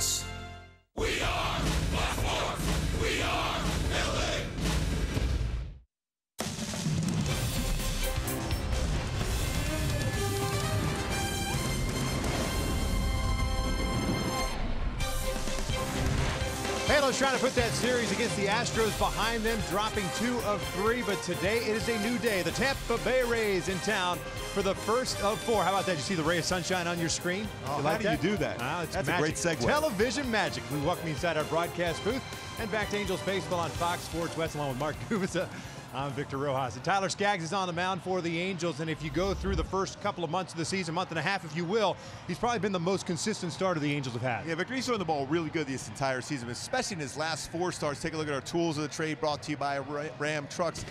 Sports. We are Black Horse. We are LA. Halos trying to put that series against the Astros behind them, dropping 2 of 3. But today it is a new day. The Tampa Bay Rays in town for the first of 4. How about that? You see the ray of sunshine on your screen? Oh, you like how do you do that? That's a great segue. Television magic. We welcome you inside our broadcast booth and back to Angels baseball on Fox Sports West along with Mark Gubicza. I'm Victor Rojas. And Tyler Skaggs is on the mound for the Angels, and if you go through the first couple of months of the season, month and a half if you will, he's probably been the most consistent starter the Angels have had. Yeah, Victor, he's throwing the ball really good this entire season, especially in his last 4 starts. Take a look at our tools of the trade brought to you by Ram Trucks.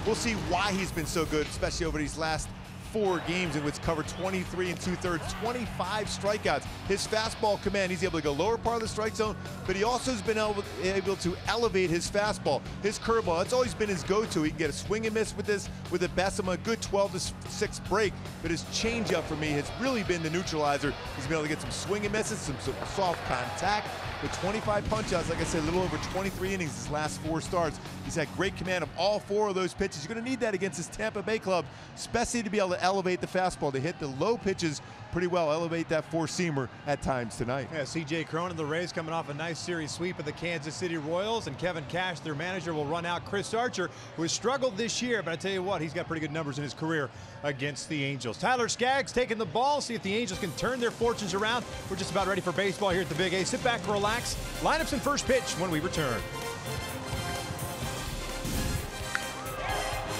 We'll see why he's been so good, especially over these last 4 games in which covered 23 2/3, 25 strikeouts. His fastball command, he's able to go lower part of the strike zone, but he also has been able to elevate his fastball. His curveball, that's always been his go-to. He can get a swing and miss with this, with a Bessemer, a good 12-6 break, but his changeup for me has really been the neutralizer. He's been able to get some swing and misses, some soft contact. With 25 punch-outs, like I said, a little over 23 innings his last 4 starts. He's had great command of all 4 of those pitches. You're going to need that against this Tampa Bay club, especially to be able to elevate the fastball, to hit the low pitches pretty well, elevate that 4-seamer at times tonight. Yeah, C.J. Cron and the Rays coming off a nice series sweep of the Kansas City Royals, and Kevin Cash, their manager, will run out Chris Archer, who has struggled this year, but I tell you what, he's got pretty good numbers in his career against the Angels. Tyler Skaggs taking the ball, see if the Angels can turn their fortunes around. We're just about ready for baseball here at the Big A. Sit back, relax. Lineups and first pitch when we return.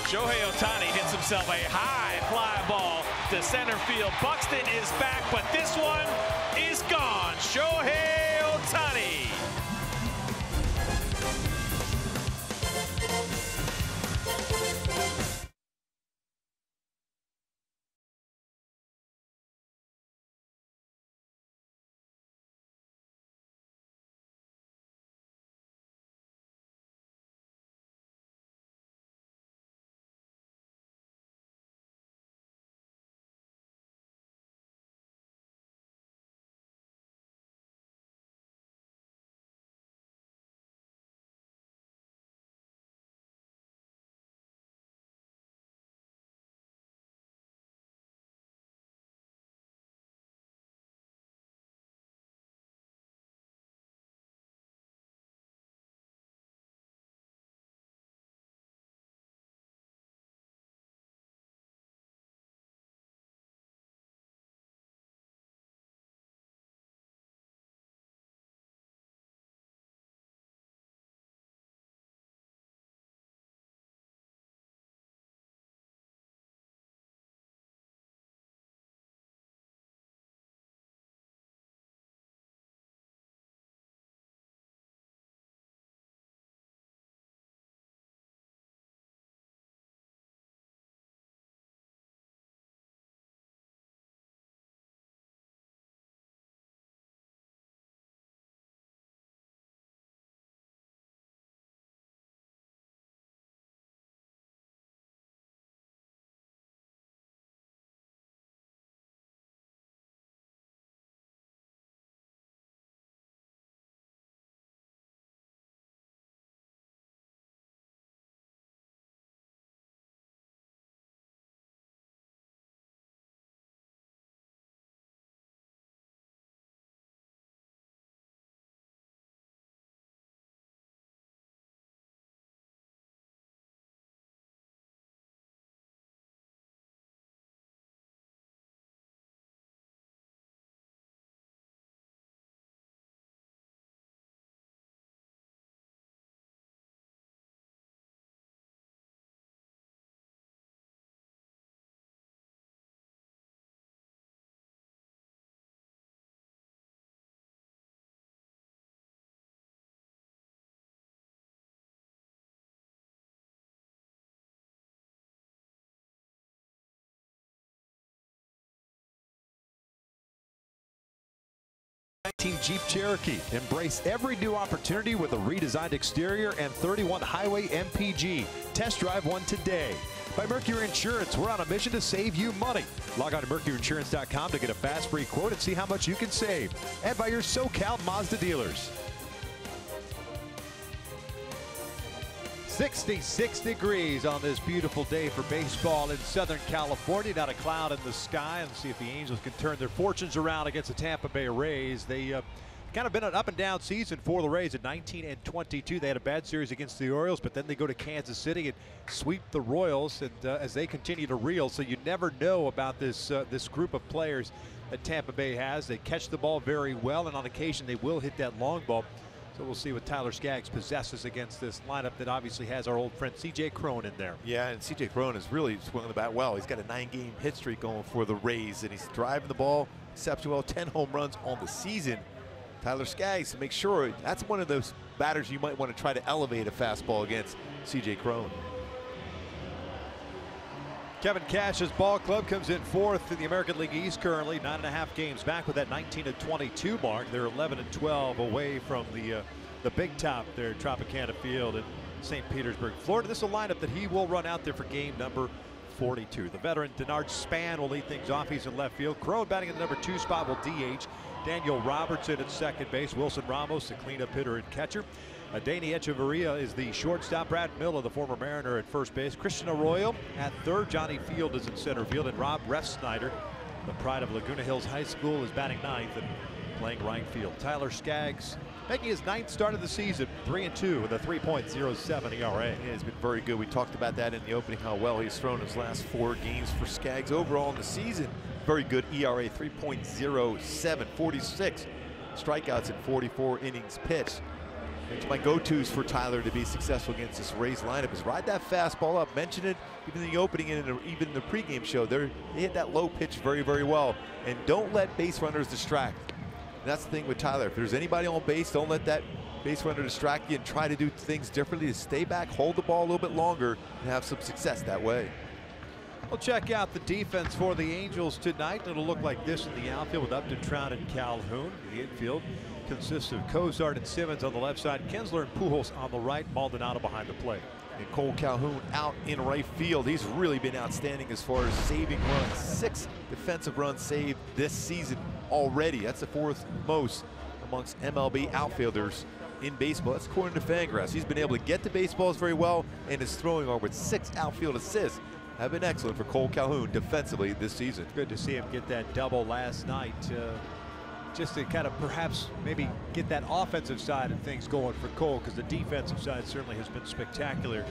Shohei Ohtani hits himself a high fly ball to center field. Buxton is back, but this one is gone. Shohei Ohtani. Jeep Cherokee. Embrace every new opportunity with a redesigned exterior and 31 Highway MPG. Test drive one today. By Mercury Insurance, we're on a mission to save you money. Log on to mercuryinsurance.com to get a fast free quote and see how much you can save. And by your SoCal Mazda dealers. 66 degrees on this beautiful day for baseball in Southern California. Not a cloud in the sky. And see if the Angels can turn their fortunes around against the Tampa Bay Rays. They kind of been an up and down season for the Rays at 19-22. They had a bad series against the Orioles, but then they go to Kansas City and sweep the Royals, and as they continue to reel. So you never know about this this group of players that Tampa Bay has. They catch the ball very well, and on occasion they will hit that long ball. So we'll see what Tyler Skaggs possesses against this lineup that obviously has our old friend C.J. Cron in there. Yeah, and C.J. Cron is really swinging the bat well. He's got a 9-game hit streak going for the Rays, and he's driving the ball exceptionally well. 10 home runs on the season. Tyler Skaggs, to make sure, that's one of those batters you might want to try to elevate a fastball against C.J. Cron. Kevin Cash's ball club comes in 4th in the American League East currently, 9.5 games back with that 19-22 mark. They're 11-12 away from the big top there at Tropicana Field in St. Petersburg, Florida. This is a lineup that he will run out there for game number 42. The veteran Denard Span will lead things off. He's in left field. Cron batting in the number 2 spot will DH. Daniel Robertson at second base. Wilson Ramos, the cleanup hitter and catcher. Danny Echeverria is the shortstop. Brad Miller, the former Mariner, at first base. Christian Arroyo at third. Johnny Field is in center field. And Rob Refsnyder, the pride of Laguna Hills High School, is batting 9th and playing right field. Tyler Skaggs making his 9th start of the season, 3-2 with a 3.07 ERA. Yeah, he's been very good. We talked about that in the opening, how well he's thrown his last 4 games for Skaggs. Overall in the season, very good ERA, 3.07, 46 strikeouts in 44 innings pitched. It's my go-tos for Tyler to be successful against this Rays lineup is ride that fastball up. Mention it even in the opening and even in the pregame show. They hit that low pitch very, very well. And don't let base runners distract. And that's the thing with Tyler. If there's anybody on base, don't let that base runner distract you and try to do things differently. To stay back, hold the ball a little bit longer, and have some success that way. We'll check out the defense for the Angels tonight. It'll look like this in the outfield with Upton, Trout, and Calhoun. The infield consists of Cozart and Simmons on the left side, Kinsler and Pujols on the right, Maldonado behind the plate. And Cole Calhoun out in right field. He's really been outstanding as far as saving runs. 6 defensive runs saved this season already. That's the 4th most amongst MLB outfielders in baseball. That's according to Fangraphs. He's been able to get to baseballs very well, and his throwing arm with 6 outfield assists have been excellent for Cole Calhoun defensively this season. Good to see him get that double last night. Just to kind of perhaps maybe get that offensive side of things going for Cole, because the defensive side certainly has been spectacular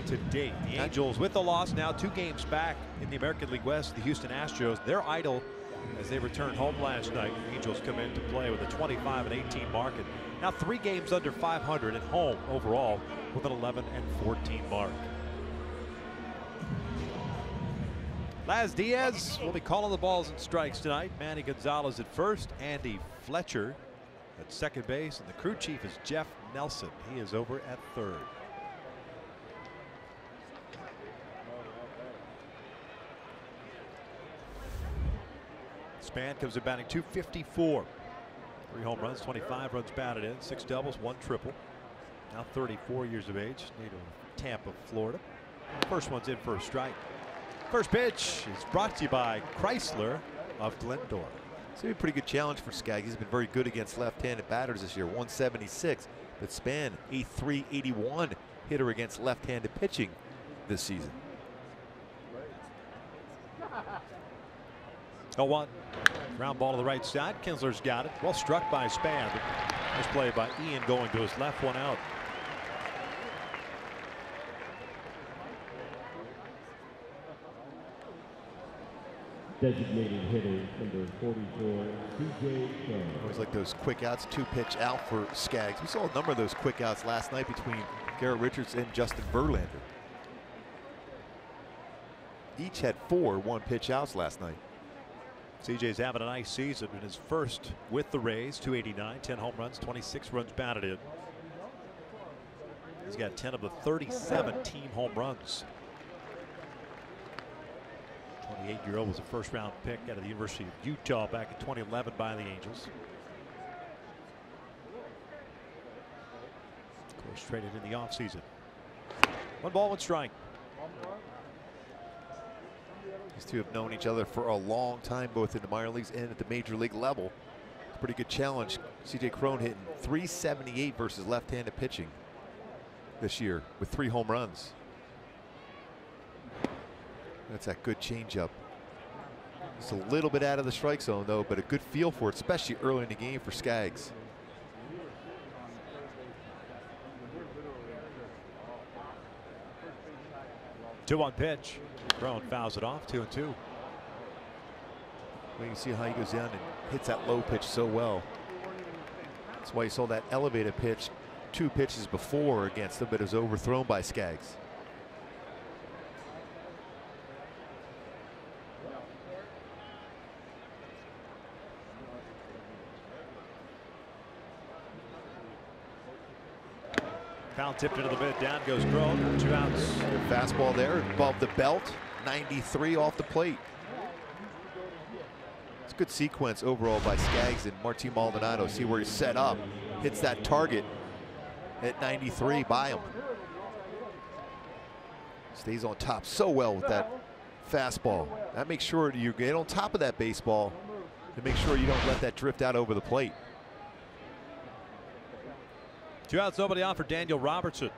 to date. The Angels with the loss now 2 games back in the American League West. The Houston Astros, they're idle as they returned home last night. The Angels come into play with a 25-18 mark, and now 3 games under 500 at home overall with an 11-14 mark. Laz Diaz will be calling the balls and strikes tonight. Manny Gonzalez at first, Andy Fletcher at second base, and the crew chief is Jeff Nelson. He is over at third. Span comes in batting .254. 3 home runs, 25 runs batted in, 6 doubles, 1 triple. Now 34 years of age, native of Tampa, Florida. First one's in for a strike. First pitch is brought to you by Chrysler of Glendora. It's going to be a pretty good challenge for Skaggs. He's been very good against left-handed batters this year, 176. But Span, a .381 hitter against left-handed pitching this season. 0-1. Ground ball to the right side. Kinsler's got it. Well struck by Span. Nice play by Ian going to his left, 1 out. Designated hitter number 44, C.J. Cron. Always like those quick outs, 2-pitch out for Skaggs. We saw a number of those quick outs last night between Garrett Richards and Justin Verlander. Each had 4 one-pitch outs last night. CJ's having a nice season in his first with the Rays. .289, 10 home runs, 26 runs batted in. He's got 10 of the 37 team home runs. 28-year-old was a first-round pick out of the University of Utah back in 2011 by the Angels. Of course, traded in the offseason. 1 ball, 1 strike. These two have known each other for a long time, both in the minor leagues and at the major league level. It's a pretty good challenge. CJ Cron hitting .378 versus left-handed pitching this year with 3 home runs. That's that good changeup. It's a little bit out of the strike zone though, but a good feel for it, especially early in the game for Skaggs. Two-one pitch. Cron fouls it off. 2-2. Well, you can see how he goes down and hits that low pitch so well. That's why you saw that elevated pitch 2 pitches before against him, but it was overthrown by Skaggs. Foul tipped into the mid. Down goes Cron. 2 outs. Good fastball there above the belt. 93 off the plate. It's a good sequence overall by Skaggs and Martin Maldonado. See where he's set up. Hits that target at 93 by him. Stays on top so well with that fastball. That makes sure you get on top of that baseball to make sure you don't let that drift out over the plate. 2 outs, nobody out for Daniel Robertson.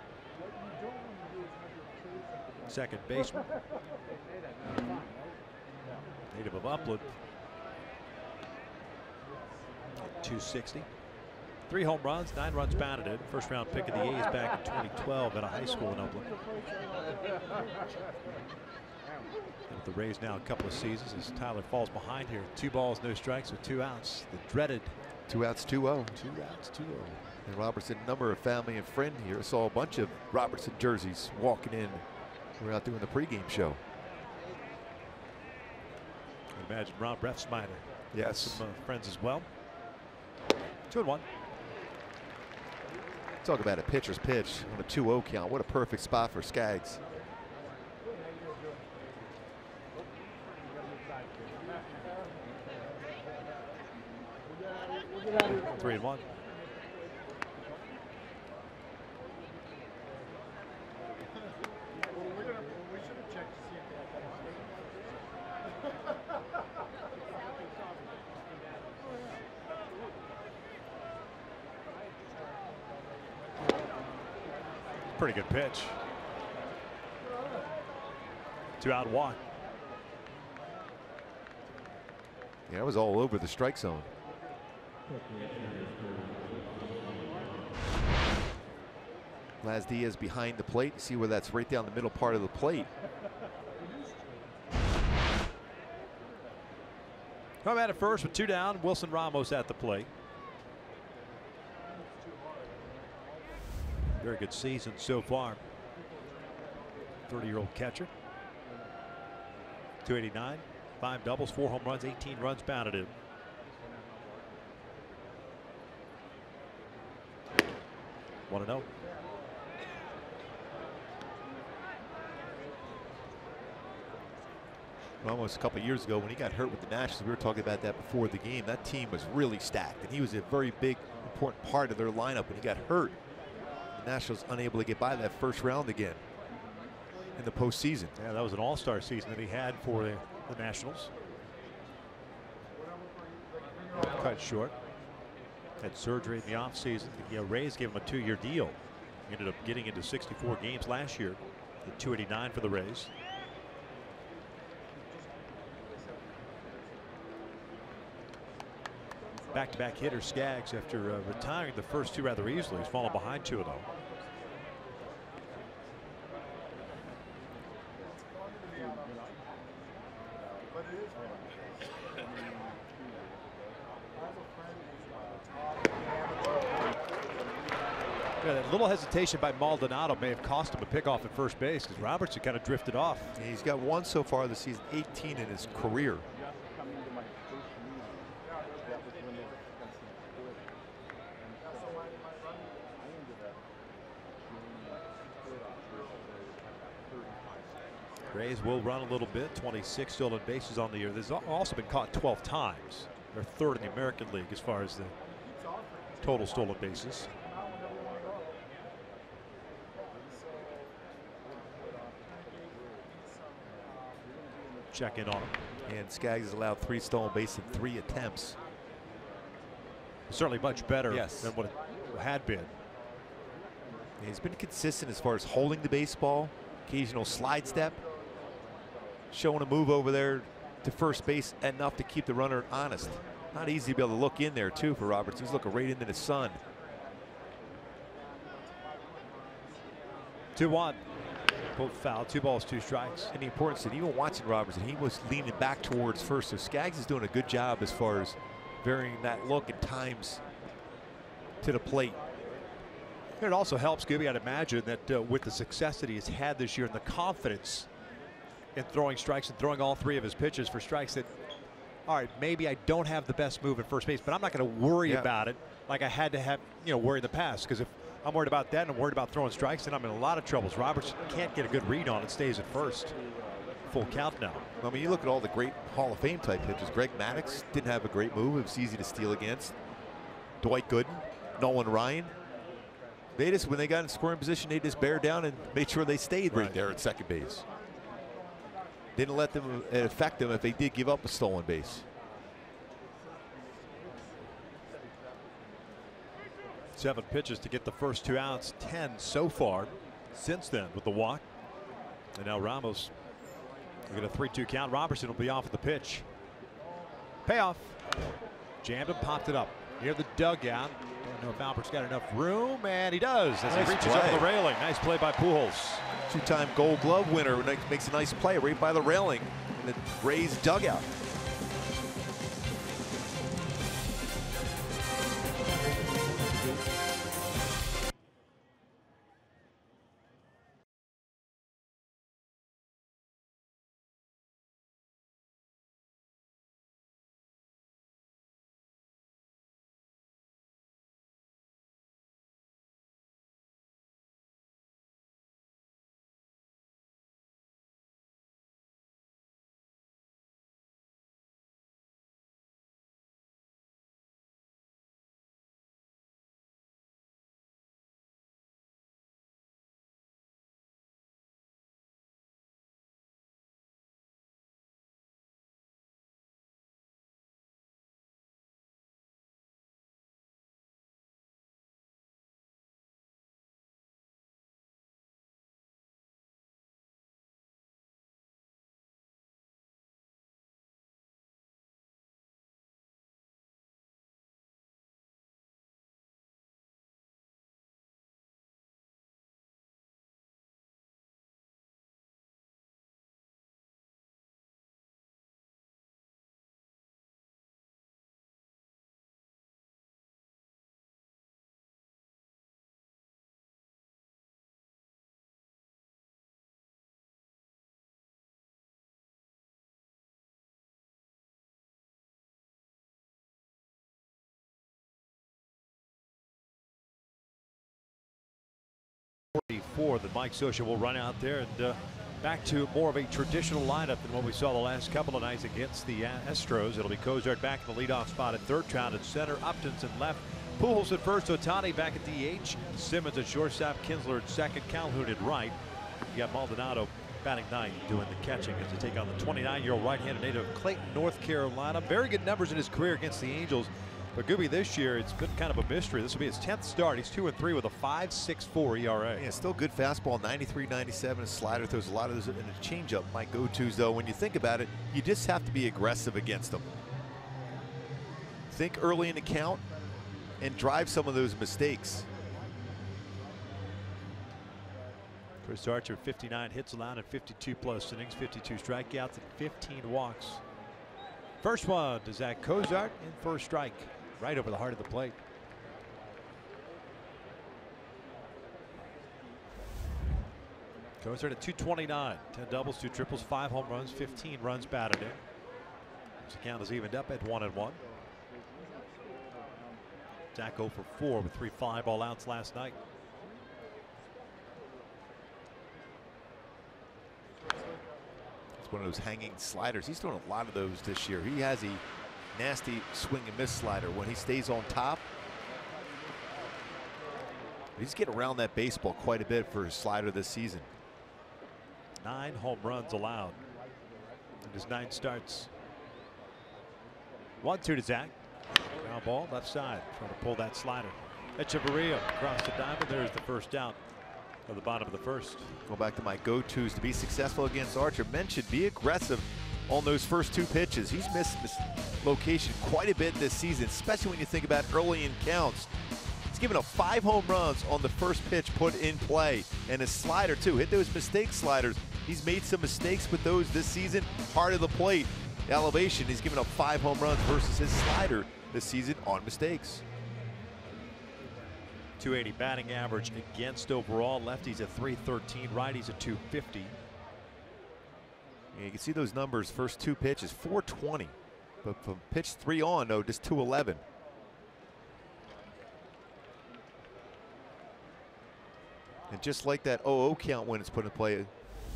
Second baseman. Native of Upland. 260. 3 home runs, 9 runs batted in. First round pick of the A's back in 2012 at a high school in Upland. And with the Rays now a couple of seasons as Tyler falls behind here. 2 balls, no strikes with 2 outs. The dreaded 2 outs, 2-0. 2 outs, 2-0. And Robertson, number of family and friend here. I saw a bunch of Robertson jerseys walking in. We're out doing the pregame show. I imagine Rob Refsnyder. Yes. Some friends as well. 2-1. Talk about a pitcher's pitch on a 2-0 count. What a perfect spot for Skaggs. Three and 1. Pretty good pitch. 2 out, 1. Yeah, it was all over the strike zone. Laz Diaz behind the plate. See where that's right down the middle part of the plate. Come at it first with 2 down. Wilson Ramos at the plate. Very good season so far. 30-year-old catcher. 289, 5 doubles, 4 home runs, 18 runs batted in. One 1-0. Ramos a couple of years ago when he got hurt with the Nationals, we were talking about that before the game. That team was really stacked, and he was a very big, important part of their lineup when he got hurt. The Nationals unable to get by that first round again in the postseason. Yeah, that was an all-star season that he had for the Nationals. Cut short. Had surgery in the offseason. The Rays gave him a 2-year deal. He ended up getting into 64 games last year. The 289 for the Rays. Back-to-back hitter Skaggs after retiring the first 2 rather easily. He's fallen behind 2-0. Yeah, that little hesitation by Maldonado may have cost him a pickoff at first base because Robertson kind of drifted off. And he's got 1 so far this season, 18 in his career. Rays will run a little bit. 26 stolen bases on the year. There's also been caught 12 times. They're 3rd in the American League as far as the total stolen bases. check in on him. And Skaggs has allowed 3 stolen bases in 3 attempts. Certainly much better Yes. than what it had been. He's been consistent as far as holding the baseball, occasional slide step, showing a move over there to first base enough to keep the runner honest. Not easy to be able to look in there too for Roberts. He's looking right into the sun. 2-1. Both foul, 2 balls, 2 strikes. And the importance that even watching Robertson, he was leaning back towards first. So Skaggs is doing a good job as far as varying that look at times to the plate. It also helps, Gibby, I'd imagine, that with the success that he has had this year and the confidence in throwing strikes and throwing all 3 of his pitches for strikes, that, all right, maybe I don't have the best move at first base, but I'm not going to worry about it like I had to have, worry in the past. Because if I'm worried about that and I'm worried about throwing strikes, then I'm in a lot of troubles. Roberts can't get a good read on it, stays at first. Full count now. I mean, you look at all the great Hall of Fame type pitchers. Greg Maddux didn't have a great move. It was easy to steal against. Dwight Gooden, Nolan Ryan. They just, when they got in scoring position, they just bear down and made sure they stayed right there at second base. Didn't let them affect them if they did give up a stolen base. 7 pitches to get the first 2 outs, 10 so far since then with the walk. And now Ramos will get a 3-2 count. Robertson will be off at the pitch. Payoff. Jammed and popped it up near the dugout. Don't know if Albert's got enough room, and he does as Nice he reaches play. over the railing. Nice play by Pujols. 2-time Gold Glove winner makes a nice play right by the railing in the Rays dugout. That Mike Scioscia will run out there and back to more of a traditional lineup than what we saw the last couple of nights against the Astros. It'll be Cozart back in the leadoff spot at third, Trout at center, Upton's in left, Pujols at first, Ohtani back at DH, Simmons at shortstop, Kinsler at second, Calhoun at right. You got Maldonado batting ninth, doing the catching as they take on the 29-year-old right-handed native of Clayton, North Carolina. Very good numbers in his career against the Angels. But Gooby, this year it's been kind of a mystery. This will be his 10th start. He's 2-3 with a 5.64 ERA. Yeah, still good fastball, 93-97. A slider throws a lot of those in a changeup. My go-tos, though, when you think about it, you just have to be aggressive against them. Think early in the count and drive some of those mistakes. Chris Archer, 59 hits allowed in 52 plus innings, 52 strikeouts, and 15 walks. First one to Zach Cozart in first strike, right over the heart of the plate. Cozart at 229, 10 doubles, 2 triples, 5 home runs, 15 runs batted in. His account is evened up at 1-1. Zach 0 for 4 with 3 fly ball outs last night. One of those hanging sliders. He's doing a lot of those this year. He has a nasty swing and miss slider when he stays on top. He's getting around that baseball quite a bit for his slider this season. 9 home runs allowed. in his 9 starts. 1-2 to Zach. Ground ball left side, trying to pull that slider. Echeverria across the diamond. There's the first out of the bottom of the first. Go back to my go-tos to be successful against Archer. Mentioned be aggressive on those first 2 pitches. He's missed location quite a bit this season, especially when you think about early in counts. He's given up 5 home runs on the first pitch put in play, and his slider too. Hit those mistake sliders. He's made some mistakes with those this season. Hard of the plate, the elevation. He's given up 5 home runs versus his slider this season on mistakes. 280 batting average against overall. Lefties at 313, righties at 250. Yeah, you can see those numbers. First 2 pitches, 420, but from pitch 3 on, though, just 211. And just like that 0-0 count when it's put in play,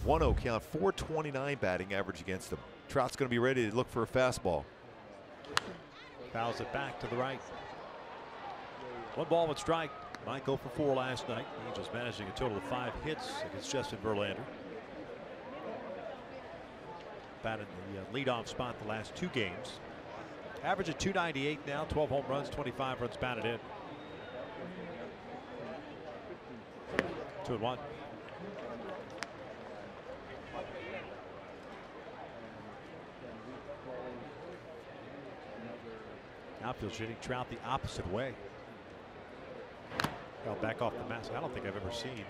1-0 count, 429 batting average against him. Trout's going to be ready to look for a fastball. Fouls it back to the right. 1 ball, 1 strike. Might go for 4 last night. Angels managing a total of 5 hits against Justin Verlander. Batted the leadoff spot the last 2 games. Average at 298 now, 12 home runs, 25 runs batted in. 2-1. Outfield shooting Trout the opposite way. Back off the mask. I don't think I've ever seen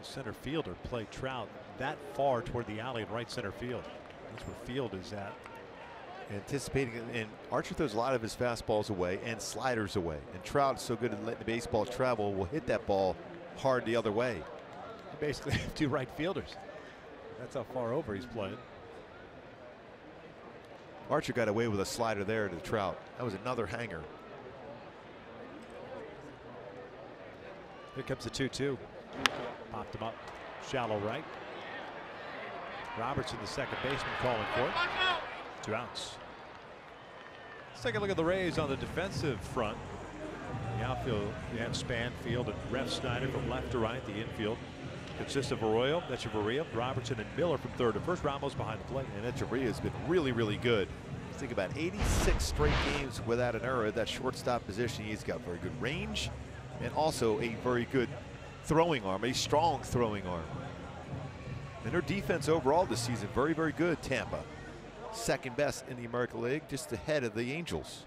a center fielder play Trout that far toward the alley in right center field. That's where Field is at. Anticipating, and Archer throws a lot of his fastballs away and sliders away. And Trout is so good at letting the baseball travel, will hit that ball hard the other way. You basically have 2 right fielders. That's how far over he's playing. Archer got away with a slider there to Trout. That was another hanger. Here comes the 2-2. Popped him up. Shallow right. Robertson, the second baseman, calling for it. 2 outs. Let's take a look at the Rays on the defensive front. The outfield, you have Spanfield and Refsnyder from left to right. The infield consists of Arroyo, Echeverria, Robertson, and Miller from third to first. Ramos behind the plate. And Echeverria has been really, really good. Think about 86 straight games without an error at that shortstop position. He's got very good range and also a very good throwing arm, a strong throwing arm. And their defense overall this season, very, very good. Tampa, second best in the American League, just ahead of the Angels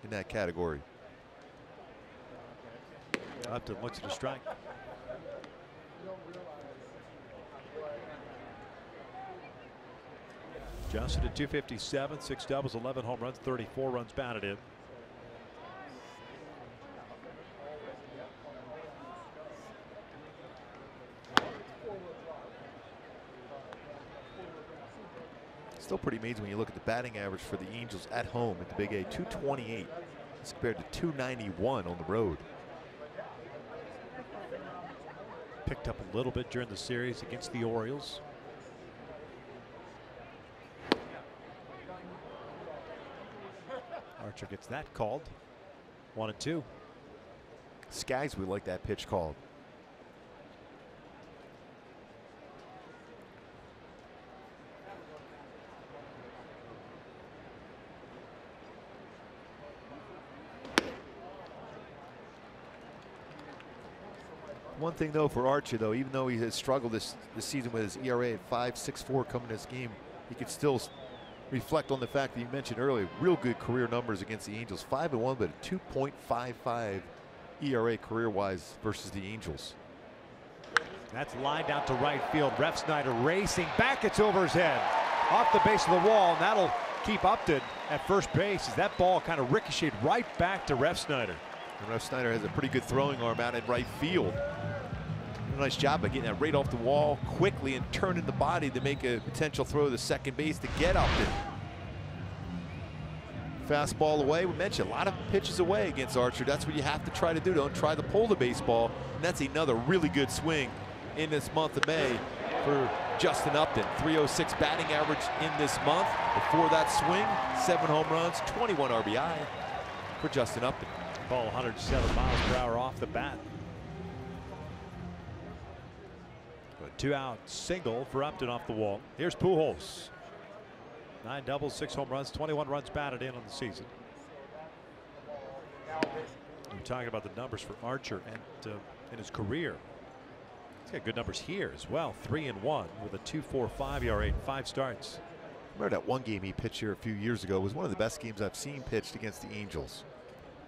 in that category. Upton looks at a strike. Johnson at 257, 6 doubles, 11 home runs, 34 runs batted in. Still pretty amazing when you look at the batting average for the Angels at home at the Big A, 228 as compared to 291 on the road. Picked up a little bit during the series against the Orioles. Archer gets that called. 1-2. Skaggs would like that pitch called. One thing though for Archer though, even though he has struggled this season with his ERA at 5.64 coming to this game, he can still reflect on the fact that you mentioned earlier, real good career numbers against the Angels. 5-1, but a 2.55 ERA career-wise versus the Angels. That's lined out to right field. Refsnyder racing back. It's over his head, off the base of the wall, and that'll keep Upton at first base as that ball kind of ricocheted right back to Refsnyder. And Refsnyder has a pretty good throwing arm out at right field. A nice job of getting that right off the wall quickly and turning the body to make a potential throw to the second base to get Upton. Fastball away. We mentioned a lot of pitches away against Archer. That's what you have to try to do. Don't try to pull the baseball. And that's another really good swing in this month of May for Justin Upton. 306 batting average in this month. Before that swing, 7 home runs, 21 RBI for Justin Upton. Ball 107 miles per hour off the bat. A 2-out single for Upton off the wall. Here's Pujols. 9 doubles, 6 home runs, 21 runs batted in on the season. We're talking about the numbers for Archer and in his career. He's got good numbers here as well. 3-1 with a 2.45 ERA in 5 starts. Remember that one game he pitched here a few years ago was one of the best games I've seen pitched against the Angels.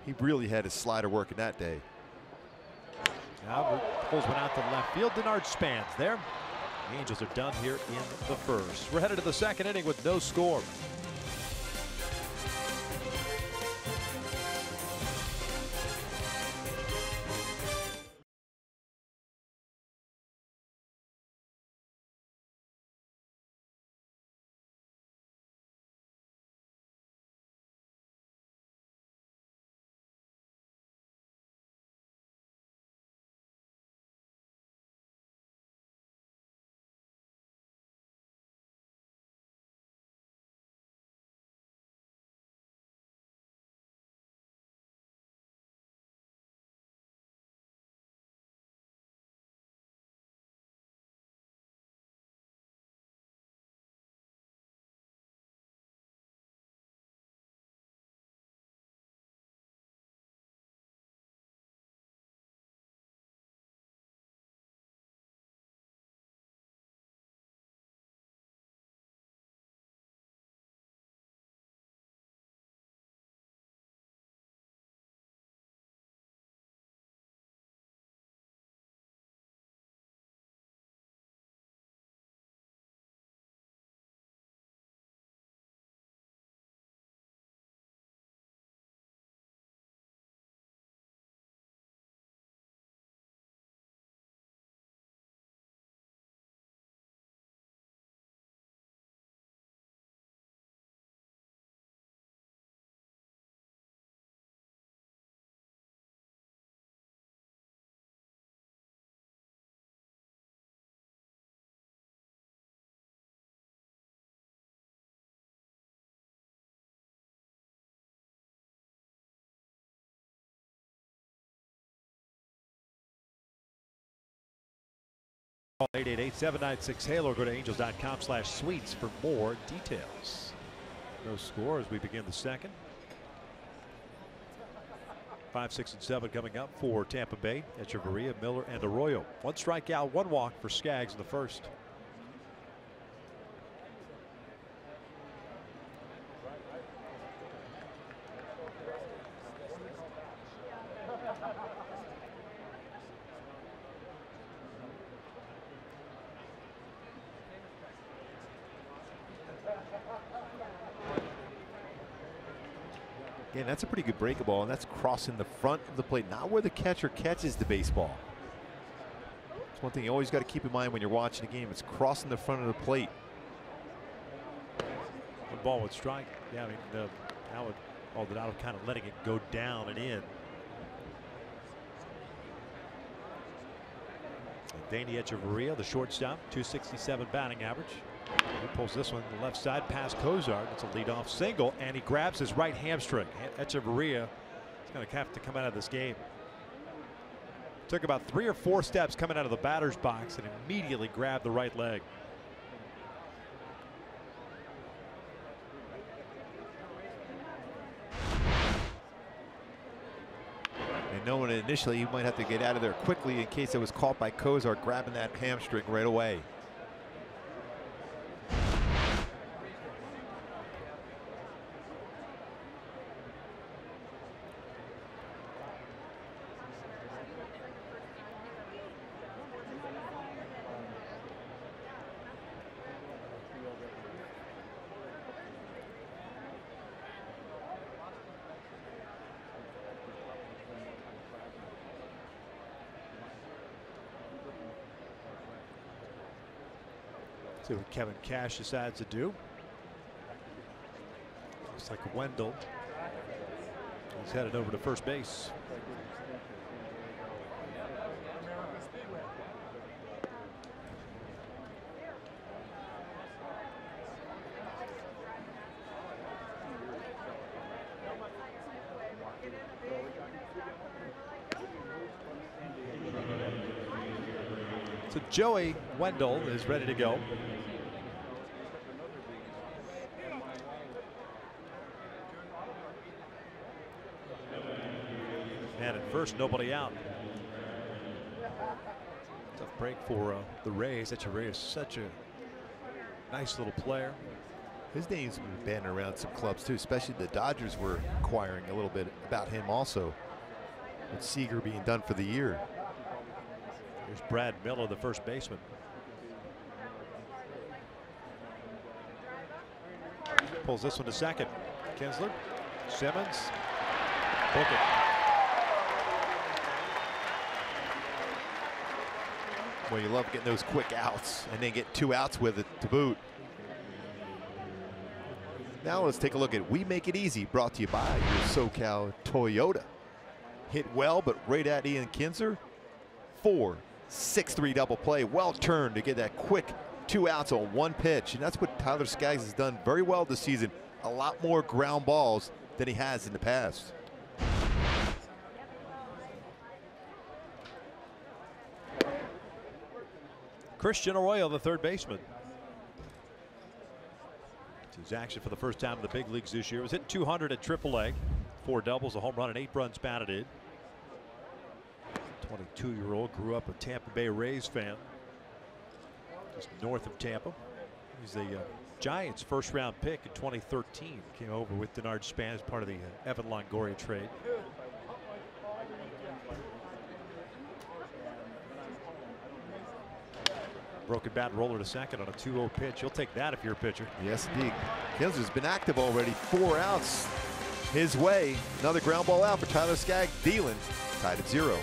He really had his slider working that day. Now pulls one out to left field. Denard spans there. The Angels are done here in the first. We're headed to the second inning with no score. Call 888-796-HALO or go to angels.com/suites for more details. No score as we begin the second. 5, 6, and 7 coming up for Tampa Bay. Echeverria, Miller, and Arroyo. 1 strikeout, 1 walk for Skaggs in the first. Again, that's a pretty good breaking ball, and that's crossing the front of the plate, not where the catcher catches the baseball. It's one thing you always got to keep in mind when you're watching a game. It's crossing the front of the plate. 1 ball with strike. Yeah, I mean, Maldonado kind of letting it go down and in. Danny Echeverria, the shortstop, 267 batting average. He pulls this one to the left side past Cozart. It's a leadoff single, and he grabs his right hamstring. Echeverria is going to have to come out of this game. Took about 3 or 4 steps coming out of the batter's box and immediately grabbed the right leg. And knowing initially he might have to get out of there quickly in case it was caught by Cozart grabbing that hamstring right away. See what Kevin Cash decides to do. Looks like Wendell. He's headed over to first base. So Joey Wendell is ready to go. And at first, nobody out. Tough break for the Rays. Echeverria is such a nice little player. His name's been bandied around some clubs too, especially the Dodgers were inquiring a little bit about him also, with Seager being done for the year. Here's Brad Miller, the first baseman. Pulls this one to second. Kinsler, Simmons, book it. Well, you love getting those quick outs and then get 2 outs with it to boot. Now let's take a look at We Make It Easy, brought to you by your SoCal Toyota. Hit well, but right at Ian Kinsler. 4-6-3 double play. Well turned to get that quick 2 outs on 1 pitch. And that's what Tyler Skaggs has done very well this season. A lot more ground balls than he has in the past. Christian Arroyo, the third baseman. His action for the first time in the big leagues this year. Was hitting 200 at AAA. 4 doubles, a home run, and 8 runs batted in. 22-year-old, grew up a Tampa Bay Rays fan. Just north of Tampa. He's the Giants' first-round pick in 2013. Came over with Denard Span as part of the Evan Longoria trade. Broken bat roller to second on a 2-0 pitch. You'll take that if you're a pitcher. Yes, indeed. Kinsler's been active already. 4 outs his way. Another ground ball out for Tyler Skaggs. Thielen tied at 0.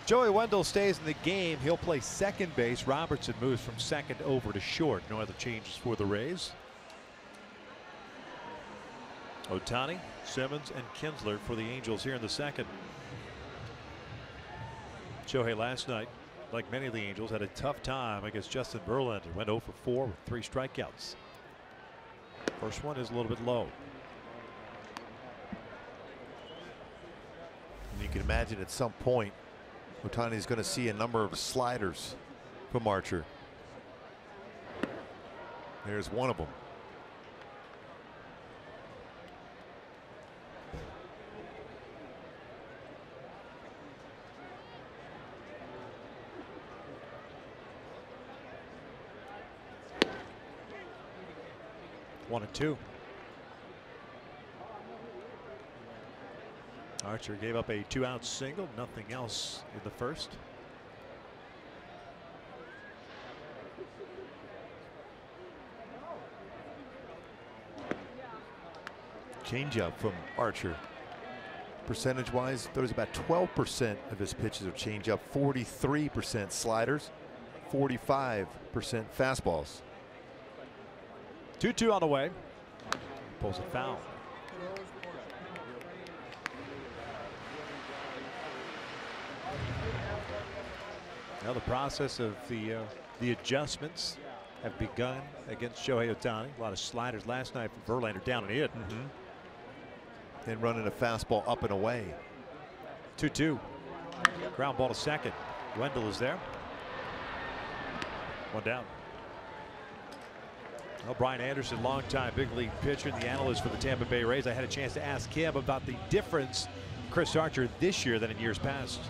Joey Wendell stays in the game. He'll play second base. Robertson moves from second over to short. No other changes for the Rays. Ohtani, Simmons, and Kinsler for the Angels here in the second. Shohei last night, like many of the Angels, had a tough time against Justin Verlander. Went 0 for 4 with 3 strikeouts. First one is a little bit low. And you can imagine at some point Ohtani is going to see a number of sliders from Archer. There's one of them. One and two. Archer gave up a 2-out single, nothing else in the first. Changeup from Archer. Percentage wise, there's about 12% of his pitches are changeup, 43% sliders, 45% fastballs. 2-2 on the way. Pulls a foul. Now the process of the adjustments have begun against Shohei Ohtani. A lot of sliders last night from Verlander down and in. Then running a fastball up and away. 2-2. Ground ball to second. Wendell is there. One down. Well, Brian Anderson, longtime big league pitcher, the analyst for the Tampa Bay Rays. I had a chance to ask him about the difference Chris Archer this year than in years past.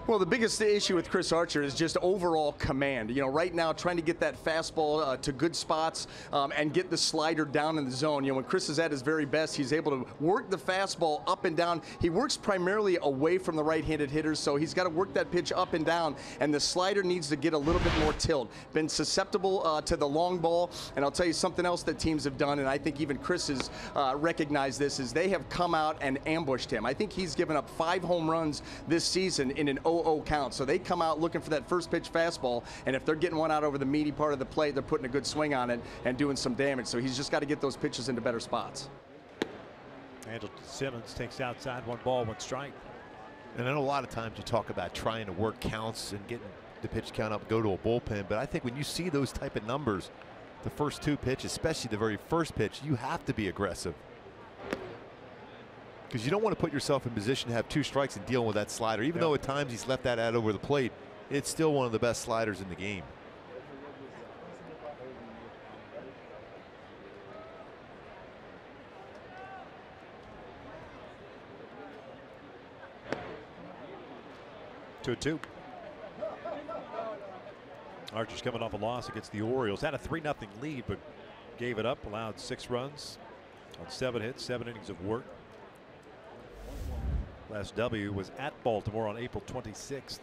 Well, the biggest issue with Chris Archer is just overall command. You know, right now trying to get that fastball to good spots and get the slider down in the zone. You know, when Chris is at his very best, he's able to work the fastball up and down. He works primarily away from the right-handed hitters, so he's got to work that pitch up and down, and the slider needs to get a little bit more tilt. Been susceptible to the long ball, and I'll tell you something else that teams have done, and I think even Chris has recognized this, is they have come out and ambushed him. I think he's given up 5 home runs this season in an 0-0 count. So they come out looking for that first pitch fastball, and if they're getting one out over the meaty part of the plate, they're putting a good swing on it and doing some damage. So he's just got to get those pitches into better spots. Andrelton Simmons takes outside, 1 ball, 1 strike. And I know a lot of times you talk about trying to work counts and getting the pitch count up, go to a bullpen, but I think when you see those type of numbers, the first 2 pitches, especially the very first pitch, you have to be aggressive. Because you don't want to put yourself in position to have 2 strikes and dealing with that slider. Even though at times he's left that out over the plate, it's still one of the best sliders in the game. 2-2. Archer's coming off a loss against the Orioles. Had a 3-0 lead, but gave it up, allowed 6 runs on 7 hits, 7 innings of work. Last W was at Baltimore on April 26th.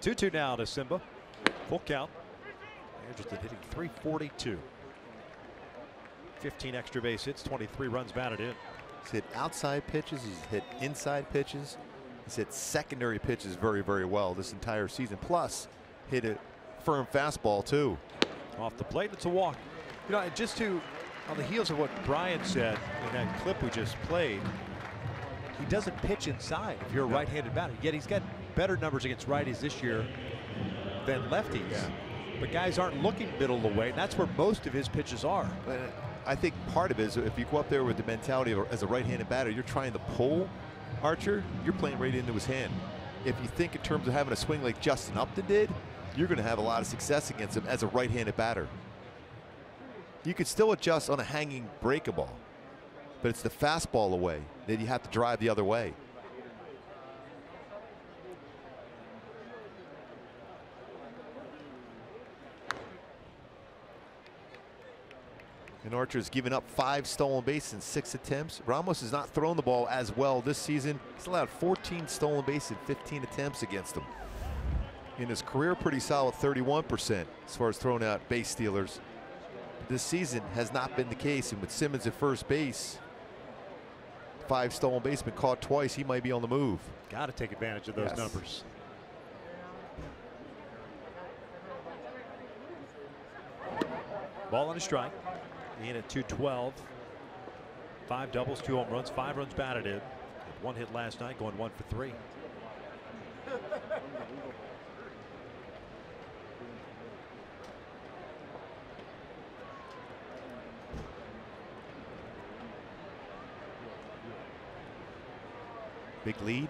2-2 now to Simba. Full count. Andrelton hitting .342. 15 extra base hits, 23 runs batted in. He's hit outside pitches, he's hit inside pitches, he's hit secondary pitches very, very well this entire season. Plus, hit a firm fastball too. Off the plate, it's a walk. You know, just to, on the heels of what Brian said in that clip we just played, he doesn't pitch inside if you're a right-handed batter. Yet he's got better numbers against righties this year than lefties. Yeah. But guys aren't looking middle of the way, and that's where most of his pitches are. I think part of it is if you go up there with the mentality of as a right-handed batter, you're trying to pull Archer, you're playing right into his hand. If you think in terms of having a swing like Justin Upton did, you're going to have a lot of success against him as a right-handed batter. You could still adjust on a hanging breakable, but it's the fastball away that you have to drive the other way. And Archer's given up 5 stolen bases in 6 attempts. Ramos has not thrown the ball as well this season. He's allowed 14 stolen bases in 15 attempts against them. In his career, pretty solid 31% as far as thrown out base stealers. This season has not been the case, and with Simmons at first base, 5 stolen bases, been caught twice, he might be on the move. Got to take advantage of those numbers. Ball on a strike. In at 212. 5 doubles, 2 home runs, 5 runs batted in. 1 hit last night, going 1 for 3. Big lead.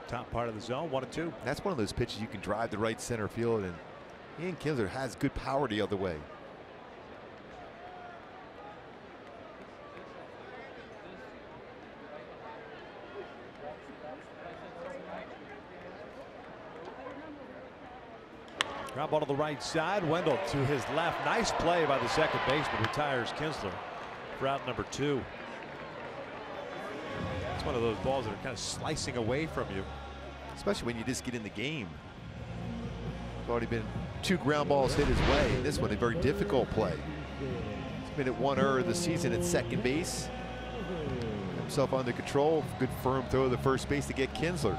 Top part of the zone, 1-2. That's one of those pitches you can drive to right center field, and Ian Kinsler has good power the other way. Ground ball to the right side. Wendell to his left. Nice play by the second baseman. Retires Kinsler for out number 2. It's one of those balls that are kind of slicing away from you. Especially when you just get in the game. There's already been 2 ground balls hit his way. This one, a very difficult play. He's been at 1 error this season at second base. himself under control. Good firm throw to the first base to get Kinsler.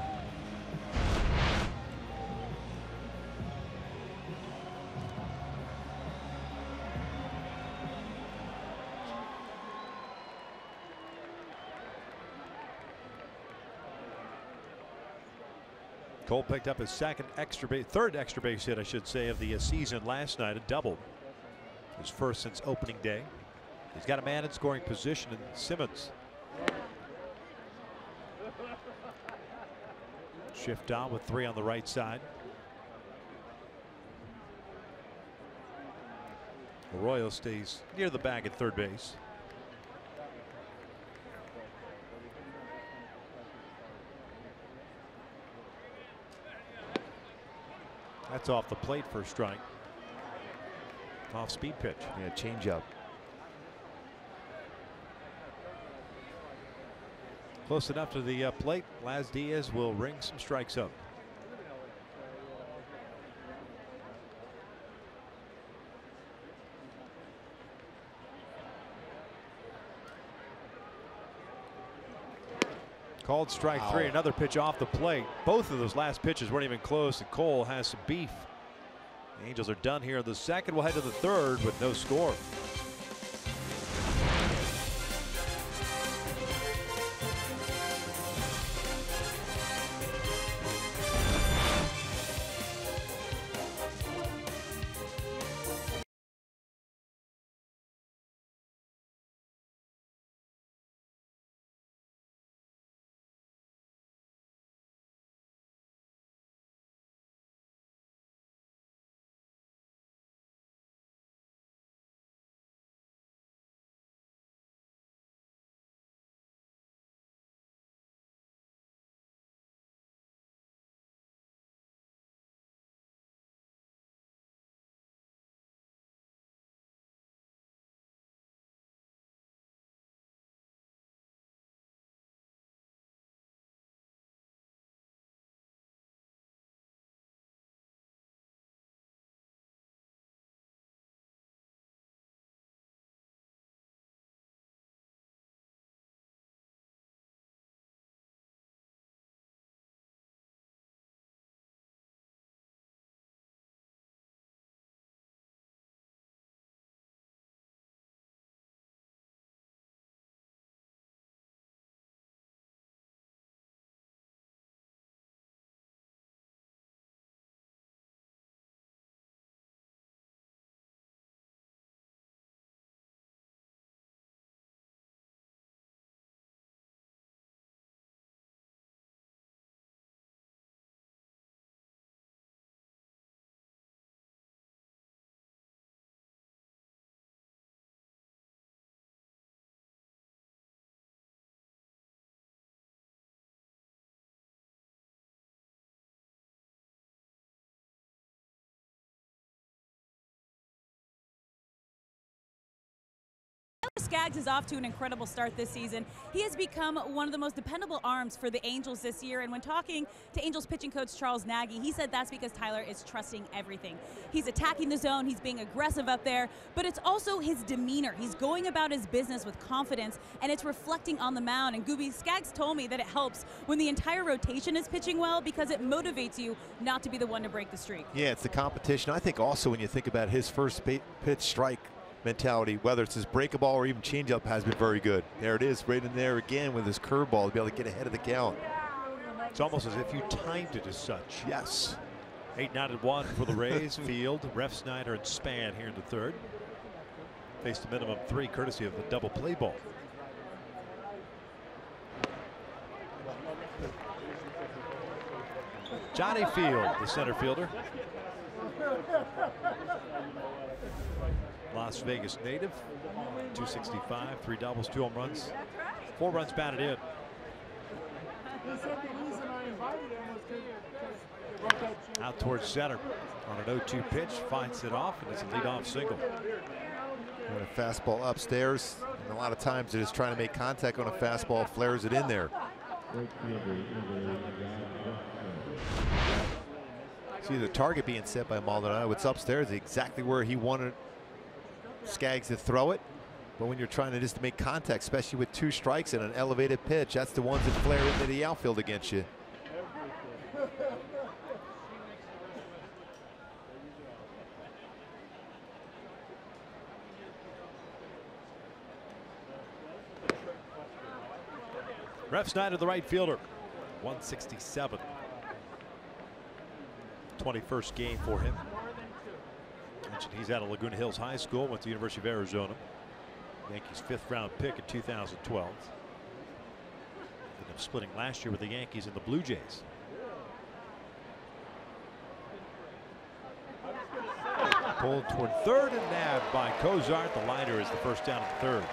Cole picked up his third extra base hit, I should say, of the season last night, a double. His first since opening day. He's got a man in scoring position in Simmons. Shift on with 3 on the right side. Arroyo stays near the bag at third base. That's off the plate for a strike. Off speed pitch. Yeah, change up. Close enough to the plate. Laz Diaz will ring some strikes up. Called strike 3. Another pitch off the plate. Both of those last pitches weren't even close, and Cole has some beef. The Angels are done here in the second. We'll head to the third with no score. Skaggs is off to an incredible start this season. He has become one of the most dependable arms for the Angels this year, and when talking to Angels pitching coach Charles Nagy, he said that's because Tyler is trusting everything. He's attacking the zone, he's being aggressive up there, but it's also his demeanor. He's going about his business with confidence, and it's reflecting on the mound. And Gooby, Skaggs told me that it helps when the entire rotation is pitching well because it motivates you not to be the one to break the streak. Yeah, it's the competition. I think also when you think about his first pitch strike mentality, whether it's his break ball or even changeup, has been very good. There it is, right in there again with his curveball to be able to get ahead of the count. It's almost as if you timed it as such. Yes. 8-1 for the Rays. Field, Ref Snyder, and Span here in the third. Faced a minimum 3 courtesy of the double play ball. Johnny Field, the center fielder. Las Vegas native, 265, 3 doubles, 2 home runs, 4 runs batted in. Out towards center on an 0-2 pitch, finds it off, and it's a leadoff single. And a fastball upstairs, and a lot of times it is trying to make contact on a fastball, flares it in there. See the target being set by Maldonado. It's upstairs, exactly where he wanted Skaggs to throw it. But when you're trying to just make contact, especially with 2 strikes and an elevated pitch, that's the ones that flare into the outfield against you. Ref Snyder, the right fielder, 167. 21st game for him. Mentioned he's out of Laguna Hills High School, went to the University of Arizona. Yankees 5th round pick in 2012. Ended up splitting last year with the Yankees and the Blue Jays. Pulled toward third and nabbed by Cozart. The liner is the first down at third.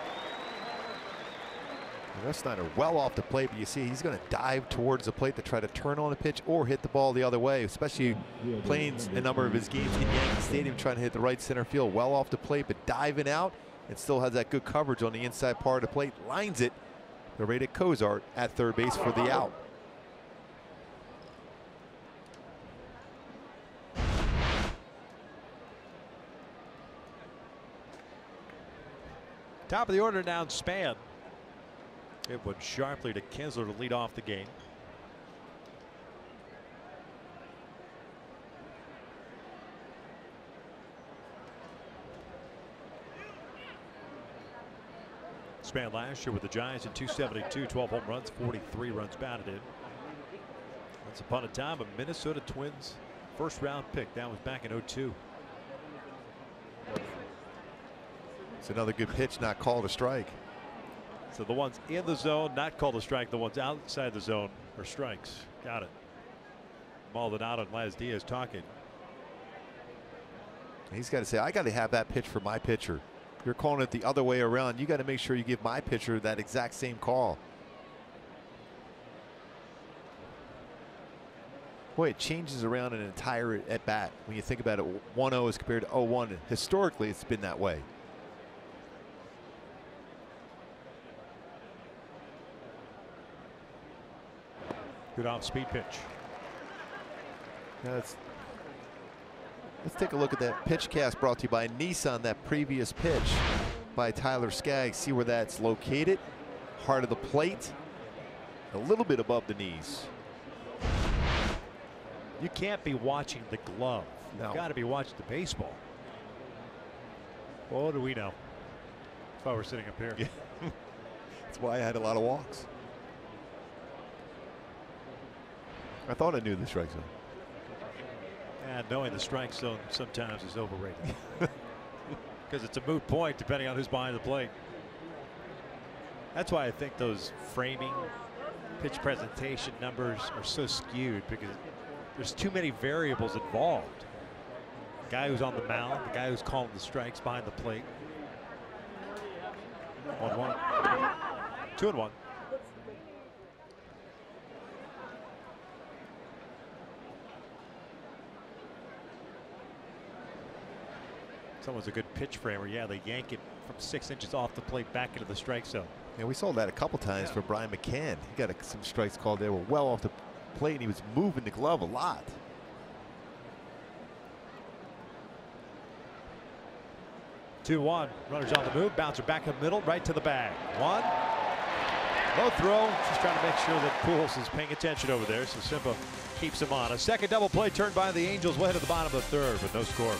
Ref Snyder well off the plate, but you see he's going to dive towards the plate to try to turn on the pitch or hit the ball the other way, especially playing a number of his games in Yankee Stadium, trying to hit the right center field. Well off the plate, but diving out, and still has that good coverage on the inside part of the plate. Lines it. They're rated Cozart at third base for the out. Top of the order now, Span. It went sharply to Kinsler to lead off the game. Span last year with the Giants in 272, 12 home runs, 43 runs batted in. Once upon a time, a Minnesota Twins first round pick. That was back in 02. It's another good pitch, not called a strike. So the ones in the zone, not called a strike. The ones outside the zone are strikes. Got it. Maldonado and Laz Diaz talking. He's got to say, I got to have that pitch for my pitcher. You're calling it the other way around. You got to make sure you give my pitcher that exact same call. Boy, it changes around an entire at bat when you think about it. 1-0 as compared to 0-1. Historically, it's been that way. Good off-speed pitch. Now let's take a look at that pitch cast brought to you by Nissan. That previous pitch by Tyler Skaggs. See where that's located. Heart of the plate. A little bit above the knees. You can't be watching the glove. You've got to be watching the baseball. What do we know? That's why we're sitting up here. Yeah. That's why I had a lot of walks. I thought I knew the strike zone. And knowing the strike zone sometimes is overrated. Because it's a moot point depending on who's behind the plate. That's why I think those framing pitch presentation numbers are so skewed, because there's too many variables involved. The guy who's on the mound, the guy who's calling the strikes behind the plate. 1-1. 2-1. Someone's a good pitch framer. Yeah, they yank it from 6 inches off the plate back into the strike zone. Yeah, we saw that a couple times for Brian McCann. He got some strikes called there were well off the plate, and he was moving the glove a lot. Two-one. Runners on the move. Bouncer back up middle, right to the bag. One. Low throw. Just trying to make sure that Pujols is paying attention over there, so Simpa keeps him on. A second double play turned by the Angels way to the bottom of the third, but no score.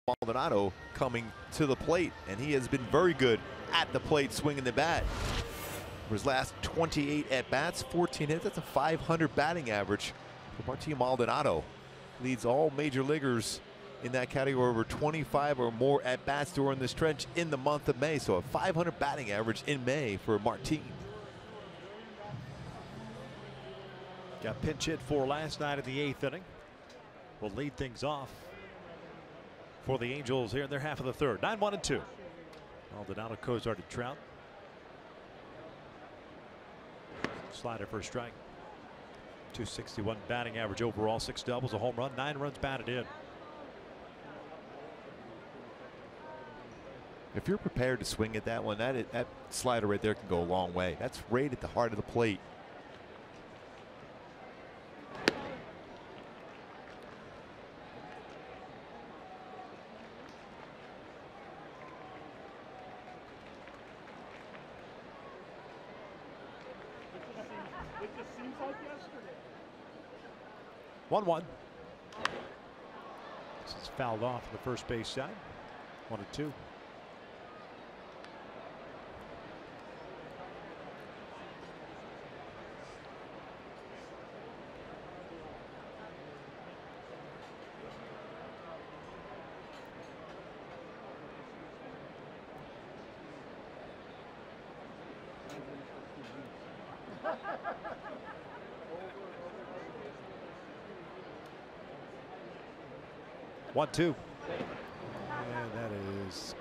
Maldonado coming to the plate, and he has been very good at the plate swinging the bat. For his last 28 at-bats, 14 hits, that's a 500 batting average for Martin Maldonado. Leads all major leaguers in that category over 25 or more at-bats during the stretch in the month of May. So a 500 batting average in May for Martin. Got pinch hit for last night in the 8th inning. Will lead things off for the Angels here in their half of the third. 9-1-2. Maldonado, Cozart, and Trout. Slider for a strike. 261 batting average overall, 6 doubles, a home run, 9 runs batted in. If you're prepared to swing at that one, that slider right there can go a long way. That's right at the heart of the plate. It just seems like yesterday. 1-1. This is fouled off on the first base side. 1-2. One, two. And that is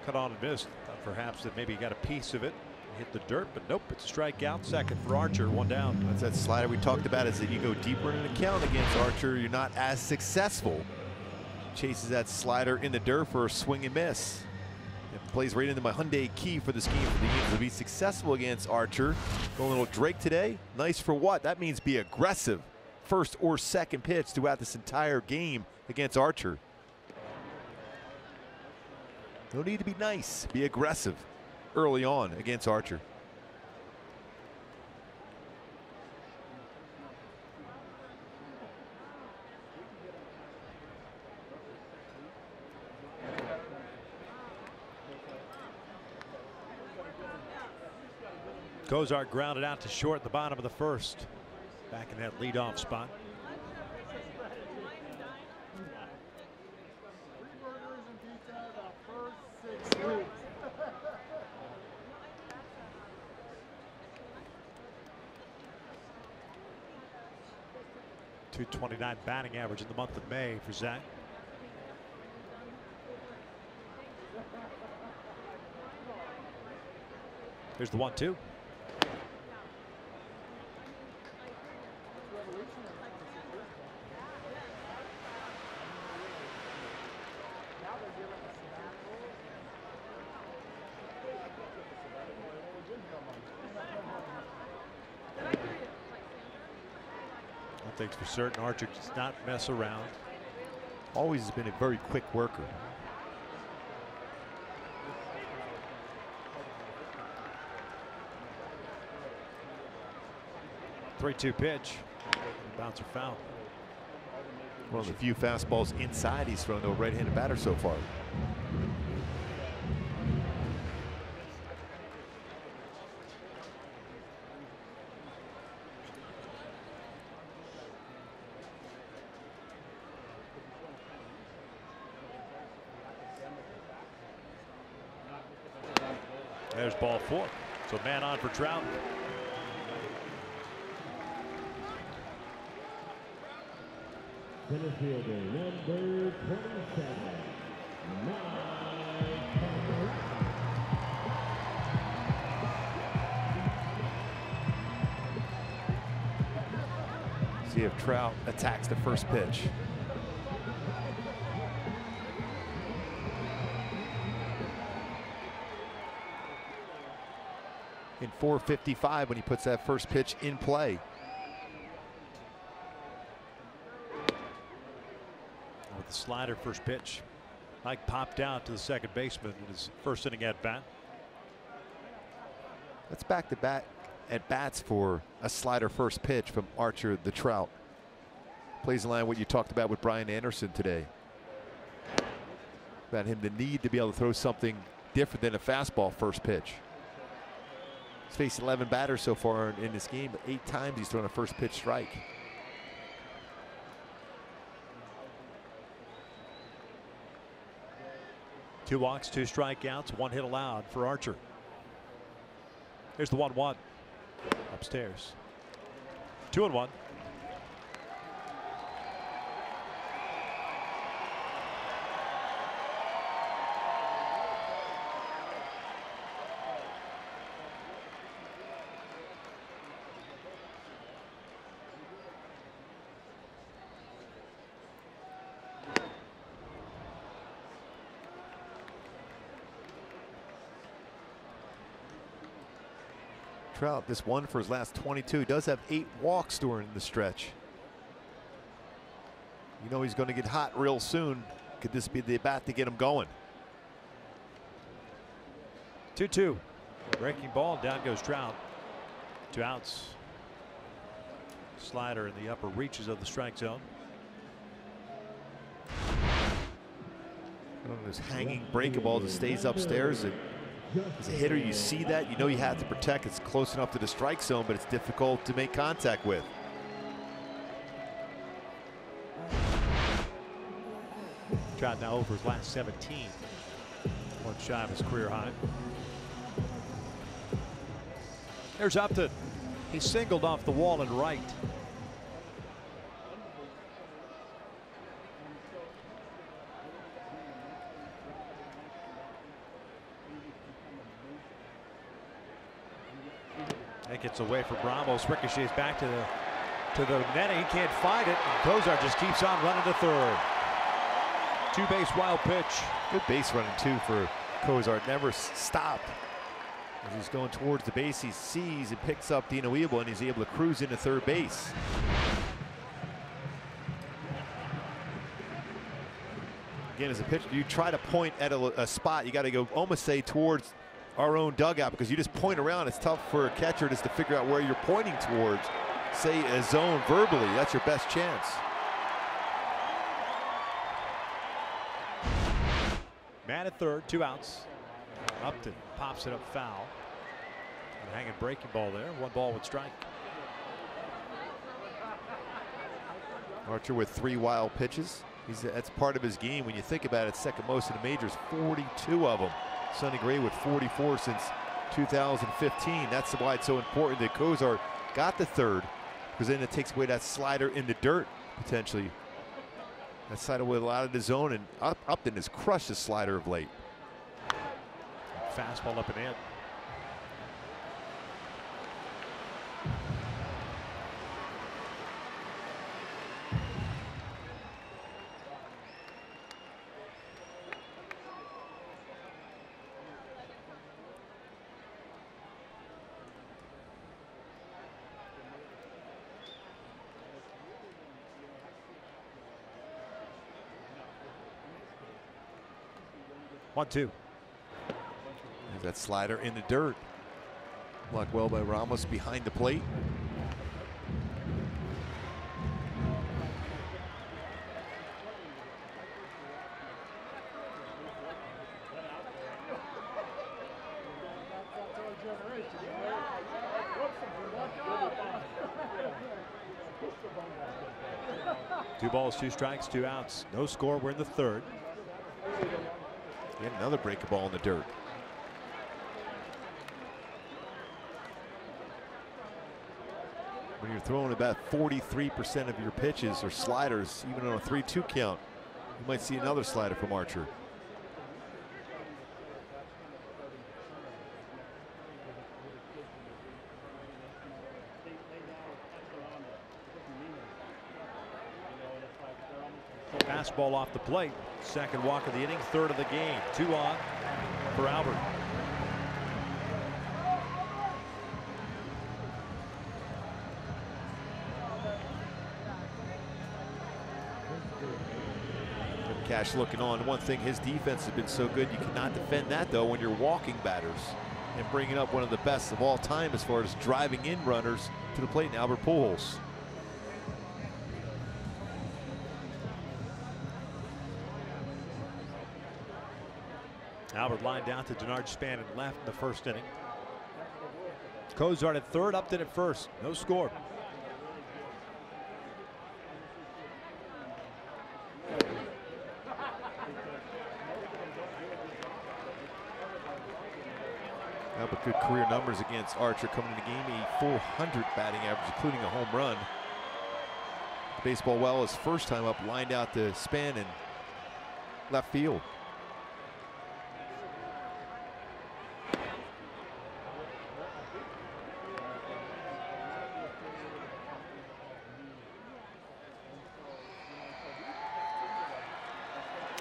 cut on and missed. Thought perhaps that maybe he got a piece of it. Hit the dirt, but nope, it's a strikeout. Second for Archer, 1 down. That's that slider we talked about, is that you go deeper in an account against Archer, you're not as successful. Chases that slider in the dirt for a swing and miss. It plays right into my Hyundai key for the scheme for the Angels to be successful against Archer. Going a little Drake today. Nice for what? That means be aggressive. First or second pitch throughout this entire game against Archer. No need to be nice. Be aggressive early on against Archer. Cozart grounded out to short at the bottom of the first. Back in that leadoff spot. .229 batting average in the month of May for Zach. Here's the 1-2. One thing's for certain, Archer does not mess around. Always has been a very quick worker. Three-two pitch. Bouncer foul. One of the few fastballs inside he's thrown to a right-handed batter so far. There's ball 4. So man on for Trout. Center fielder number 27, Mike Cabrera. See if Trout attacks the first pitch. In 4:55 when he puts that first pitch in play. With the slider first pitch. Mike popped out to the second baseman in his first inning at bat. That's back-to-back at bats for a slider first pitch from Archer the Trout. Plays in line what you talked about with Brian Anderson today. About him the need to be able to throw something different than a fastball first pitch. He's faced 11 batters so far in this game, but 8 times he's thrown a first pitch strike. Two walks, 2 strikeouts, 1 hit allowed for Archer. Here's the 1-1 upstairs. 2-1. Trout, this one for his last 22, does have 8 walks during the stretch. You know he's going to get hot real soon. Could this be the bat to get him going? 2-2. Breaking ball, down goes Trout. 2 outs. Slider in the upper reaches of the strike zone. This hanging breaking ball that stays upstairs. As a hitter, you see that, you know you have to protect. It's close enough to the strike zone, but it's difficult to make contact with. Trout now over his last 17. 1 shy of his career high. There's Upton. He singled off the wall and right. That gets away for Ramos. Ricochets back to the netting. He can't find it. And Cozart just keeps on running to third. 2-base wild pitch. Good base running too for Cozart. Never stopped. As he's going towards the base, he sees and picks up Dino Ebel, and he's able to cruise into third base. Again, as a pitcher, you try to point at a spot. You got to go almost say towards our own dugout, because you just point around. It's tough for a catcher just to figure out where you're pointing towards. Say a zone verbally, that's your best chance. Man at third, 2 outs. Upton pops it up foul. And hanging breaking ball there. 1 ball with strike. Archer with 3 wild pitches. That's part of his game. When you think about it, second most in the majors, 42 of them. Sonny Gray with 44 since 2015. That's why it's so important that Cozart got the third, because then it takes away that slider in the dirt potentially. That slider with a lot of the zone, and Upton has crushed the slider of late. Fastball up and in. One, 2. There's that slider in the dirt. Blocked well by Ramos behind the plate. Two balls, 2 strikes, 2 outs. No score. We're in the third. Yet another breaking ball in the dirt. When you're throwing about 43% of your pitches or sliders, even on a 3-2 count, you might see another slider from Archer. Fastball off the plate. Second walk of the inning, third of the game. 2 on for Albert. Cash looking on. One thing, his defense has been so good, you cannot defend that though when you're walking batters and bringing up one of the best of all time as far as driving in runners to the plate in Albert Pujols. Albert lined down to Denard Spann and left in the first inning. Cozart at third, Upton at first. No score. Albert, good career numbers against Archer coming into the game. A 400 batting average, including a home run. Baseball well, his first time up, lined out to Spann in left field.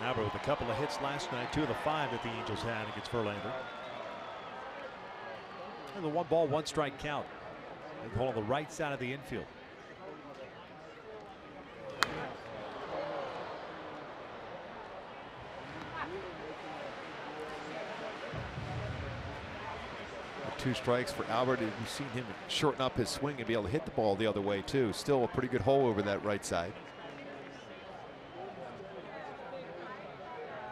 Albert with a couple of hits last night, 2 of the 5 that the Angels had against Verlander. And the 1-ball, 1-strike count. Big hole on the right side of the infield. Two strikes for Albert. We've seen him shorten up his swing and be able to hit the ball the other way too. Still a pretty good hole over that right side.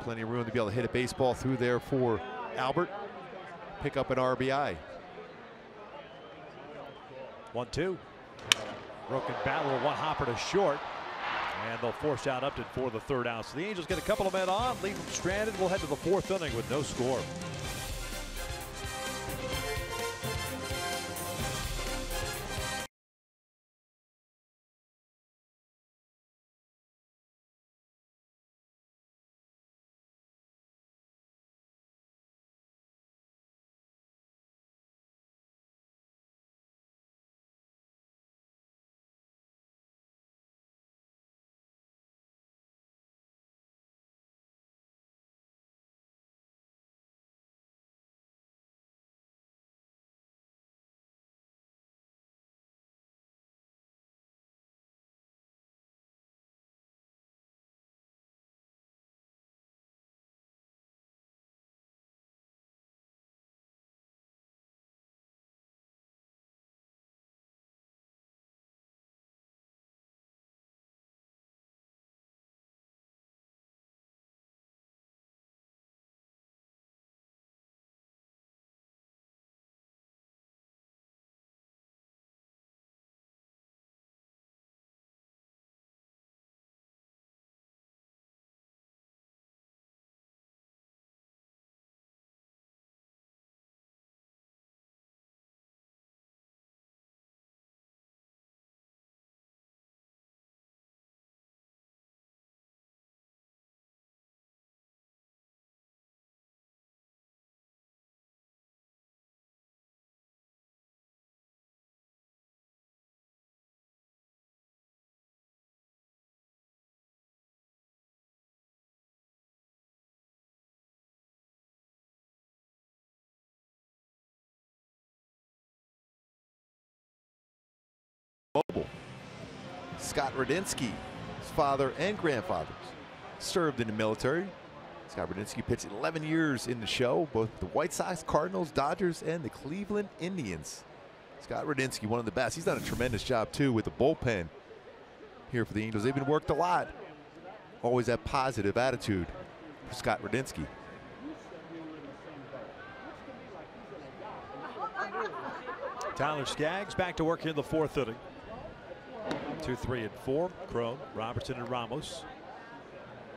Plenty of room to be able to hit a baseball through there for Albert. Pick up an RBI. 1-2. Broken bat with 1 hopper to short. And they'll force out Upton for the 3rd out. So the Angels get a couple of men on, leave them stranded. We'll head to the 4th inning with no score. Mobile. Scott Radinsky, his father and grandfathers, served in the military. Scott Radinsky pitched 11 years in the show, both the White Sox, Cardinals, Dodgers, and the Cleveland Indians. Scott Radinsky, one of the best. He's done a tremendous job, too, with the bullpen here for the Angels. They've been worked a lot. Always that positive attitude for Scott Radinsky. Tyler Skaggs back to work here in the 4th inning. 2, 3, and 4. Cron, Robertson, and Ramos.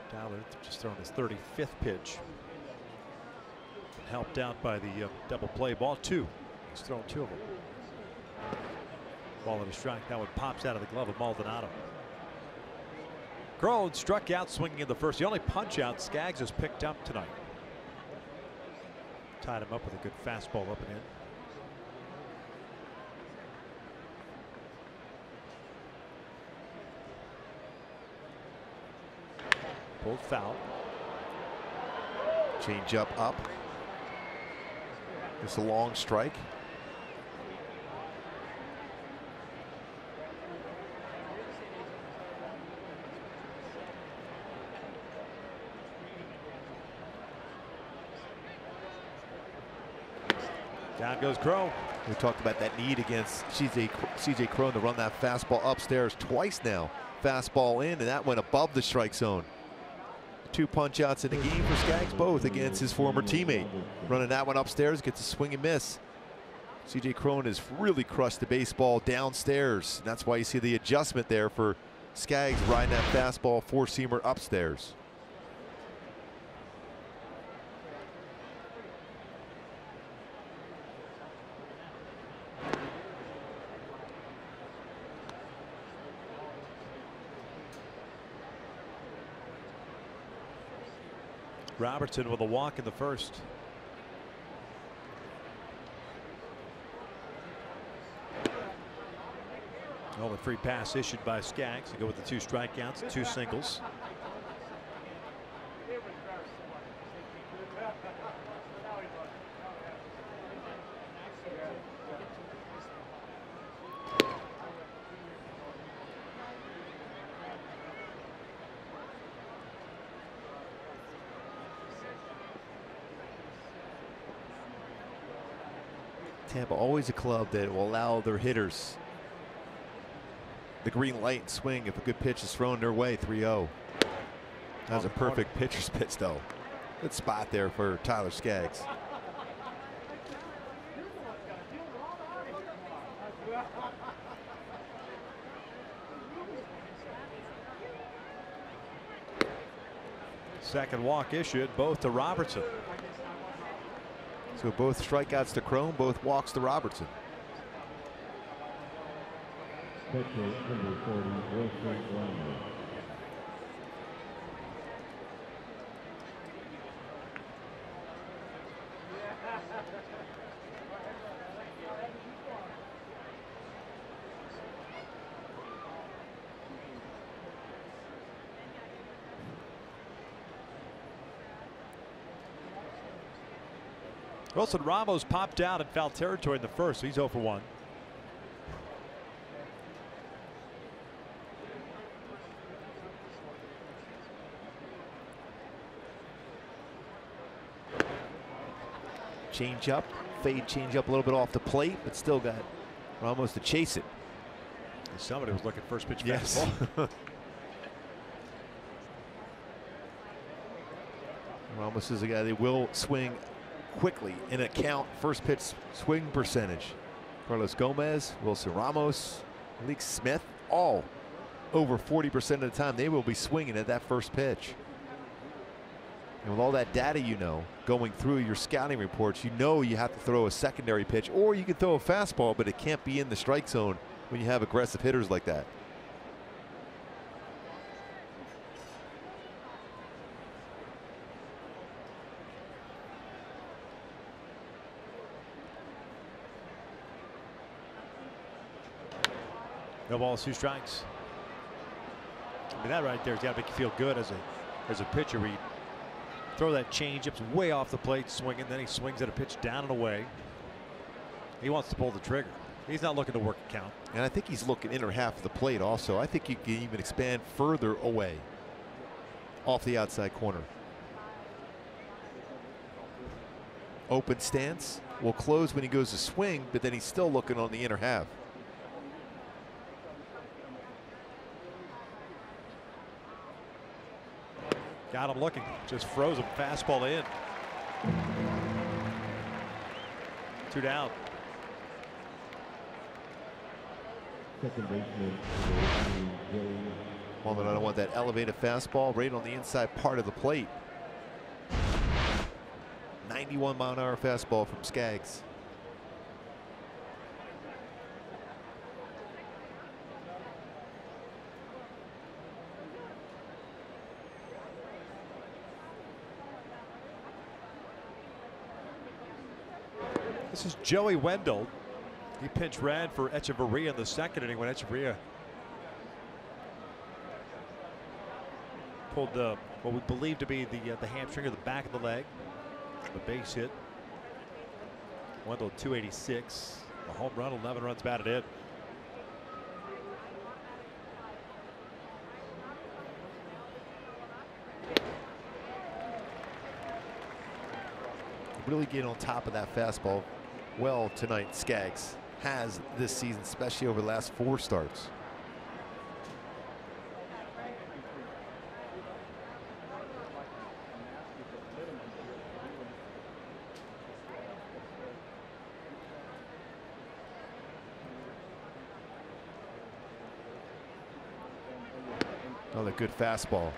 Tyler just throwing his 35th pitch. Helped out by the double play ball. 2. He's thrown 2 of them. Ball at a strike. That one pops out of the glove of Maldonado. Cron struck out swinging in the first. The only punch out Skaggs has picked up tonight. Tied him up with a good fastball up and in. Pulled foul. Change up. Just a long strike. Down goes Cron. We talked about that need against CJ Cron to run that fastball upstairs twice now. Fastball in, and that went above the strike zone. 2 punch-outs in the game for Skaggs, both against his former teammate. Running that one upstairs, gets a swing and miss. C.J. Cron has really crushed the baseball downstairs. And that's why you see the adjustment there for Skaggs riding that fastball 4-seamer upstairs. Robertson with a walk in the first. Well, the free pass issued by Skaggs to go with the 2 strikeouts, 2 singles. Tampa always a club that will allow their hitters the green light and swing if a good pitch is thrown their way. 3-0. That was a perfect pitcher's pitch, though. Good spot there for Tyler Skaggs. Second walk issued, both to Robertson. So both strikeouts to Cron, both walks to Robertson. Pitcher number 40, Wilson Ramos. Wilson Ramos popped out in foul territory in the first, so he's 0 for 1. Change up, fade change up a little bit off the plate, but still got Ramos to chase it. Somebody was looking first pitch yes. fastball. Ramos is a guy that will swing quickly in a count. First pitch swing percentage. Carlos Gomez, Wilson Ramos, Malik Smith, all over 40% of the time they will be swinging at that first pitch. And with all that data, you know, going through your scouting reports, you know you have to throw a secondary pitch, or you can throw a fastball, but it can't be in the strike zone when you have aggressive hitters like that. No balls, 2 strikes. I mean, that right there has got to make you feel good as a pitcher. Where you throw that change up's way off the plate, swinging, then he swings at a pitch down and away. He wants to pull the trigger. He's not looking to work a count. And I think he's looking inner half of the plate also. I think you can even expand further away off the outside corner. Open stance will close when he goes to swing, but then he's still looking on the inner half. Got him looking, just froze him, fastball in. 2 down. Second baseman, Joey. Maldonado want that elevated fastball right on the inside part of the plate. 91-mile-an-hour fastball from Skaggs. This is Joey Wendell. He pinch ran for Echeverria in the second inning when Echeverria pulled what we believe to be the hamstring or the back of the leg. The base hit. Wendell 286. A home run, 11 runs batted in. Really get on top of that fastball well tonight. Skaggs has this season, especially over the last 4 starts. Another good fastball.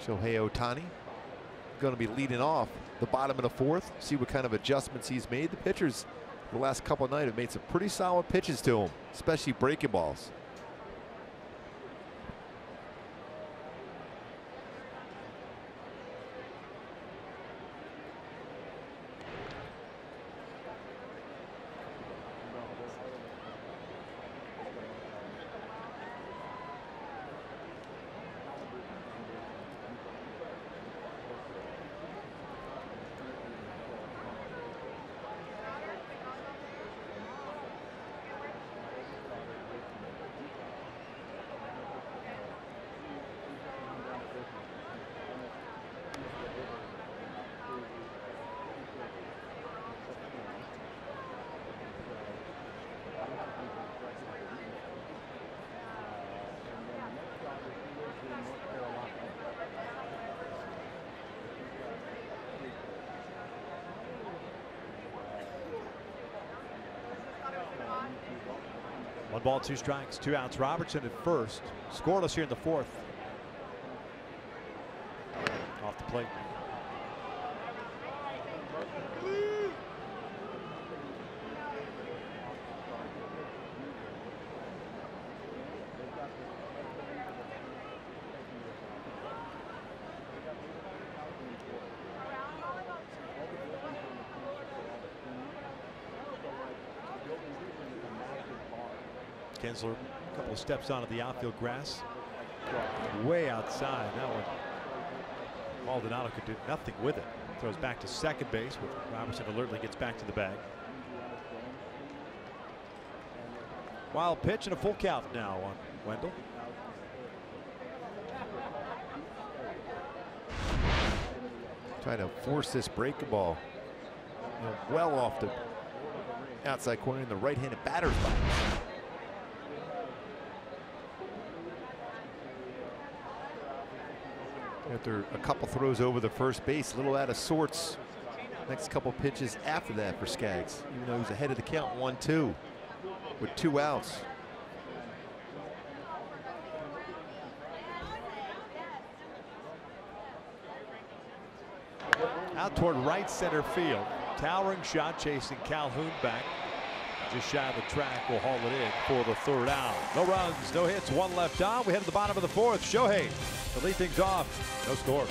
Shohei Ohtani going to be leading off the bottom of the fourth. See what kind of adjustments he's made. The pitchers the last couple of nights have made some pretty solid pitches to him, especially breaking balls. One ball, two strikes, 2 outs. Robertson at first. Scoreless here in the fourth. Off the plate. Kinsler, a couple of steps onto the outfield grass. Way outside. That one, Maldonado could do nothing with it. Throws back to second base, with Robertson alertly gets back to the bag. Wild pitch and a full count now on Wendell. Trying to force this breaking ball, well off the outside corner in the right-handed batter's box. After a couple throws over the first base, a little out of sorts. Next couple pitches after that for Skaggs, even though he's ahead of the count 1-2 with 2 outs. Out toward right center field. Towering shot chasing Calhoun back. Just shy of the track, will haul it in for the 3rd out. No runs, no hits, 1 left on. We head to the bottom of the 4th. Shohei to lead things off. No score.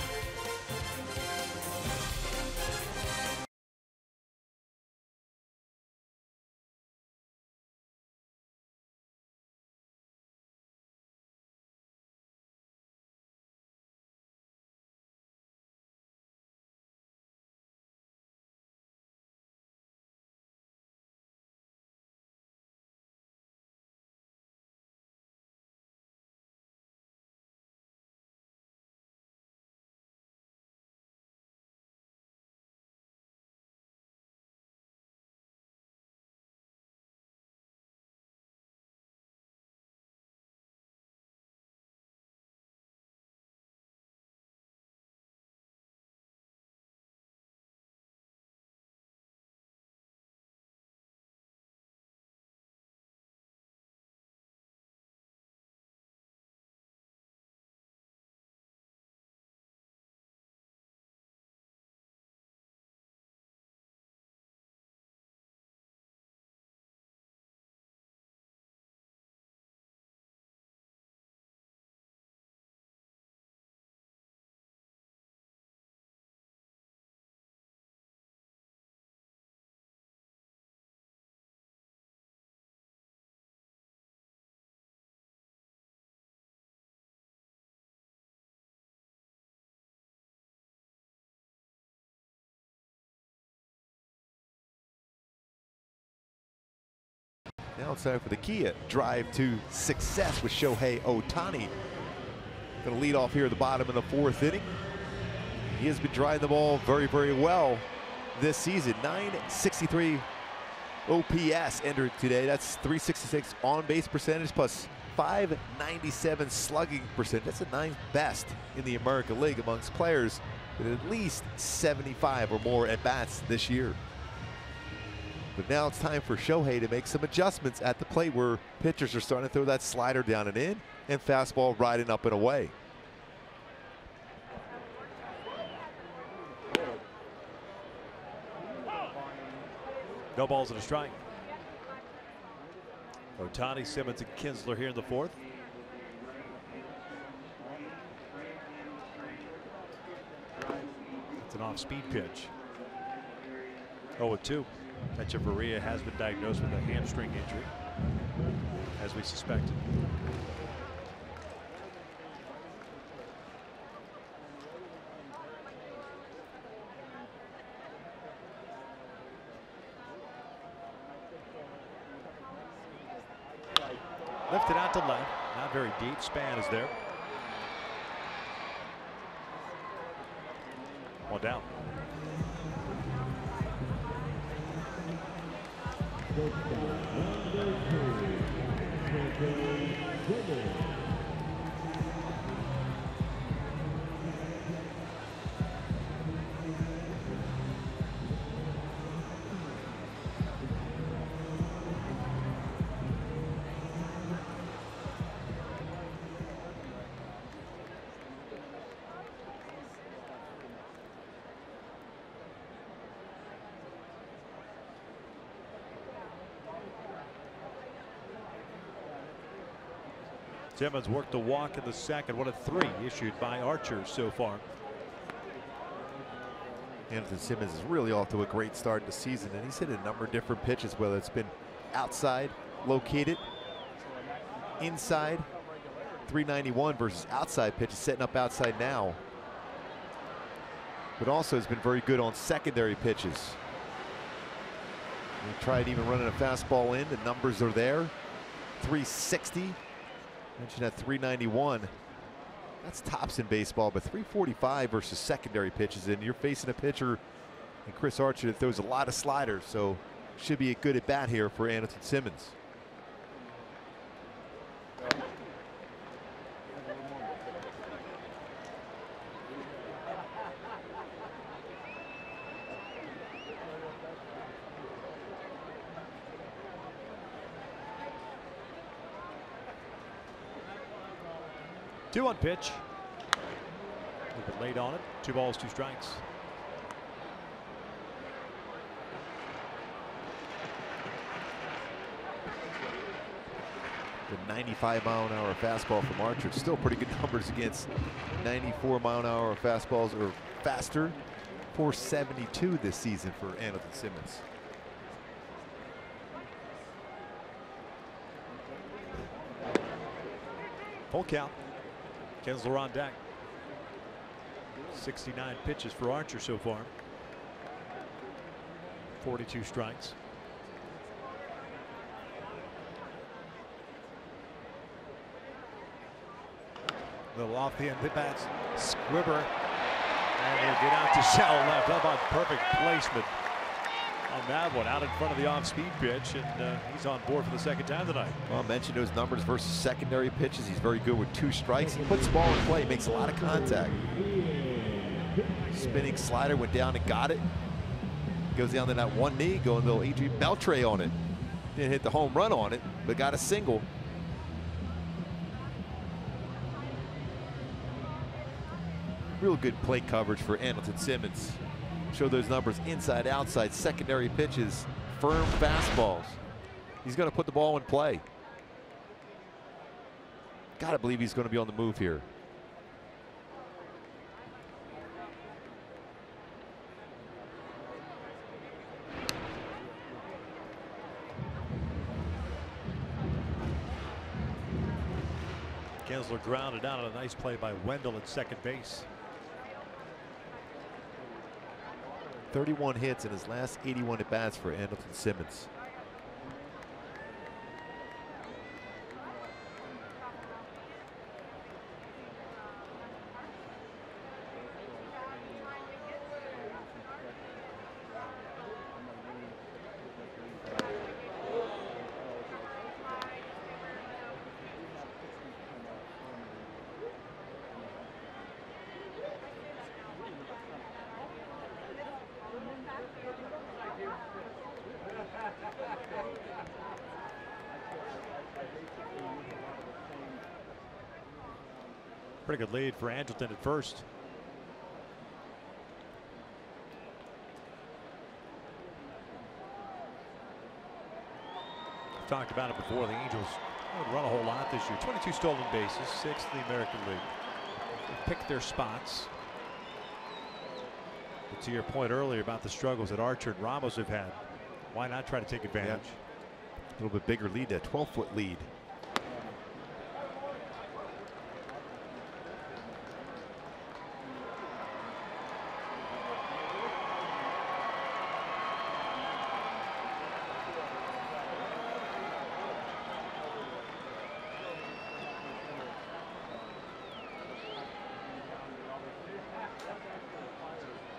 Now it's time for the Kia drive to success with Shohei Ohtani. Going to lead off here at the bottom of the 4th inning. He has been driving the ball very, very well this season. 963 OPS entered today. That's 366 on base percentage plus 597 slugging percentage. That's the 9th best in the American League amongst players with at least 75 or more at bats this year. But now it's time for Shohei to make some adjustments at the plate where pitchers are starting to throw that slider down and in and fastball riding up and away. No balls and a strike. Ohtani, Simmons, and Kinsler here in the fourth. It's an off-speed pitch. 0-2. Hechavarria has been diagnosed with a hamstring injury, as we suspected. Lifted out to left, not very deep. Span is there. One down. Simmons worked the walk in the second. 1 of 3 issued by Archer so far. Andrelton Simmons is really off to a great start this season, and he's hit a number of different pitches, whether it's been outside, located, inside, 391 versus outside pitches, setting up outside now. But also has been very good on secondary pitches. He tried even running a fastball in. The numbers are there. 360. Mentioned at 391. That's tops in baseball, but 345 versus secondary pitches, and you're facing a pitcher in Chris Archer that throws a lot of sliders, so should be a good at bat here for Andrelton Simmons. Two on pitch. A little bit late on it. 2 balls, 2 strikes. The 95-mile-an-hour fastball from Archer. Still pretty good numbers against 94-mile-an-hour fastballs or faster. 472 this season for Andrelton Simmons. Full count. Kinsler on deck. 69 pitches for Archer so far. 42 strikes. A little off the end of the bats. Squibber. And he'll get out to shallow left. How about perfect placement on that one, out in front of the off-speed pitch, and he's on board for the second time tonight. Well, I mentioned those numbers versus secondary pitches. He's very good with 2 strikes. He puts the ball in play, makes a lot of contact. Spinning slider, went down and got it. Goes down to that one knee, going a little Adrian Beltre on it. Didn't hit the home run on it, but got a single. Real good plate coverage for Andrelton Simmons. Show those numbers inside, outside, secondary pitches, firm fastballs. He's going to put the ball in play. Got to believe he's going to be on the move here. Kinsler grounded out on a nice play by Wendell at second base. 31 hits in his last 81 at-bats for Andrelton Simmons. Pretty good lead for Angleton at first. I've talked about it before. The Angels don't run a whole lot this year. 22 stolen bases, 6th in the American League. They picked their spots. But to your point earlier about the struggles that Archer and Ramos have had, why not try to take advantage? Yeah. A little bit bigger lead, a 12-foot lead.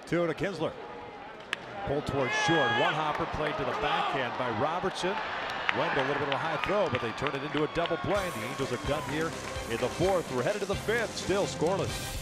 Two to Kinsler. Pulled towards short. One hopper played to the backhand by Robertson. Wendell, a little bit of a high throw, but they turn it into a double play. The Angels are done here in the 4th. We're headed to the 5th. Still scoreless.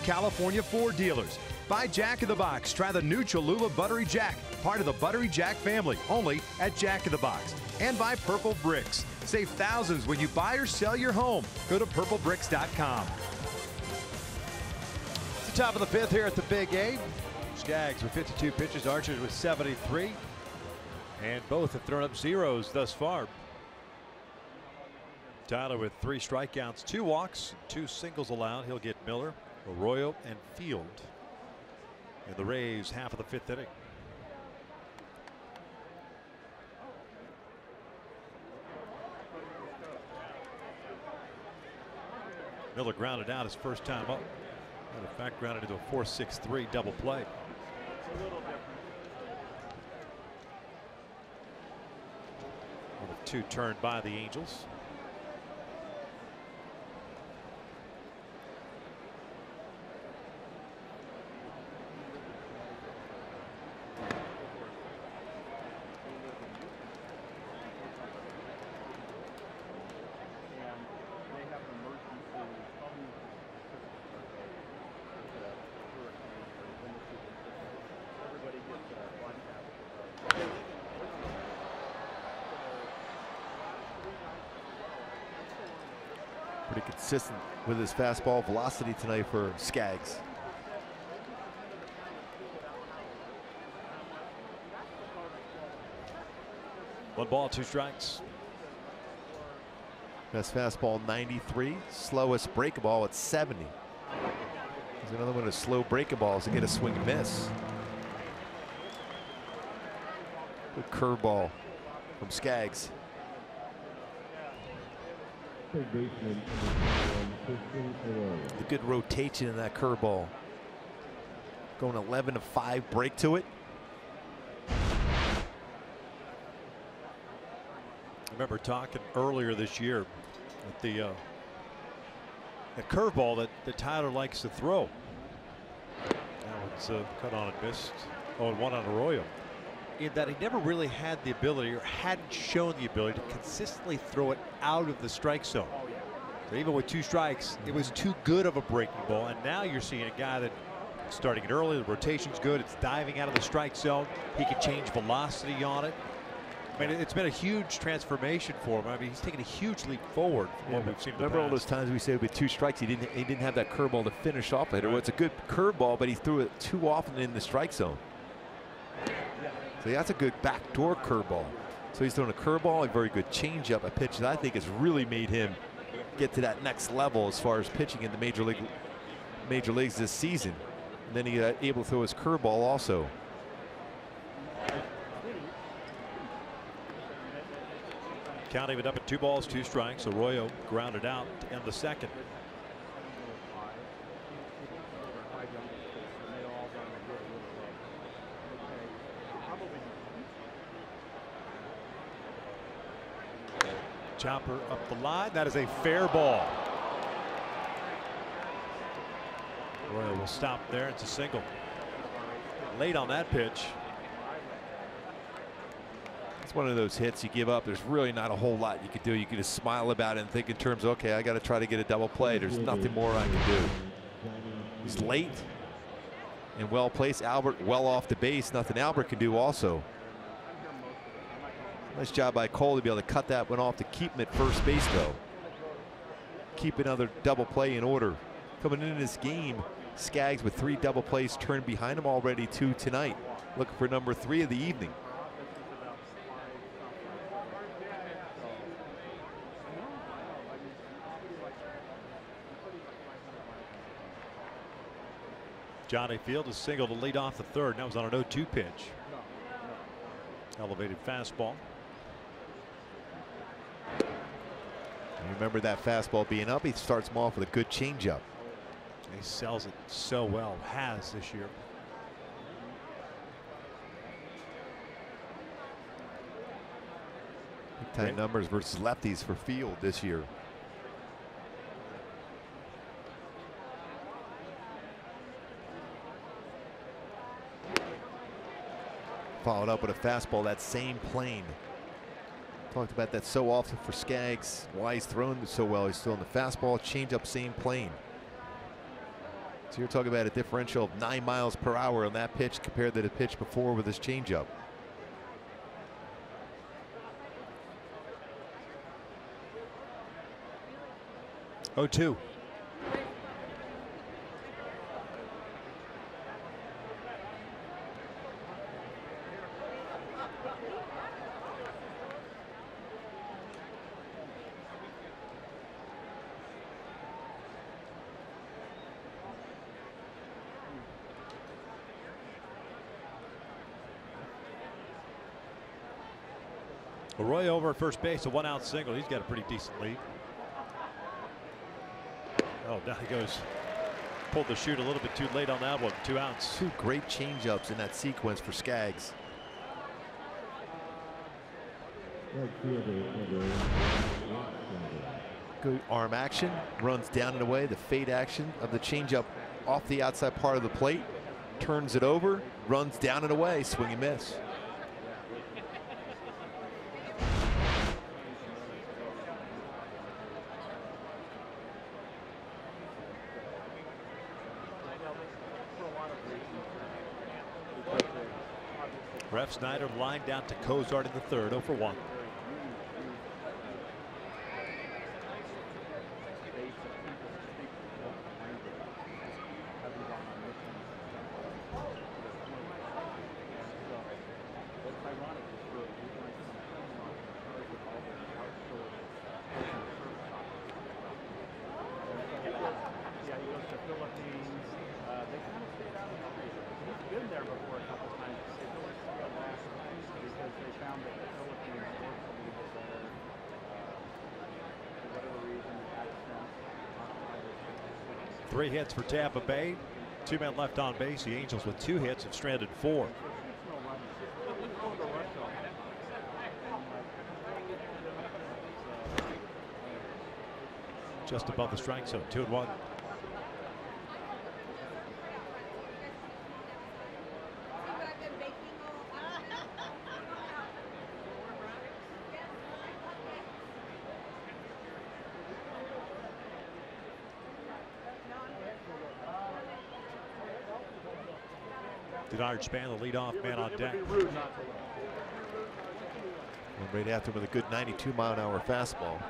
California Ford dealers. Buy Jack in the Box. Try the new Cholula Buttery Jack, part of the Buttery Jack family, only at Jack in the Box. And buy Purple Bricks. Save thousands when you buy or sell your home. Go to purplebricks.com. It's the top of the 5th here at the Big A. Skaggs with 52 pitches, Archers with 73. And both have thrown up zeros thus far. Tyler with 3 strikeouts, 2 walks, 2 singles allowed. He'll get Miller, Arroyo, and Field in the Rays' half of the 5th inning. Miller grounded out his first time up. And in fact, grounded into a 4-6-3 double play. One of 2 turned by the Angels. Pretty consistent with his fastball velocity tonight for Skaggs. One ball, 2 strikes. Best fastball 93, slowest breakable at 70. There's another one of slow breakables to get a swing and miss. Good curveball from Skaggs. The good rotation in that curveball. Going 11-5 break to it. I remember talking earlier this year at the curveball that Tyler likes to throw. Now it's cut on and missed. Oh, and one on Arroyo. in that he never really had the ability or hadn't shown the ability to consistently throw it out of the strike zone. So even with 2 strikes, it was too good of a breaking ball. And now you're seeing a guy that starting it early, the rotation's good, it's diving out of the strike zone. He can change velocity on it. I mean, it's been a huge transformation for him. I mean, he's taken a huge leap forward from what we've seen in the Remember all past. those times we said with 2 strikes, he didn't have that curveball to finish off it. Or it's a good curveball, but he threw it too often in the strike zone. So that's a good backdoor curveball. So he's throwing a curveball, a very good changeup, a pitch that I think has really made him get to that next level as far as pitching in the major leagues this season. And then he able to throw his curveball also. Count even up at 2 balls, 2 strikes. Arroyo grounded out to end the second. Chopper up the line. That is a fair ball. Arroyo will stop there. It's a single. Late on that pitch. It's one of those hits you give up. There's really not a whole lot you could do. You can just smile about it and think in terms of, okay, I got to try to get a double play. There's nothing more I can do. He's late and well placed. Albert well off the base. Nothing Albert can do also. Nice job by Cole to be able to cut that one off to keep him at first base though. Keep another double play in order. Coming into this game, Skaggs with 3 double plays turned behind him already, 2 tonight. Looking for number 3 of the evening. Johnny Field is single to lead off the third. That was on an 0-2 pitch. Elevated fastball. And remember that fastball being up, he starts him off with a good changeup. He sells it so well, has this year. Big time numbers versus lefties for Field this year. Followed up with a fastball, that same plane. Talked about that so often for Skaggs. Why he's thrown so well. He's still in the fastball, changeup, same plane. So you're talking about a differential of 9 miles per hour on that pitch compared to the pitch before with his changeup. Oh, 2. Arroyo over at first base, a 1-out single. He's got a pretty decent lead. Oh, now he goes. Pulled the chute a little bit too late on that one. 2 outs. 2 great changeups in that sequence for Skaggs. Good arm action, runs down and away. The fade action of the changeup off the outside part of the plate, turns it over, runs down and away, swing and miss. Ref Snyder lined down to Cozart in the third, 0 for 1. Three hits for Tampa Bay. 2 men left on base. The Angels with 2 hits have stranded 4. Just above the strike zone, 2-1. Denard Span, the leadoff man on deck. Went right after him with a good 92-mile-an-hour fastball.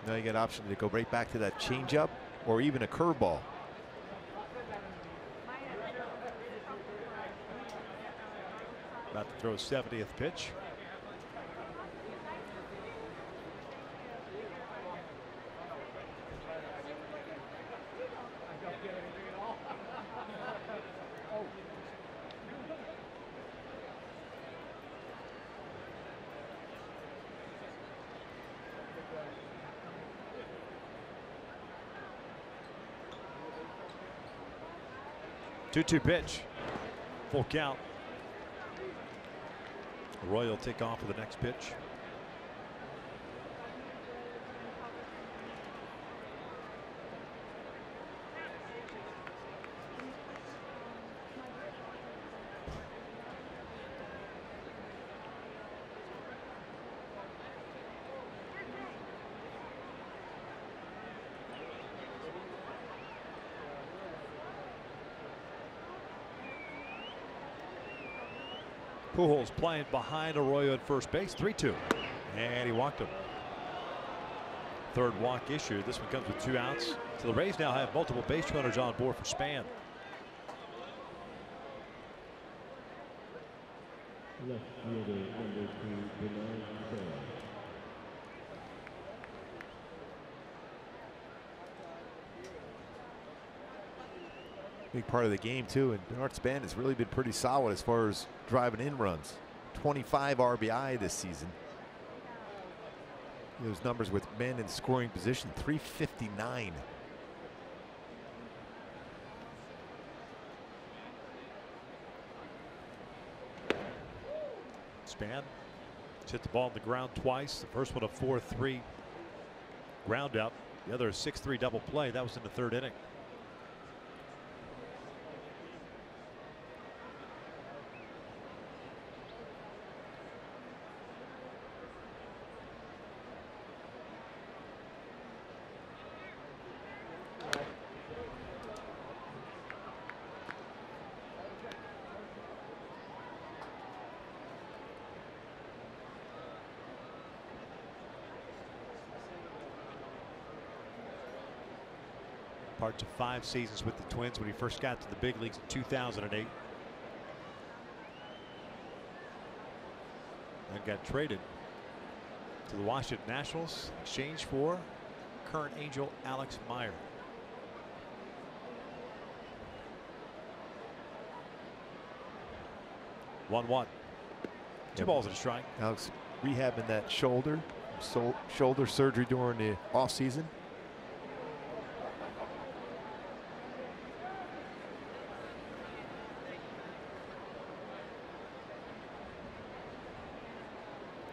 Now you got option to go right back to that changeup or even a curveball. About to throw 70th pitch. Two-two pitch. Full count. Roy will take off for the next pitch. Pujols playing behind Arroyo at first base. 3-2. And he walked him. Third walk issued. This one comes with 2 outs. So the Rays now have multiple base runners on board for Span. Left fielder number 2, Denard Span. Big part of the game too, and Denard Span has really been pretty solid as far as driving in runs. 25 RBI this season. Those numbers with men in scoring position, 359. Span hit the ball on the ground twice. The first one a 4-3 ground out. The other a 6-3 double play. That was in the 3rd inning. Part to 5 seasons with the Twins when he first got to the big leagues in 2008. And got traded to the Washington Nationals in exchange for current Angel Alex Meyer. One. Two balls and a strike. Alex rehabbing that shoulder surgery during the offseason.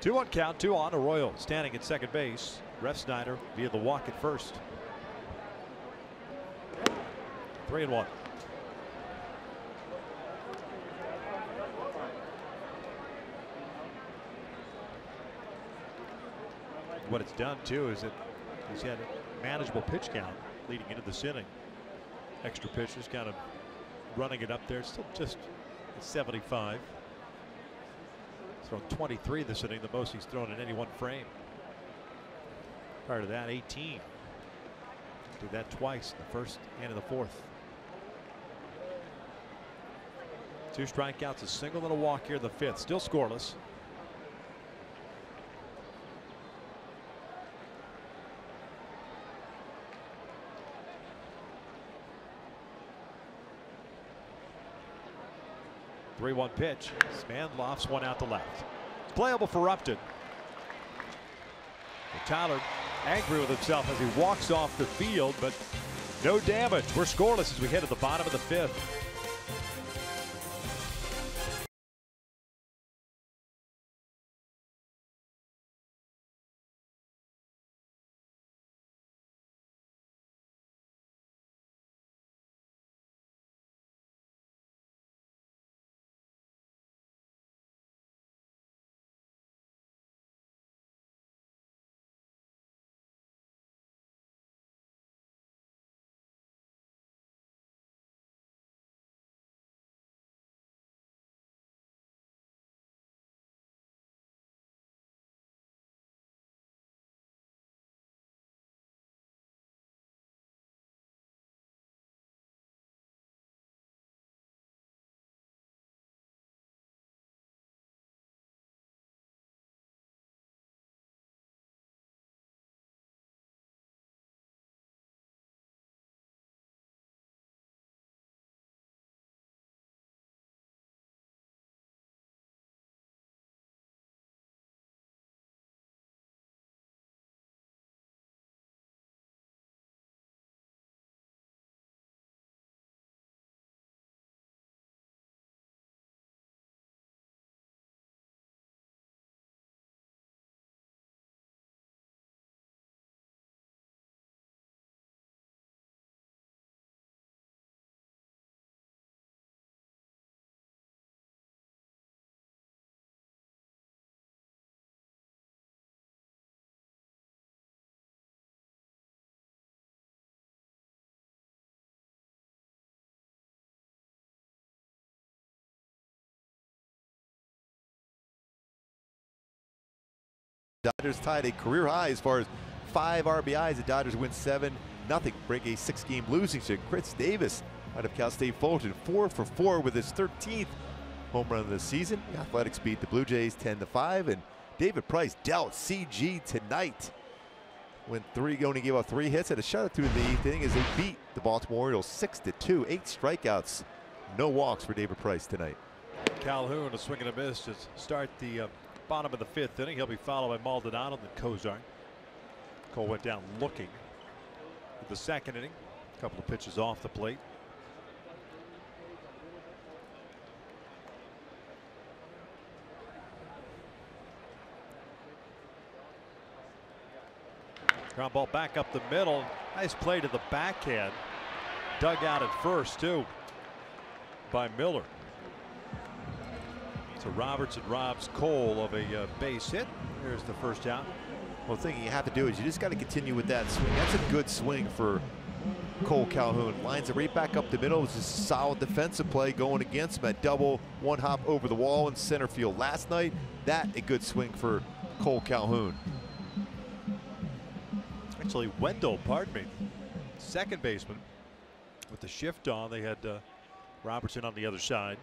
Two-one count, 2 on. Arroyo standing at second base. Refsnyder via the walk at first. 3-1. What it's done too is that he's had a manageable pitch count leading into this inning. Extra pitches kind of running it up there. Still just at 75. Thrown 23 this inning, the most he's thrown in any one frame. Prior to that, 18. Did that twice in the 1st and in the 4th. 2 strikeouts, a single and a walk here in the 5th. Still scoreless. Three-one pitch. Span lofts one out to left. It's playable for Upton. And Tyler angry with himself as he walks off the field, but no damage. We're scoreless as we head to the bottom of the 5th. Dodgers tied a career high as far as 5 RBIs. The Dodgers win 7-0, break a 6-game losing streak. Chris Davis out of Cal State Fulton, 4 for 4 with his 13th home run of the season. The Athletics beat the Blue Jays 10-5, and David Price dealt CG tonight. Went 3, only gave up 3 hits, had a shutout through the 8th inning as they beat the Baltimore Orioles 6-2. 8 strikeouts, no walks for David Price tonight. Calhoun, a swing and a miss to start the bottom of the 5th inning. He'll be followed by Maldonado and then Cozart. Cole went down looking in the 2nd inning. A couple of pitches off the plate. Ground ball back up the middle. Nice play to the backhand. Dug out at first too by Miller. So Robertson robs Cole of a base hit. Here's the first out. Well, the thing you have to do is you just got to continue with that swing. That's a good swing for Cole Calhoun. Lines it right back up the middle. It was a solid defensive play going against him at double, 1 hop over the wall in center field last night. That a good swing for Cole Calhoun. Actually, Wendell, pardon me, second baseman with the shift on. They had Robertson on the other side.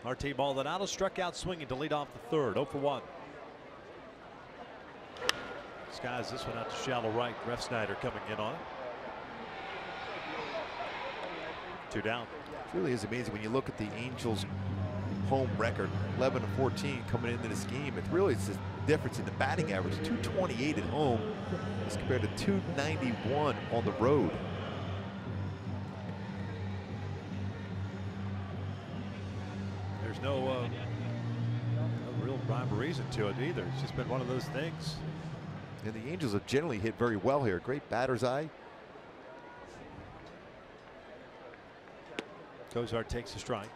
Martin Maldonado struck out swinging to lead off the 3rd. 0 for 1. Skies this one out to shallow right. Refsnyder coming in on it. 2 down. It really is amazing when you look at the Angels home record, 11-14 coming into this game. It really is the difference in the batting average. 228 at home as compared to 291 on the road. There's no real rhyme or reason to it either. It's just been one of those things. And the Angels have generally hit very well here. Great batter's eye. Cozart takes a strike.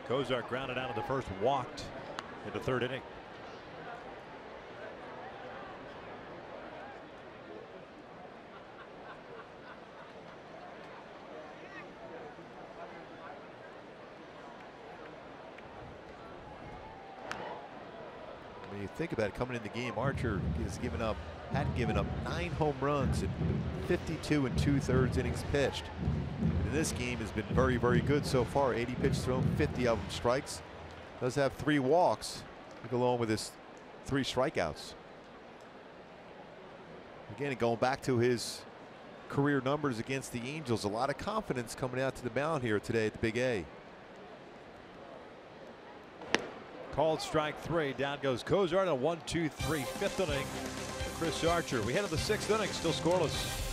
Cozart grounded out of the first, walked in the 3rd inning. When you think about it, coming in the game, Archer had given up 9 home runs in 52 2/3 innings pitched. And this game has been very, very good so far. 80 pitches thrown, 50 of them strikes. Does have 3 walks to go along with his 3 strikeouts. Again, going back to his career numbers against the Angels, a lot of confidence coming out to the mound here today at the Big A. Called strike 3. Down goes Cozart. A 1-2-3 5th inning. Chris Archer. We head to the 6th inning, still scoreless.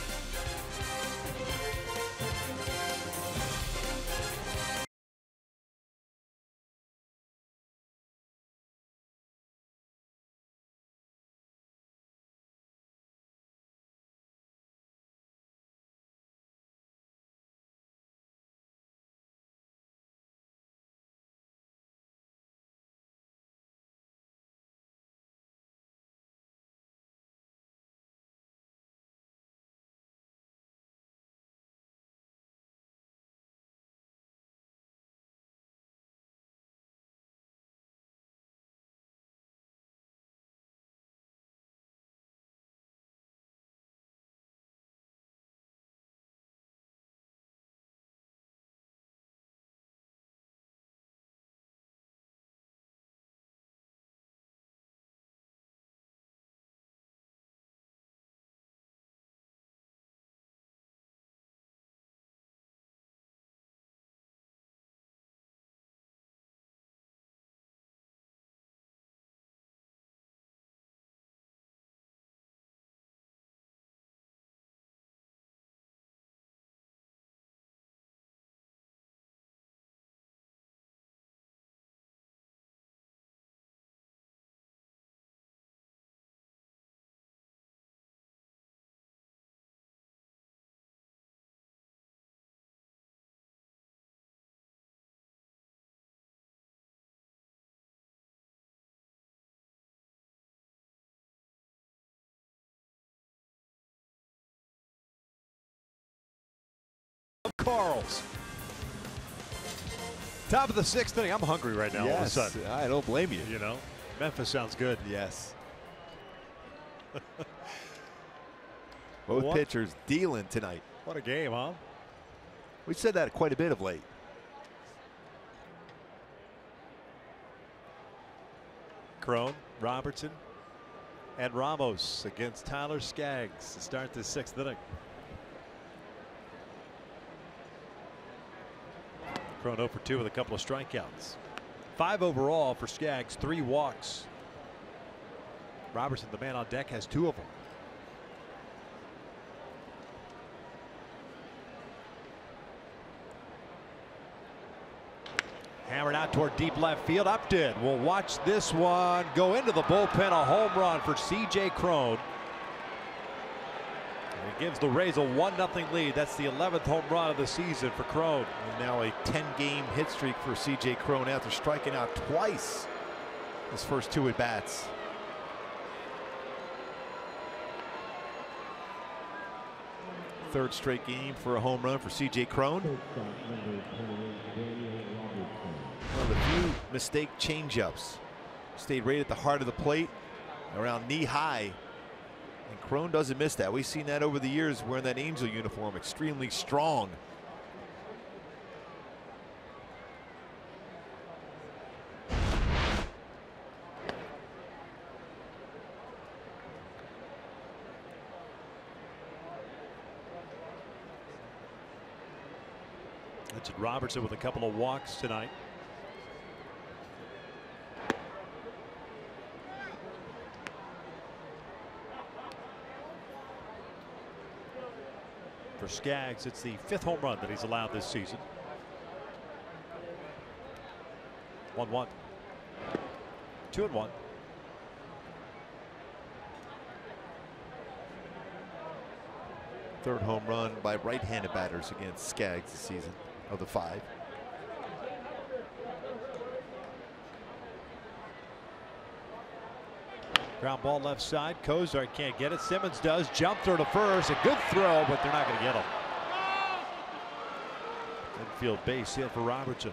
Carls. Top of the 6th inning. I'm hungry right now. All of a sudden. I don't blame you. You know, Memphis sounds good. Yes. Both pitchers dealing tonight. What a game, huh? We said that quite a bit of late. Cron, Robertson, and Ramos against Tyler Skaggs to start the 6th inning. Cron 0 for 2 with a couple of strikeouts. 5 overall for Skaggs, 3 walks. Robertson, the man on deck, has 2 of them. Hammered out toward deep left field. Upton will watch this one go into the bullpen. A home run for C.J. Cron. And it gives the Rays a 1-0 lead. That's the 11th home run of the season for Cron. And now a 10-game hit streak for C.J. Cron after striking out twice his first 2 at-bats. Third straight game for a home run for C.J. Cron. One of the few mistake changeups. Stayed right at the heart of the plate, around knee high. And Cron doesn't miss that. We've seen that over the years wearing that Angel uniform. Extremely strong. That's Robertson with a couple of walks tonight. For Skaggs, it's the 5th home run that he's allowed this season. 1-1. 2-1. Third home run by right-handed batters against Skaggs this season of the 5. Ground ball left side. Kozar can't get it. Simmons does. Jump throw to first. A good throw, but they're not going to get him. Infield base hit for Robertson.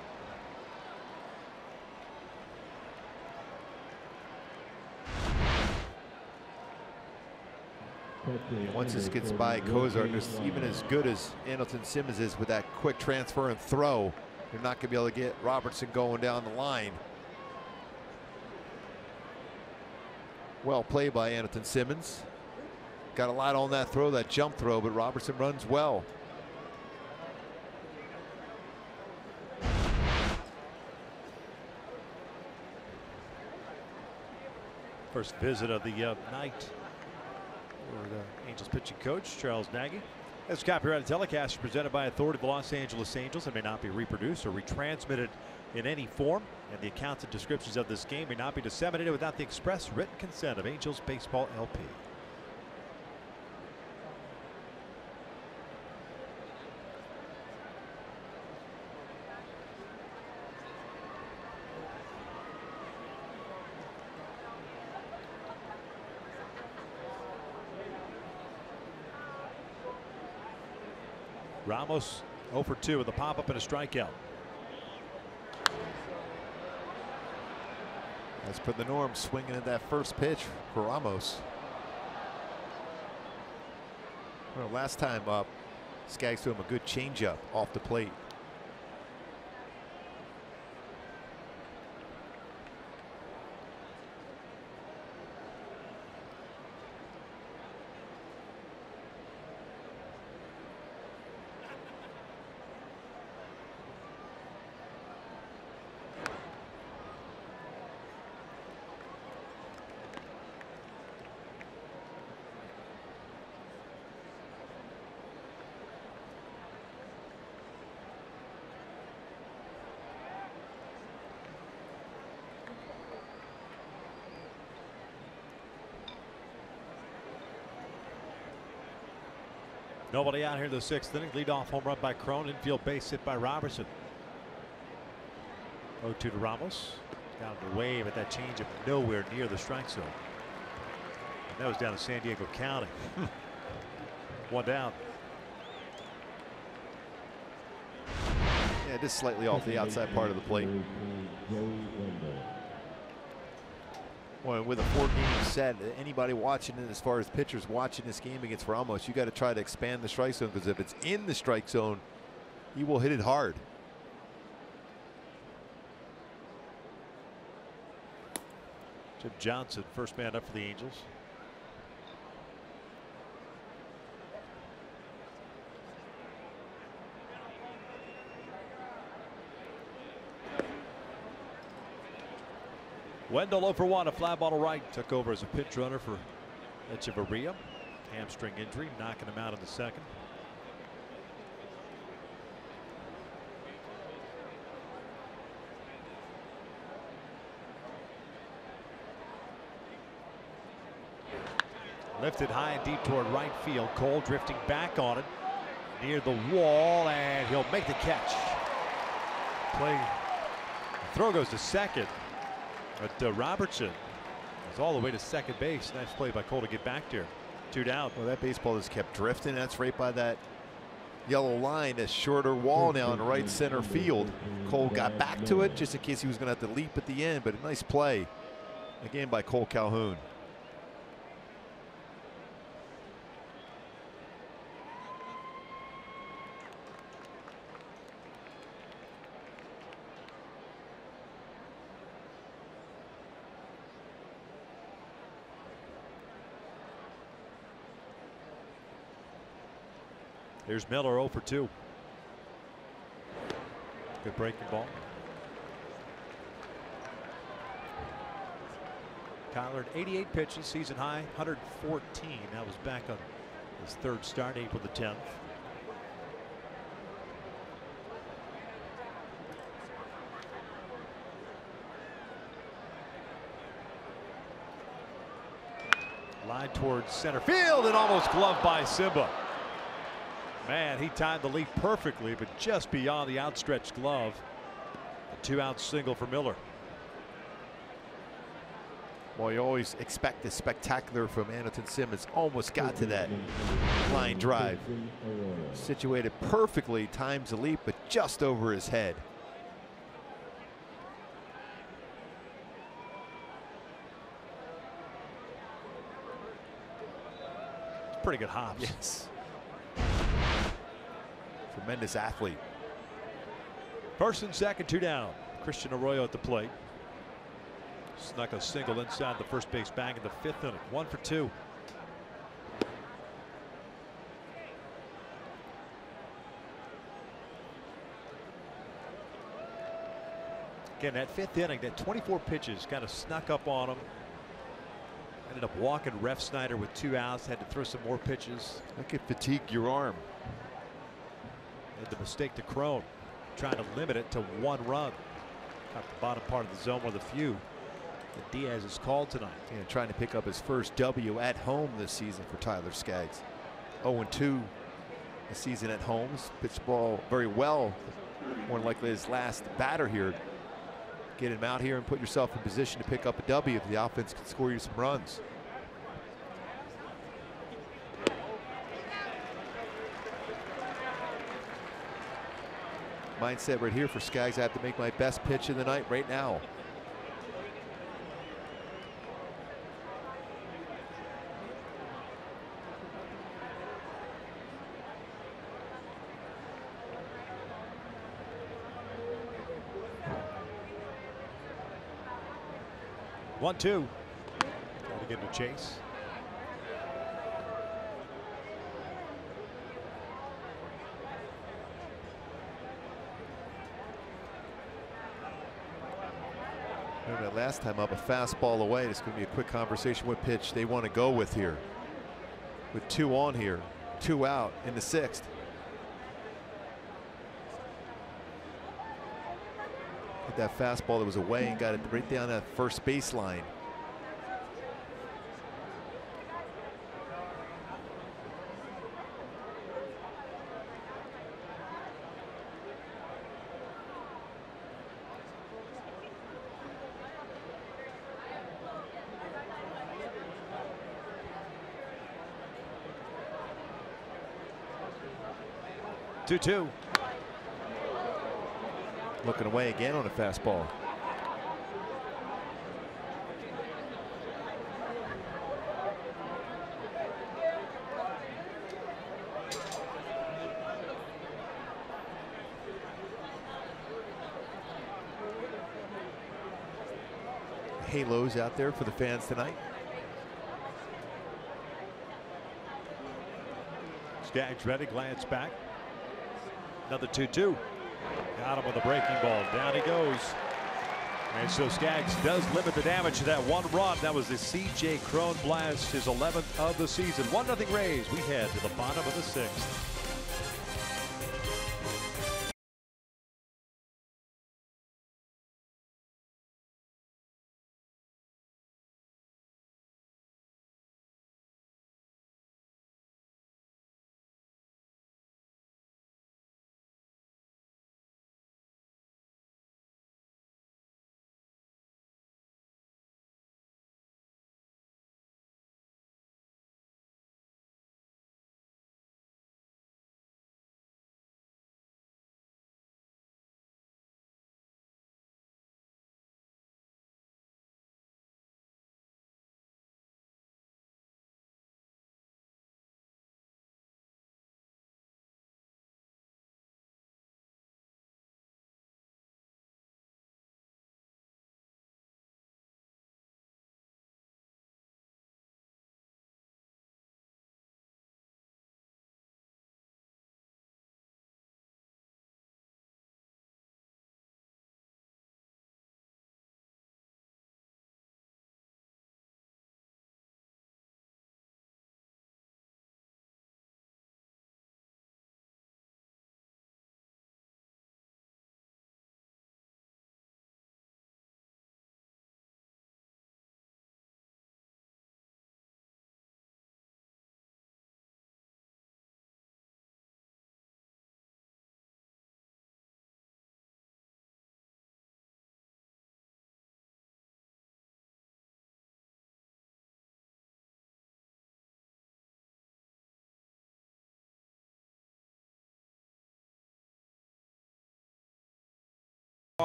Once this gets by Kozar, even as good as Andrelton Simmons is with that quick transfer and throw, you're not going to be able to get Robertson going down the line. Well played by Andrelton Simmons. Got a lot on that throw, that jump throw, but Robertson runs well. First visit of the night for the Angels pitching coach, Charles Nagy. This copyrighted telecast is presented by Authority of the Los Angeles Angels and may not be reproduced or retransmitted in any form, and the accounts and descriptions of this game may not be disseminated without the express written consent of Angels Baseball LP. Ramos 0 for 2 with a pop-up and a strikeout. That's put the norm, swinging at that first pitch for Ramos. Well, last time up, Skaggs threw him a good changeup off the plate. Nobody out here in the 6th inning. Leadoff home run by Cron. Infield base hit by Robertson. 0-2 to Ramos. Down the wave at that changeup, nowhere near the strike zone. That was down in San Diego County. 1 down. Yeah, just slightly off the outside part of the plate. Well, with a 4-game set, anybody watching it, as far as pitchers watching this game against Ramos, you got to try to expand the strike zone, because if it's in the strike zone, he will hit it hard. Jim Johnson, first man up for the Angels. Wendell 0 for 1, a fly ball to right. Took over as a pinch runner for Echeverria. Hamstring injury, knocking him out in the second. Lifted high and deep toward right field. Cole drifting back on it near the wall, and he'll make the catch. Throw goes to second, but Robertson is all the way to second base. Nice play by Cole to get back there. 2 down. Well, that baseball just kept drifting. That's right by that yellow line, a shorter wall now in right center field. Cole got back to it just in case he was going to have to leap at the end, but a nice play again by Cole Calhoun. Here's Miller 0 for 2. Good breaking ball. Kyler, 88 pitches, season high, 114. That was back on his 3rd start, April the 10th. Line towards center field and almost gloved by Simba. Man, he timed the leap perfectly, but just beyond the outstretched glove. A 2-out single for Miller. Well, you always expect the spectacular from Andrelton Simmons. Almost got to that line drive. Situated perfectly, times the leap, but just over his head. Pretty good hops. Yes. Tremendous athlete. First and second, 2 down. Christian Arroyo at the plate. Snuck a single inside the first base bag in the 5th inning. 1 for 2. Again, that 5th inning, that 24 pitches kind of snuck up on him. Ended up walking Ref Snyder with 2 outs. Had to throw some more pitches. That could fatigue your arm. And the mistake to Crone, trying to limit it to 1 run. Got the bottom part of the zone, one of the few that Diaz has called tonight. And trying to pick up his first W at home this season for Tyler Skaggs. 0-2 the season at home. Pitched ball very well. More than likely his last batter here. Get him out here and put yourself in position to pick up a W if the offense can score you some runs. Mindset right here for Skaggs. I have to make my best pitch of the night right now. One, 2. Trying to get him to chase. Remember that last time up, a fastball away. It's going to be a quick conversation what pitch they want to go with here. With 2 on here, 2 out in the 6th. Hit that fastball that was away and got it right down that first baseline. Looking away again on a fastball. Halos out there for the fans tonight. Skaggs ready, glance back. Another 2-2. Got him with a breaking ball. Down he goes. And so Skaggs does limit the damage to that one run. That was the C.J. Cron blast, his 11th of the season. 1-0 Rays. We head to the bottom of the 6th.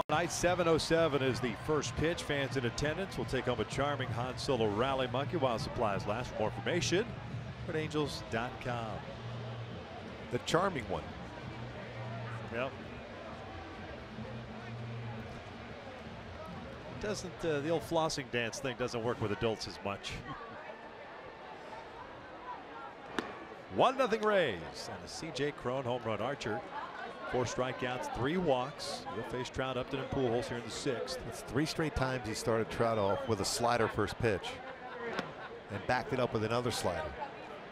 Night 7:07 is the first pitch. Fans in attendance will take home a charming Han Solo Rally Monkey while supplies last. For more information, at Angels.com. The charming one. Yep. Doesn't the old flossing dance thing doesn't work with adults as much. 1-0 Rays and a C.J. Cron home run. Archer, 4 strikeouts, 3 walks. He'll face Trout, Upton, and Pujols here in the 6th. It's 3 straight times he started Trout off with a slider first pitch and backed it up with another slider.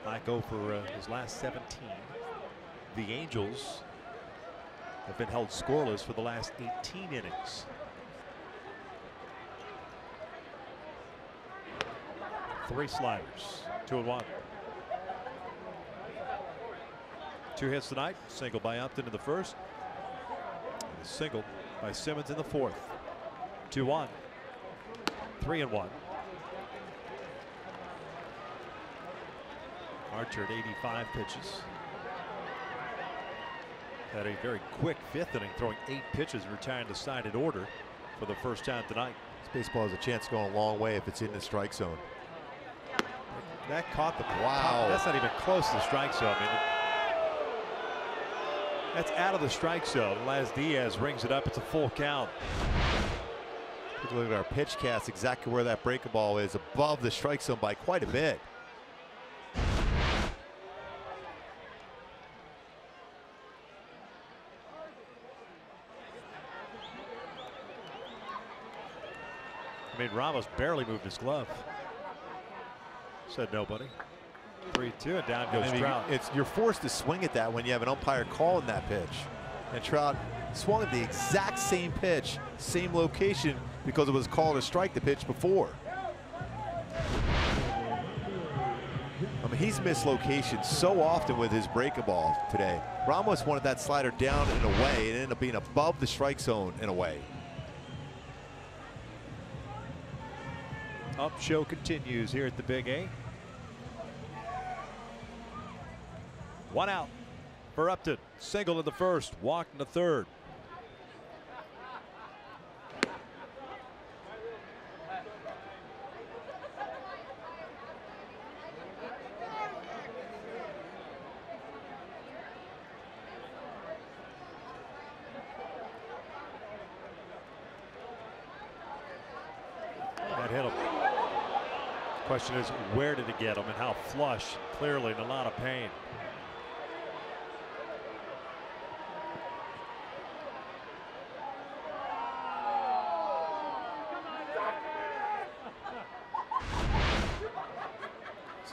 Back over his last 17. The Angels have been held scoreless for the last 18 innings. 3 sliders, 2-1. 2 hits tonight. Single by Upton in the first. And a single by Simmons in the 4th. 2-1. 3-1. Archer at 85 pitches. Had a very quick 5th inning, throwing 8 pitches and retiring the side in order for the first time tonight. This baseball has a chance to go a long way if it's in the strike zone. That caught the wow. That's not even close to the strike zone. I mean, that's out of the strike zone. Laz Diaz rings it up. It's a full count. Take a look at our pitch cast, exactly where that breaking ball is, above the strike zone by quite a bit. I mean, Ramos barely moved his glove. Said nobody. 3-2 and down goes Trout. You're forced to swing at that when you have an umpire calling that pitch. And Trout swung at the exact same pitch, same location, because it was called a strike the pitch before. I mean, he's missed locations so often with his breaking ball today. Ramos wanted that slider down and away. It ended up being above the strike zone and away. Up show continues here at the Big A. 1 out for Upton. Single in the first, walked in the 3rd. hit him. Question is, where did it get him and how flush? Clearly in a lot of pain.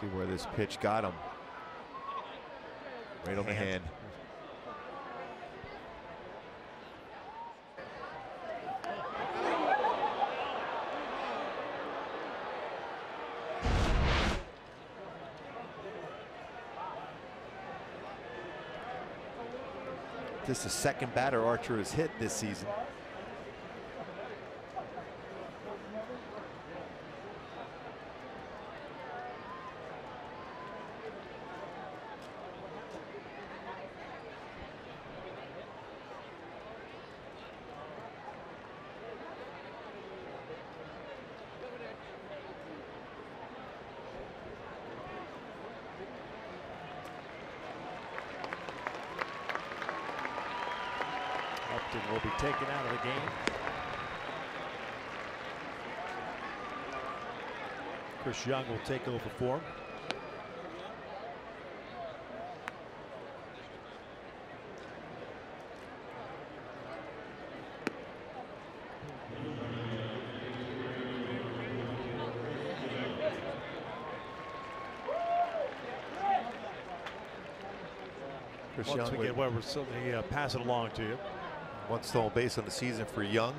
See where this pitch got him. Right on the hand. This is the second batter Archer has hit this season. Upton will be taken out of the game. Chris Young will take over for him. Chris Once Young we get Weber, somebody pass it along to you. One stolen base on the season for Young.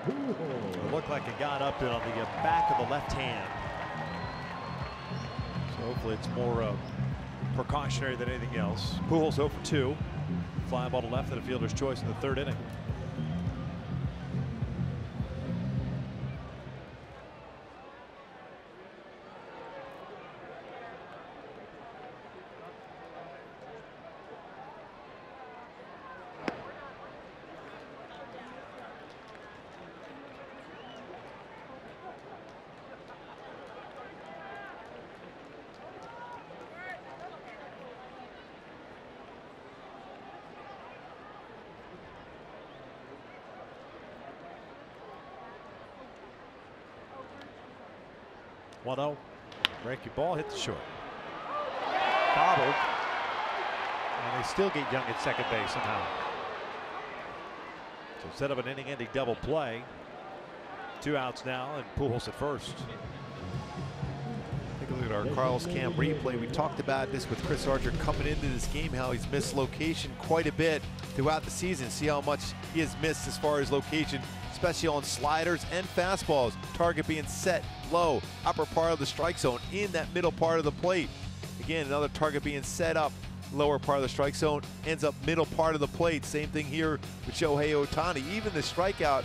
It looked like it got up on the back of the left hand. So hopefully it's more precautionary than anything else. Pujols 0 for 2. Fly ball to left and a fielder's choice in the third inning. One-0. Breaking ball hit the short. Bobbled. And they still get Young at second base somehow. So instead of an inning-ending double play, 2 outs now and Pujols at first. Take a look at our Carl's Cam replay. We talked about this with Chris Archer coming into this game, how he's missed location quite a bit throughout the season. See how much he has missed as far as location, especially on sliders and fastballs. Target being set low, upper part of the strike zone, in that middle part of the plate. Again, another target being set up, lower part of the strike zone, ends up middle part of the plate. Same thing here with Shohei Ohtani. Even the strikeout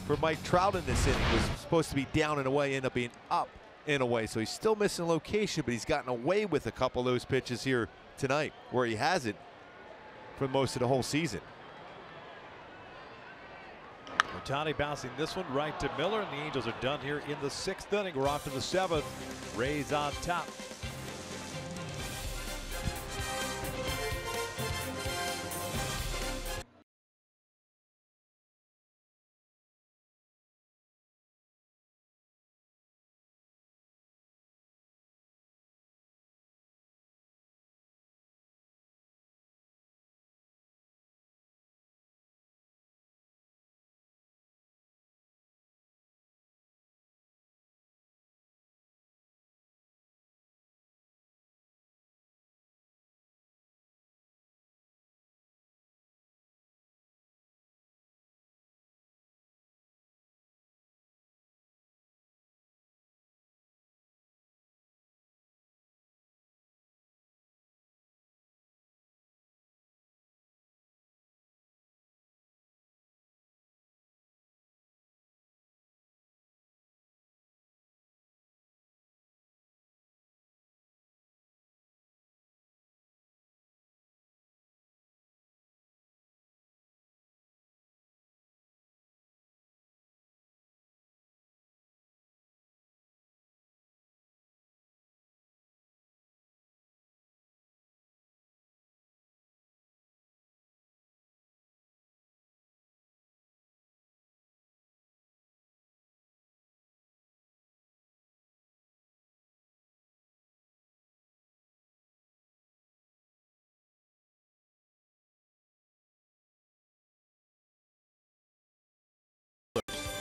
for Mike Trout in this inning was supposed to be down and away, ended up being up and away. So he's still missing location, but he's gotten away with a couple of those pitches here tonight, where he hasn't for most of the whole season. Ohtani bouncing this one right to Miller, and the Angels are done here in the 6th inning. We're off to the 7th. Rays on top.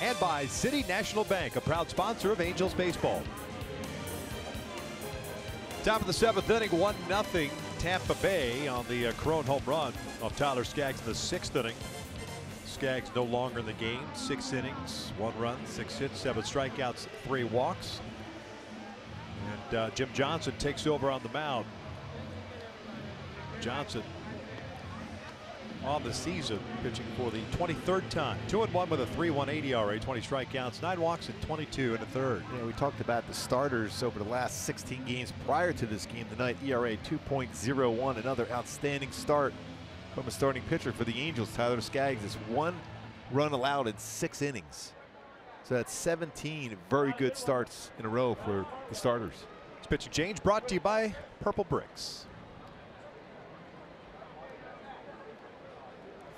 And by City National Bank, a proud sponsor of Angels baseball. Top of the 7th inning, 1-0 Tampa Bay on the Cron home run off Tyler Skaggs in the 6th inning. Skaggs no longer in the game. 6 innings, 1 run, 6 hits, 7 strikeouts, 3 walks. And Jim Johnson takes over on the mound. Johnson on the season, pitching for the 23rd time. 2-1 with a 3.18 ERA, 20 strikeouts, 9 walks, and 22 1/3. Yeah, we talked about the starters over the last 16 games prior to this game tonight. ERA 2.01, another outstanding start from a starting pitcher for the Angels. Tyler Skaggs is 1 run allowed in 6 innings. So that's 17 very good starts in a row for the starters. This pitching change brought to you by Purple Bricks.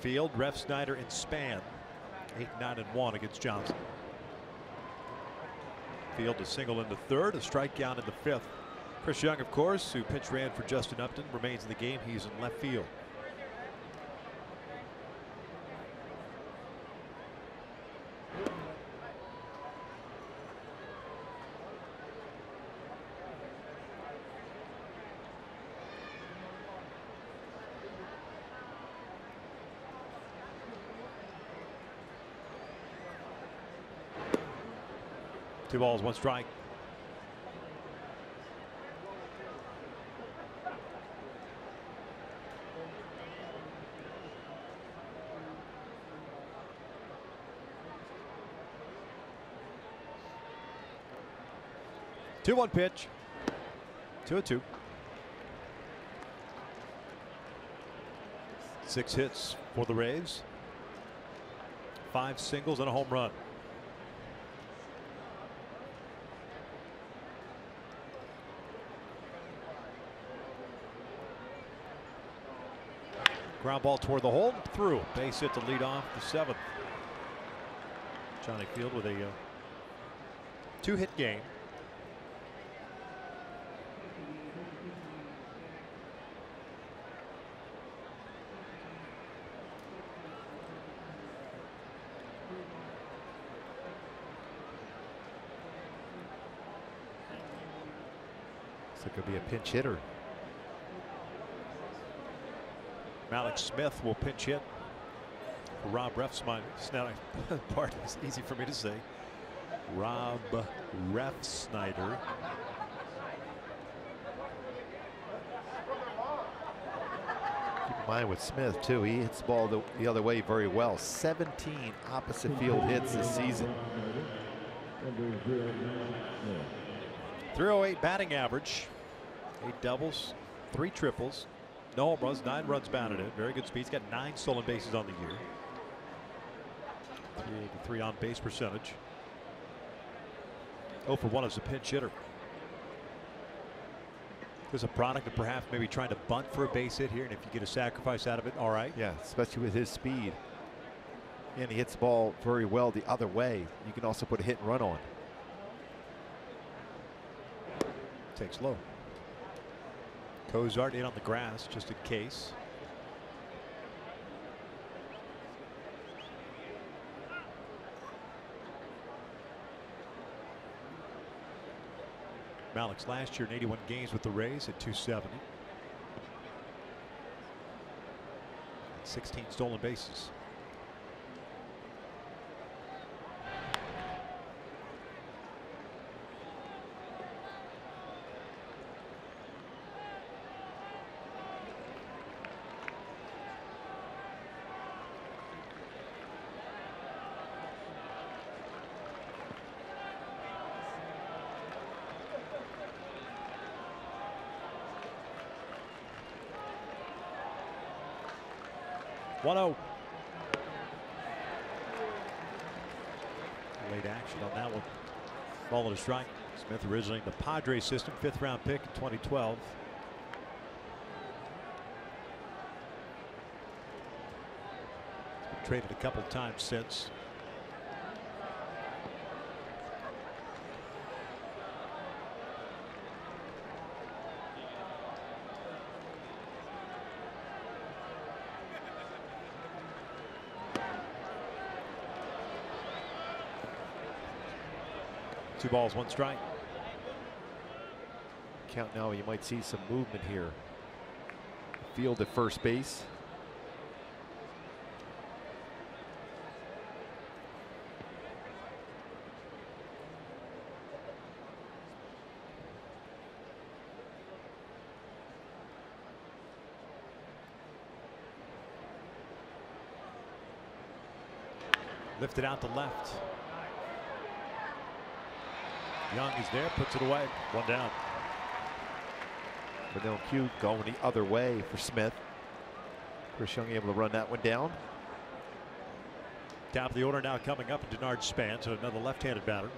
Field, Refsnyder and Span 8-9-1 against Johnson. Field a single in the 3rd, a strikeout in the 5th. Chris Young, of course, who pinch ran for Justin Upton, remains in the game. He's in left field. Two balls, 1 strike. Two-one pitch. 2-2. 6 hits for the Rays. 5 singles and a home run. Ground ball toward the hole, through. Base hit to lead off the 7th. Johnny Field with a 2-hit game. So it could be a pinch hitter. Malik Smith will pinch hit for Rob Refsnyder. Pardon, it's easy for me to say. Rob Refsnyder. Keep in mind with Smith, too, he hits the ball the other way very well. 17 opposite field hits this season. 308 batting average. 8 doubles, 3 triples. No home runs, 9 runs batted in. Very good speed. He's got 9 stolen bases on the year. 383 on base percentage. 0 for 1 as a pinch hitter. There's a product of perhaps maybe trying to bunt for a base hit here, and if you get a sacrifice out of it, all right. Yeah, especially with his speed. And he hits the ball very well the other way. You can also put a hit and run on. Takes low. Cozart in on the grass just in case. Malik's last year in 81 games with the Rays at 270. 16 stolen bases. Late action on that one. Ball and a strike. Smith originally in the Padres system, 5th round pick in 2012. Been traded a couple times since. 2 balls, 1 strike. Count now, you might see some movement here. Field at first base. Lifted out to left. Young is there, puts it away. 1 down. But Q going the other way for Smith. Chris Young able to run that one down. Top of the order now coming up, and Denard Span, so another left-handed batter.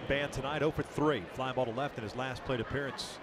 Span tonight 0 for 3. Flying ball to left in his last plate appearance.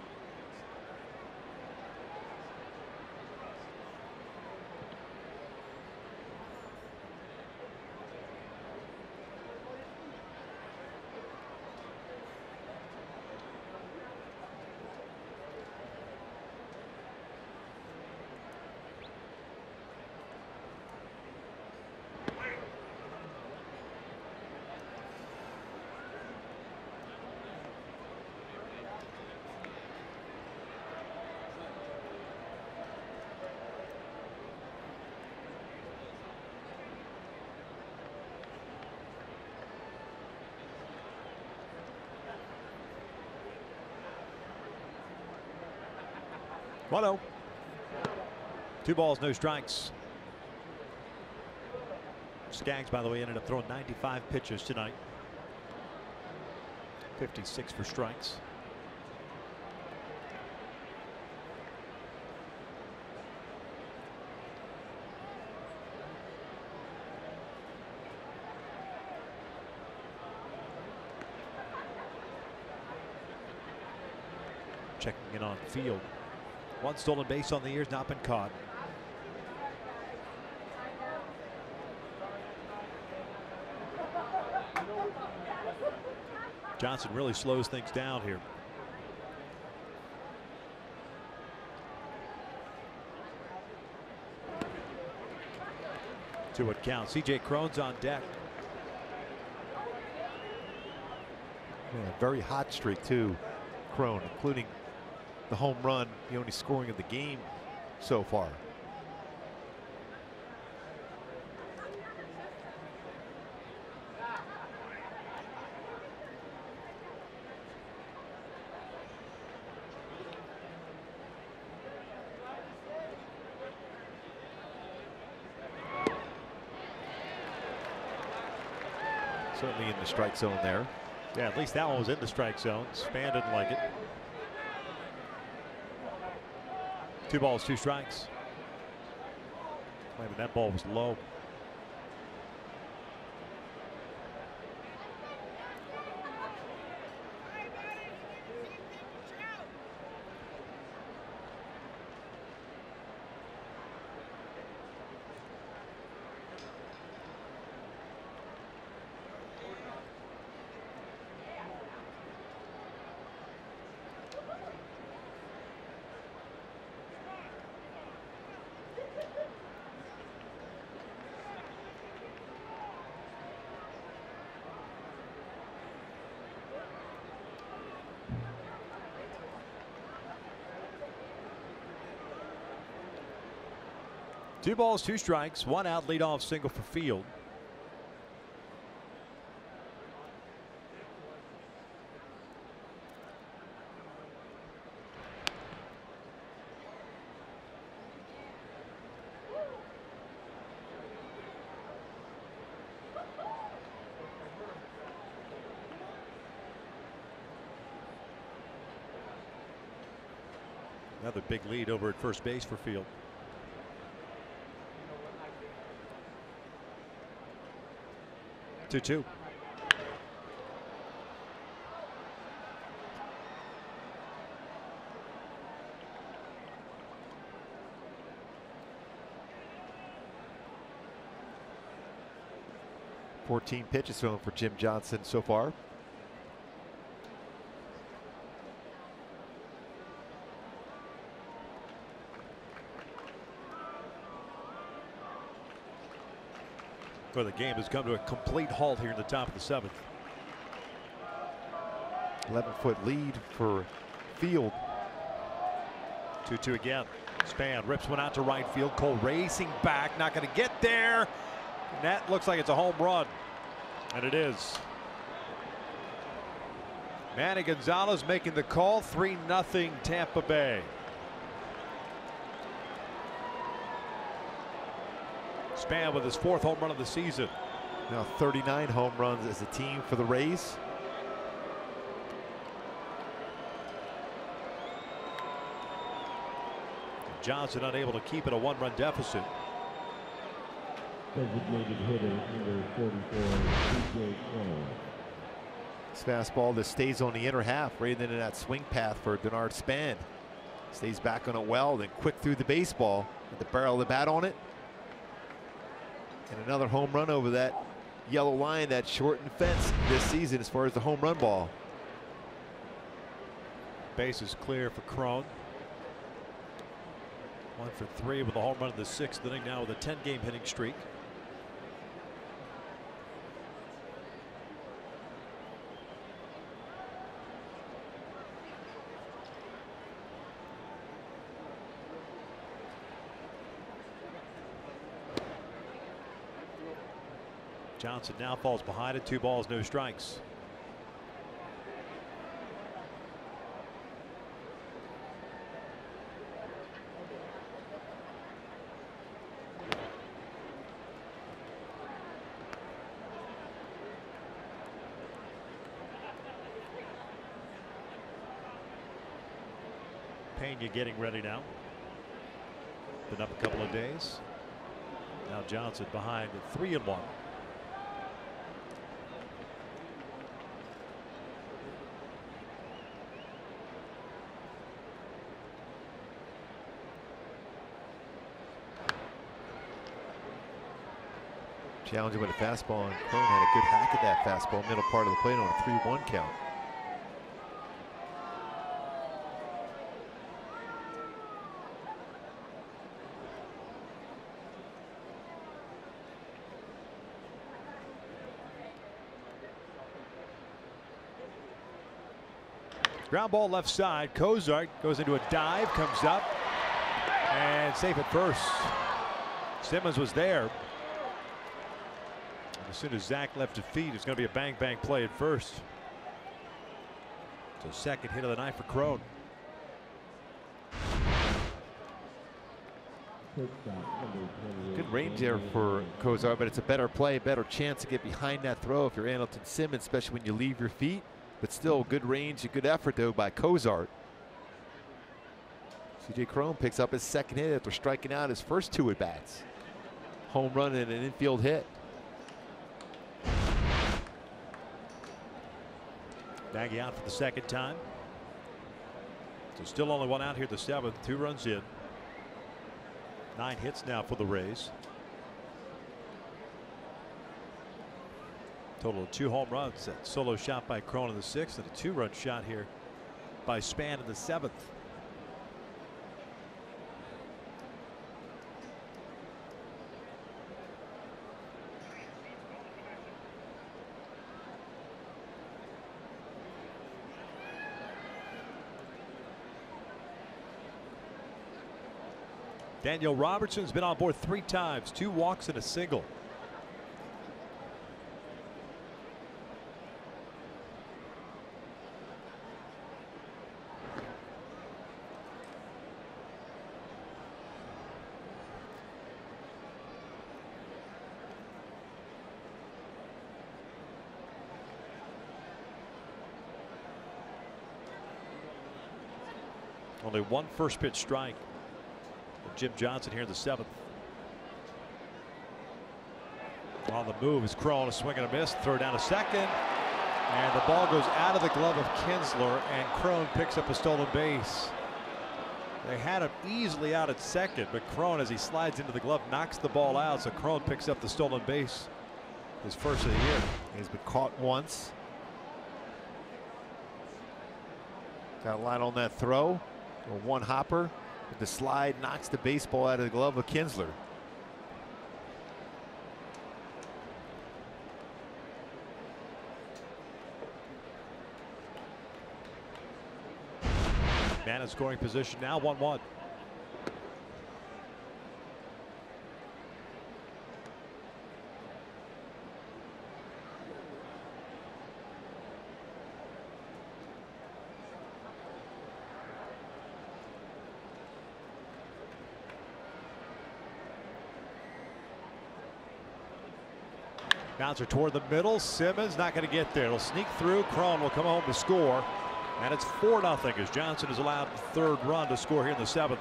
One-0. 2 balls, no strikes. Skaggs, by the way, ended up throwing 95 pitches tonight. 56 for strikes. Checking in on field. 1 stolen base on the year, has not been caught. Johnson really slows things down here. To what counts. C.J. Cron's on deck. Yeah, very hot streak too, Cron, including the home run, the only scoring of the game so far. Certainly in the strike zone there. Yeah, at least that one was in the strike zone. Span didn't like it. 2 balls, 2 strikes. Maybe that ball was low. Two balls, 2 strikes, 1 out, leadoff single for Field. Another big lead over at first base for Field. 2-2. Fourteen pitches thrown for Jim Johnson so far. Where the game has come to a complete halt here in the top of the 7th. 11-foot lead for Field. 2-2 again. Span rips one out to right field. Cole racing back, not going to get there. And that looks like it's a home run. And it is. Manny Gonzalez making the call. 3-0 Tampa Bay. Span with his 4th home run of the season. Now 39 home runs as a team for the Rays. Johnson unable to keep it a 1-run deficit. Designated hitter number 44, TJ Crone. This fastball that stays on the inner half right into that swing path for Denard Span. Stays back on it well, then quick through the baseball with the barrel of the bat on it. And another home run over that yellow line, that shortened fence this season as far as the home run ball. Base is clear for Crone. 1 for 3 with a home run in the 6th inning, now with a 10-game hitting streak. Johnson now falls behind it. 2 balls, no strikes. Pena getting ready now. Been up a couple of days. Now Johnson behind at 3-1. Challenging with a fastball, and Crone had a good hack at that fastball, middle part of the plate on a 3-1 count. Ground ball left side. Cozart goes into a dive, comes up, and safe at first. Simmons was there. As soon as Zach left his feet, it's going to be a bang-bang play at first. So second hit of the night for Crone. Good range there for Cozart, but it's a better play, better chance to get behind that throw if you're Andrelton Simmons, especially when you leave your feet. But still good range, a good effort though by Cozart. CJ Crone picks up his 2nd hit after striking out his first 2 at-bats. Home run and an infield hit. Nagy out for the 2nd time. So still only 1 out here the 7th. 2 runs in. 9 hits now for the Rays. Total of 2 home runs. That solo shot by Crone in the 6th and a 2-run shot here by Span in the 7th. Daniel Robertson's been on board 3 times, 2 walks and a single. Only 1 first pitch strike. Jim Johnson here in the 7th. On the move is Crone, a swing and a miss, throw down to second, and the ball goes out of the glove of Kinsler, and Crone picks up a stolen base. They had him easily out at second, but Crone, as he slides into the glove, knocks the ball out, so Crone picks up the stolen base, his first of the year. He's been caught once. Got a line on that throw, or 1 hopper. The slide knocks the baseball out of the glove of Kinsler. in scoring position now, 1-1. Bouncer toward the middle. Simmons not going to get there. It'll sneak through. Cron will come home to score. And it's 4-0 as Johnson is allowed the third run to score here in the 7th.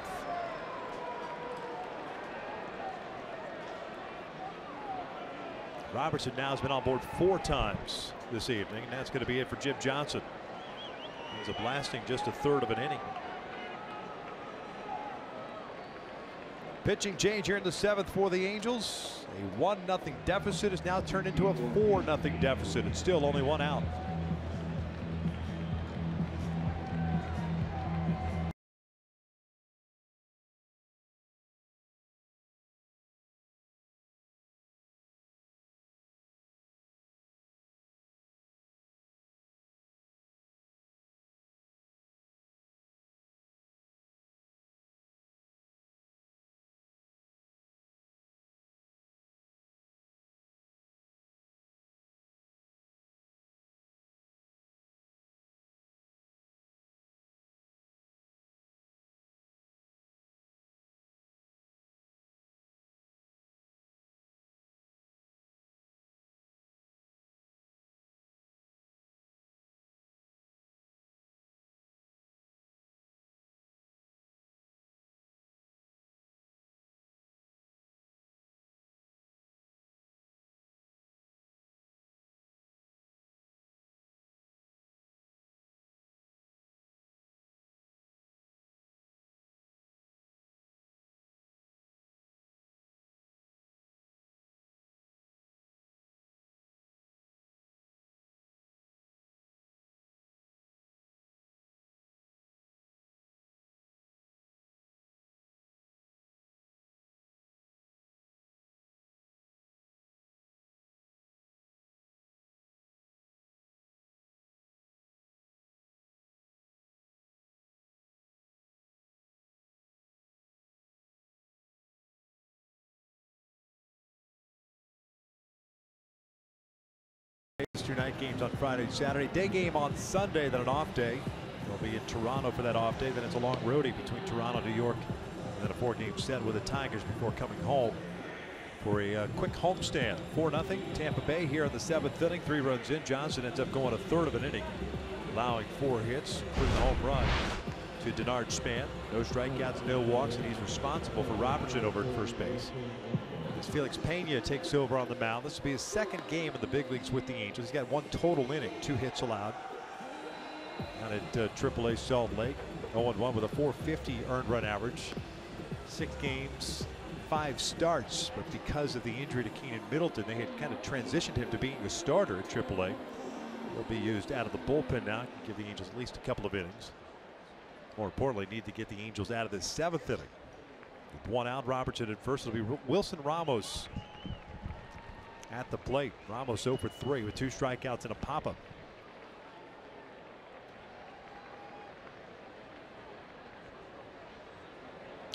Robertson now has been on board 4 times this evening, and that's going to be it for Jim Johnson. He's a blasting just a third of an inning. Pitching change here in the 7th for the Angels. A 1-0 deficit is now turned into a 4-0 deficit. It's still only 1 out. Two night games on Friday, Saturday, day game on Sunday, then an off day. They'll be in Toronto for that off day. Then it's a long roadie between Toronto, New York, and then a 4-game set with the Tigers before coming home for a quick homestand. 4-0 Tampa Bay here in the 7th inning. 3 runs in. Johnson ends up going a third of an inning, allowing 4 hits, including a home run to Denard Span. No strikeouts, no walks, and he's responsible for Robertson over at first base. As Felix Pena takes over on the mound. This will be his 2nd game in the big leagues with the Angels. He's got 1 total inning, 2 hits allowed. Down at AAA Salt Lake, 0-1 with a .450 earned run average. 6 games, 5 starts, but because of the injury to Keenan Middleton, they had kind of transitioned him to being a starter at AAA. He'll be used out of the bullpen now, give the Angels at least a couple of innings. More importantly, need to get the Angels out of the 7th inning. With 1 out, Robertson at first. It'll be Wilson Ramos at the plate. Ramos 0 for 3 with 2 strikeouts and a pop-up.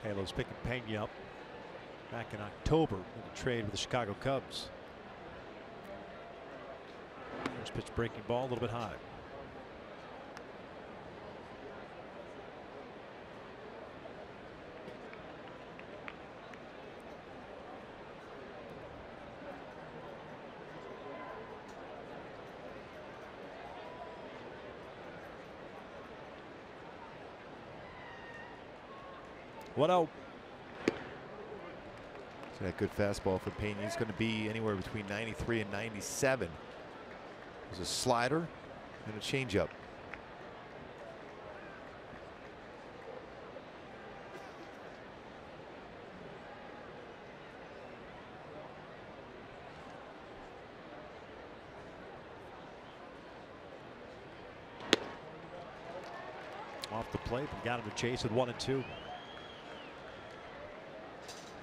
Halos picking Pena up back in October in a trade with the Chicago Cubs. First pitch breaking ball a little bit high. What out? So that good fastball for Pena. He's going to be anywhere between 93 and 97. There's a slider and a changeup. Off the plate, but got him to chase with 1 and 2.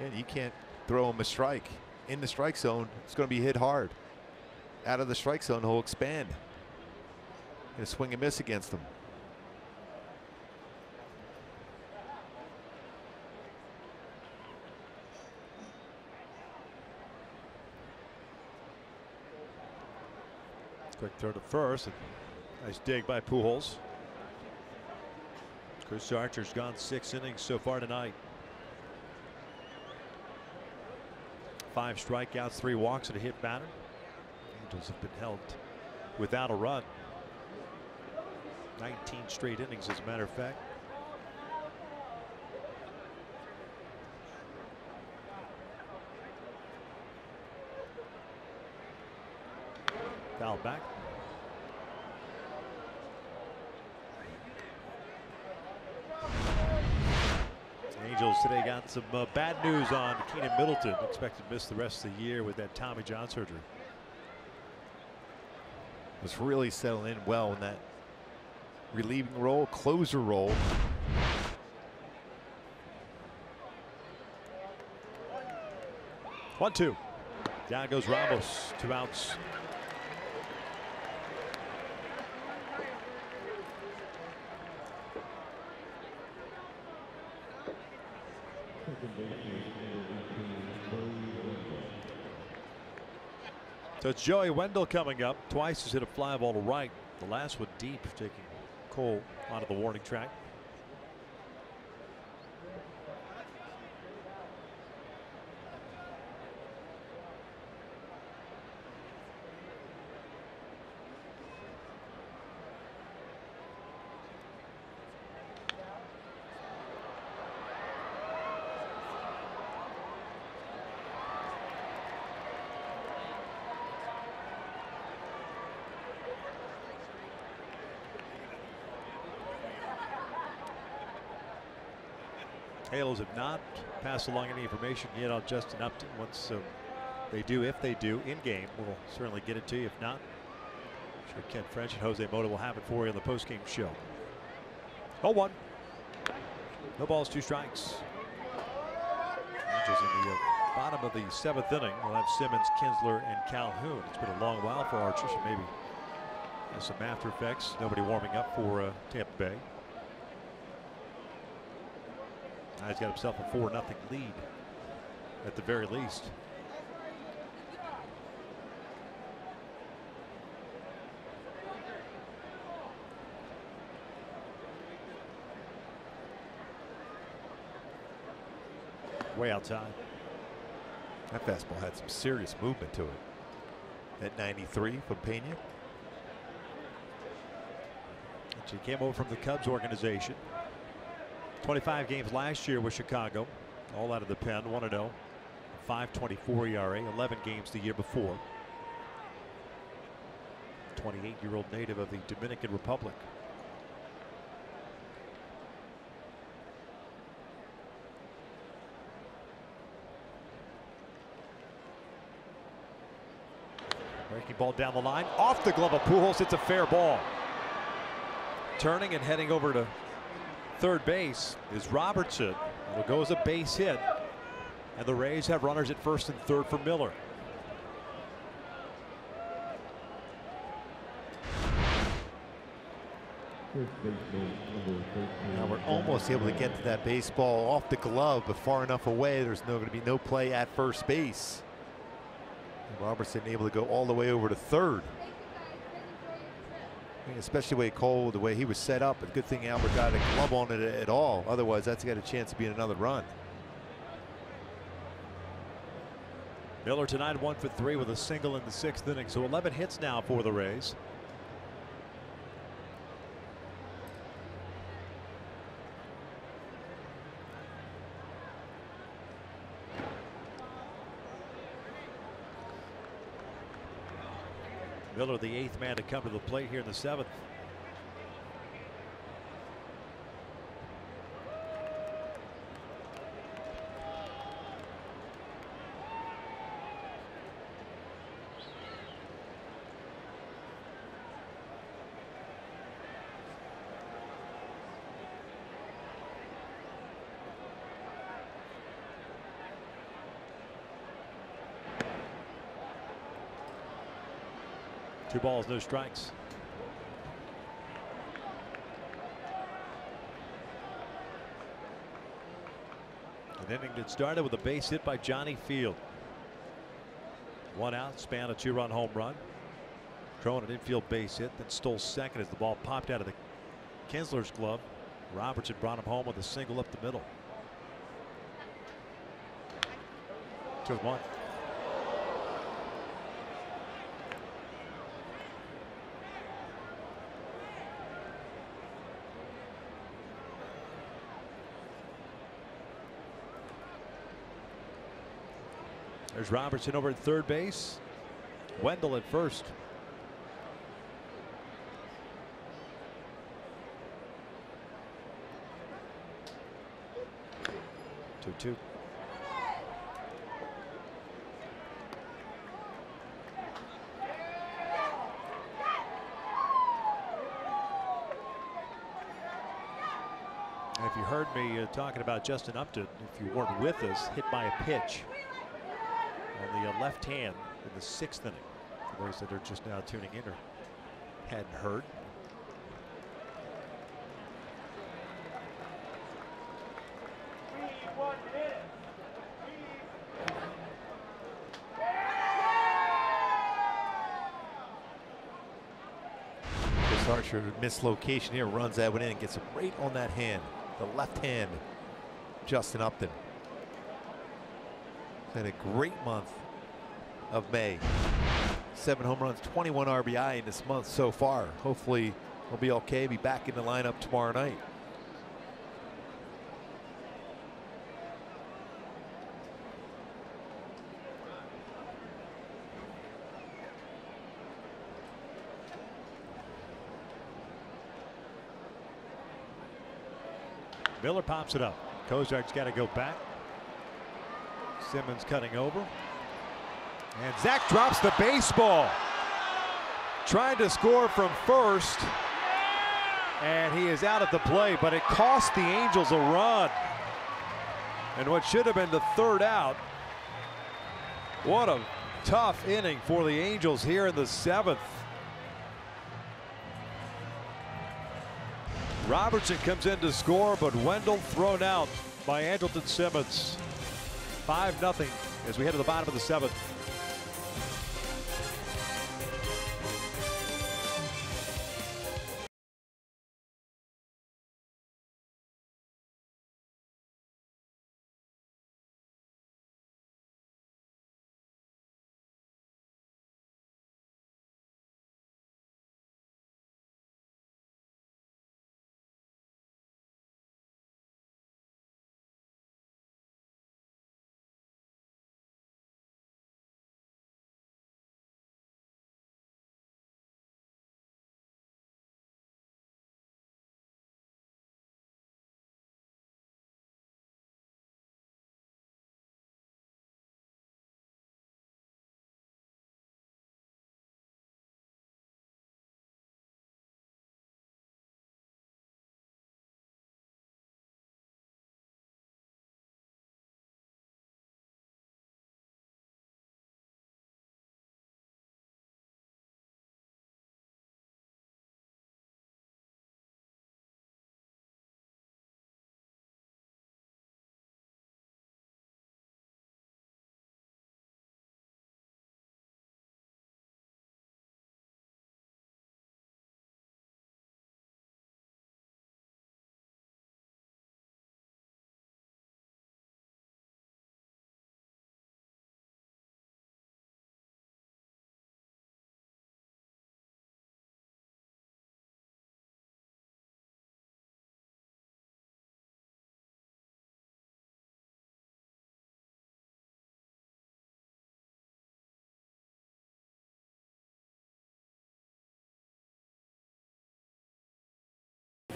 And you can't throw him a strike in the strike zone. It's going to be hit hard. Out of the strike zone, he'll expand. Gonna swing and miss against them. Quick throw to first. Nice dig by Pujols. Chris Archer's gone 6 innings so far tonight. 5 strikeouts, 3 walks, and a hit batter. Angels have been held without a run. 19 straight innings, as a matter of fact. Foul back. Angels today got some bad news on Keenan Middleton. Expected to miss the rest of the year with that Tommy John surgery. Was really settling in well in that relieving role, closer role. 1-2. Down goes Ramos. 2 outs. So it's Joey Wendell coming up. Twice he's hit a fly ball to right. The last one deep, taking Cole onto the warning track. Halos have not passed along any information yet on Justin Upton. Once they do, if they do, in game, we'll certainly get it to you. If not, I'm sure Ken French and Jose Mota will have it for you on the postgame show. 0-1. No balls, 2 strikes. Angels in the bottom of the 7th inning. We'll have Simmons, Kinsler, and Calhoun. It's been a long while for Archer, so maybe there's some after effects. Nobody warming up for Tampa Bay. He's got himself a 4-0 lead at the very least. Way outside. That fastball had some serious movement to it. At 93 from Pena. She came over from the Cubs organization. 25 games last year with Chicago, all out of the pen, 1-0, 5.24 ERA, 11 games the year before. 28-year-old native of the Dominican Republic. Breaking ball down the line, off the glove of Pujols. It's a fair ball. Turning and heading over to third base is Robertson. It'll go as a base hit, and the Rays have runners at first and third for Miller. Now we're almost able to get to that baseball off the glove, but far enough away there's going to be no play at first base. And Robertson able to go all the way over to third. I mean, especially the way Cole, the way he was set up. A good thing Albert got a glove on it at all. Otherwise, that's got a chance of being another run. Miller tonight 1 for 3 with a single in the 6th inning. So 11 hits now for the Rays. Miller, the 8th man to come to the plate here in the 7th. Two balls, no strikes. An inning that started with a base hit by Johnny Field. 1 out, span a 2-run home run. Throwing an infield base hit, then stole second as the ball popped out of the Kinsler's glove. Robertson brought him home with a single up the middle. 2-1. There's Robertson over at third base. Wendell at first. 2-2. And if you heard me talking about Justin Upton, if you weren't with us, hit by a pitch on the left hand in the 6th inning. For those that are just now tuning in or hadn't heard. Chris Archer mislocation here, runs that one in and gets it right on that hand, the left hand. Justin Upton had a great month of May. 7 home runs, 21 RBI in this month so far. Hopefully he'll be okay, be back in the lineup tomorrow night. Miller pops it up. Cozart's got to go back. Simmons cutting over. And Zach drops the baseball. Trying to score from first. And he is out at the plate, but it cost the Angels a run. And what should have been the 3rd out. What a tough inning for the Angels here in the 7th. Robertson comes in to score, but Wendell thrown out by Andrelton Simmons. 5-0 as we head to the bottom of the 7th.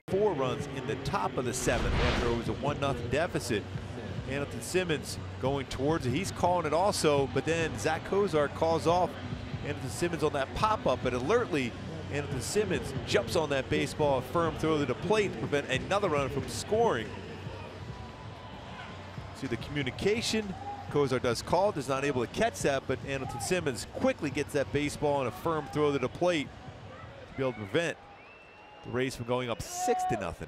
Four runs in the top of the 7th after it was a 1-0 deficit. Andrelton Simmons going towards it. He's calling it also, but then Zach Cozart calls off Andrelton Simmons on that pop-up, but alertly Andrelton Simmons jumps on that baseball, a firm throw to the plate to prevent another runner from scoring. See the communication. Cozart does call, is not able to catch that, but Andrelton Simmons quickly gets that baseball and a firm throw to the plate to be able to prevent the Rays from going up 6-0.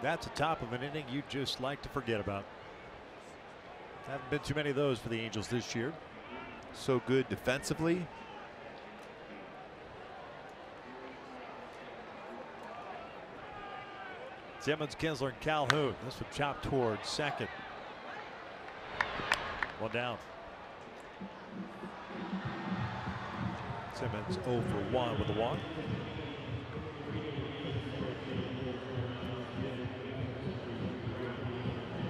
That's the top of an inning you just like to forget about. Haven't been too many of those for the Angels this year. So good defensively. Simmons, Kinsler, and Calhoun. This would chop towards second. One down. Simmons 0 for 1 with a walk.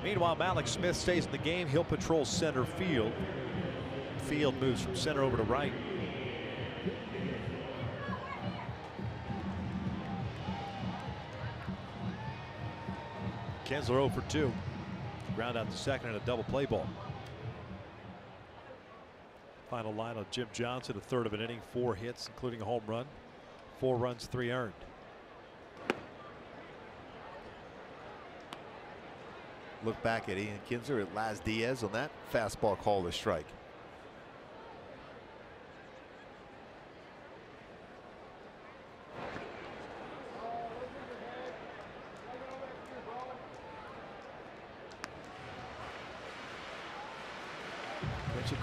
Meanwhile, Malik Smith stays in the game. He'll patrol center field. Field moves from center over to right. Kinsler 0 for 2. Ground out to second and a double play ball. Final line on Jim Johnson, a third of an inning, 4 hits, including a home run, 4 runs, 3 earned. Look back at Ian Kinsler at Laz Diaz on that fastball call to strike.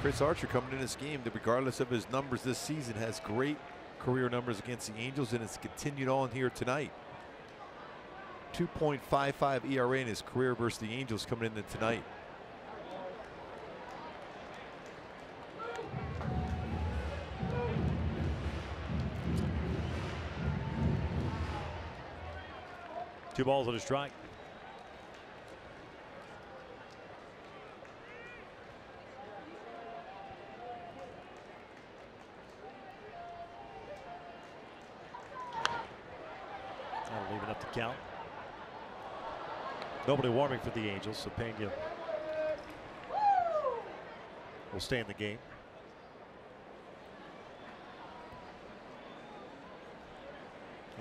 Chris Archer coming in this game that regardless of his numbers this season has great career numbers against the Angels, and it's continued on here tonight. 2.55 ERA in his career versus the Angels coming in tonight. Two balls and a strike. Leaving up the count. Nobody warming for the Angels, so Pena will stay in the game.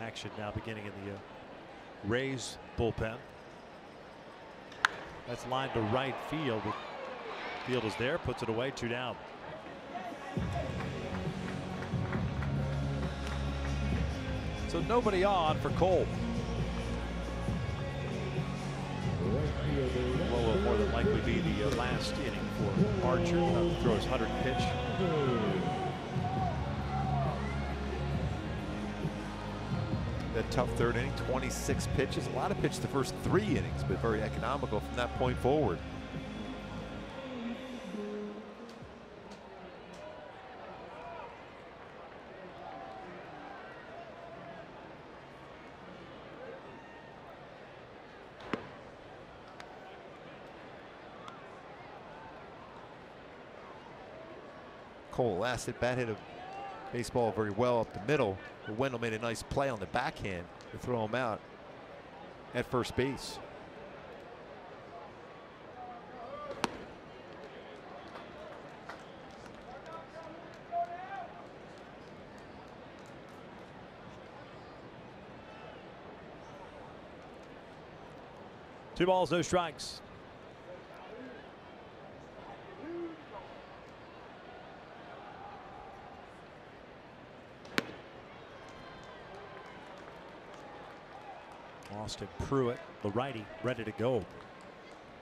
Action now beginning in the Rays bullpen. That's lined to right field. Field is there, puts it away, 2 down. So nobody on for Cole. What will more than likely be the last inning for Archer. Throws 100 pitch. That tough third inning, 26 pitches. A lot of pitch the first 3 innings, but very economical from that point forward. Cole last at bat hit a baseball very well up the middle. But Wendell made a nice play on the backhand to throw him out at first base. Two balls, no strikes. Austin Pruitt, the righty, ready to go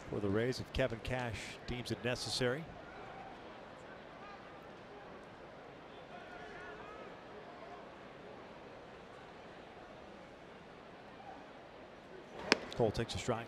for the Rays if Kevin Cash deems it necessary. Cole takes a strike.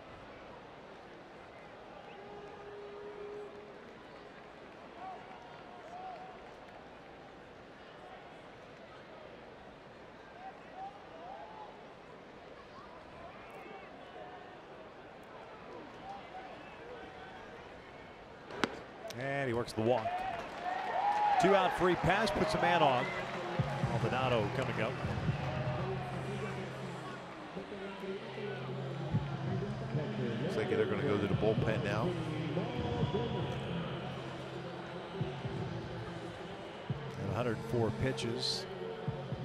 And he works the walk. 2 out, 3 pass, puts a man on. Maldonado coming up. Looks like they're going to go to the bullpen now. And 104 pitches.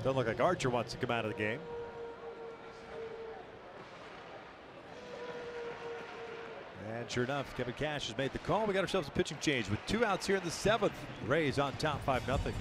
Doesn't look like Archer wants to come out of the game. And sure enough, Kevin Cash has made the call. We got ourselves a pitching change with 2 outs here in the 7th. Rays on top 5-0.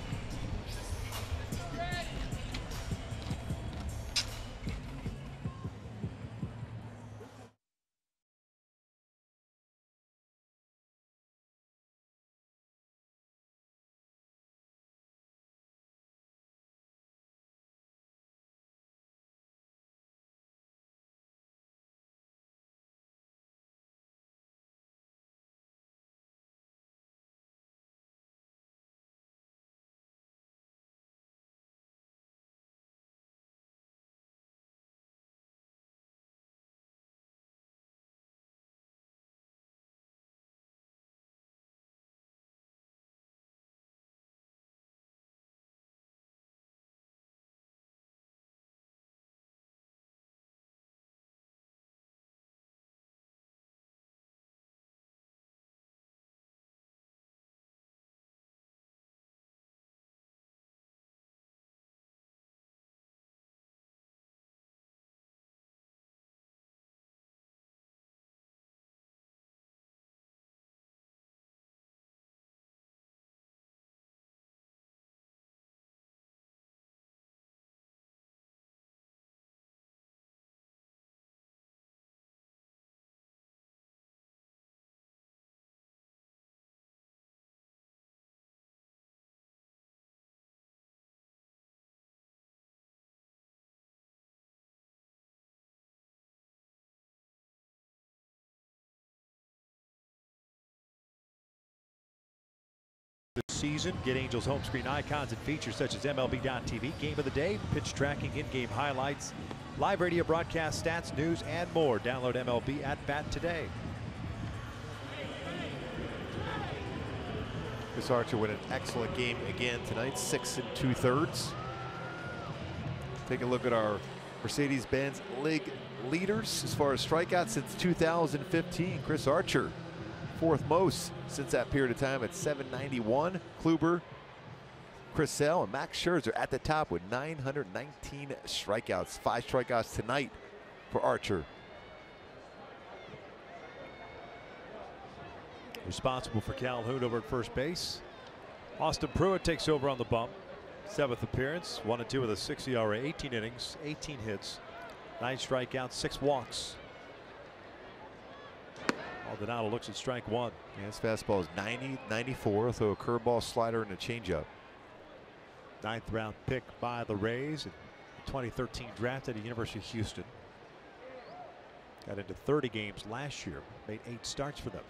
season. Get Angels home screen icons and features such as MLB.tv, Game of the Day, pitch tracking, in-game highlights, live radio broadcast stats, news, and more. Download MLB at Bat today. Chris Archer with an excellent game again tonight, 6 2/3. Take a look at our Mercedes-Benz League leaders as far as strikeouts since 2015. Chris Archer, 4th most since that period of time at 791. Kluber, Chris Sale, and Max Scherzer at the top with 919 strikeouts. 5 strikeouts tonight for Archer. Responsible for Calhoun over at first base. Austin Pruitt takes over on the bump. 7th appearance, 1-2 with a 6 ERA, 18 innings, 18 hits, 9 strikeouts, 6 walks. Maldonado looks at strike 1. Yeah, his fastball is 90, 94. Throw a curveball, slider, and a changeup. 9th round pick by the Rays in 2013 draft at the University of Houston. Got into 30 games last year, made 8 starts for them.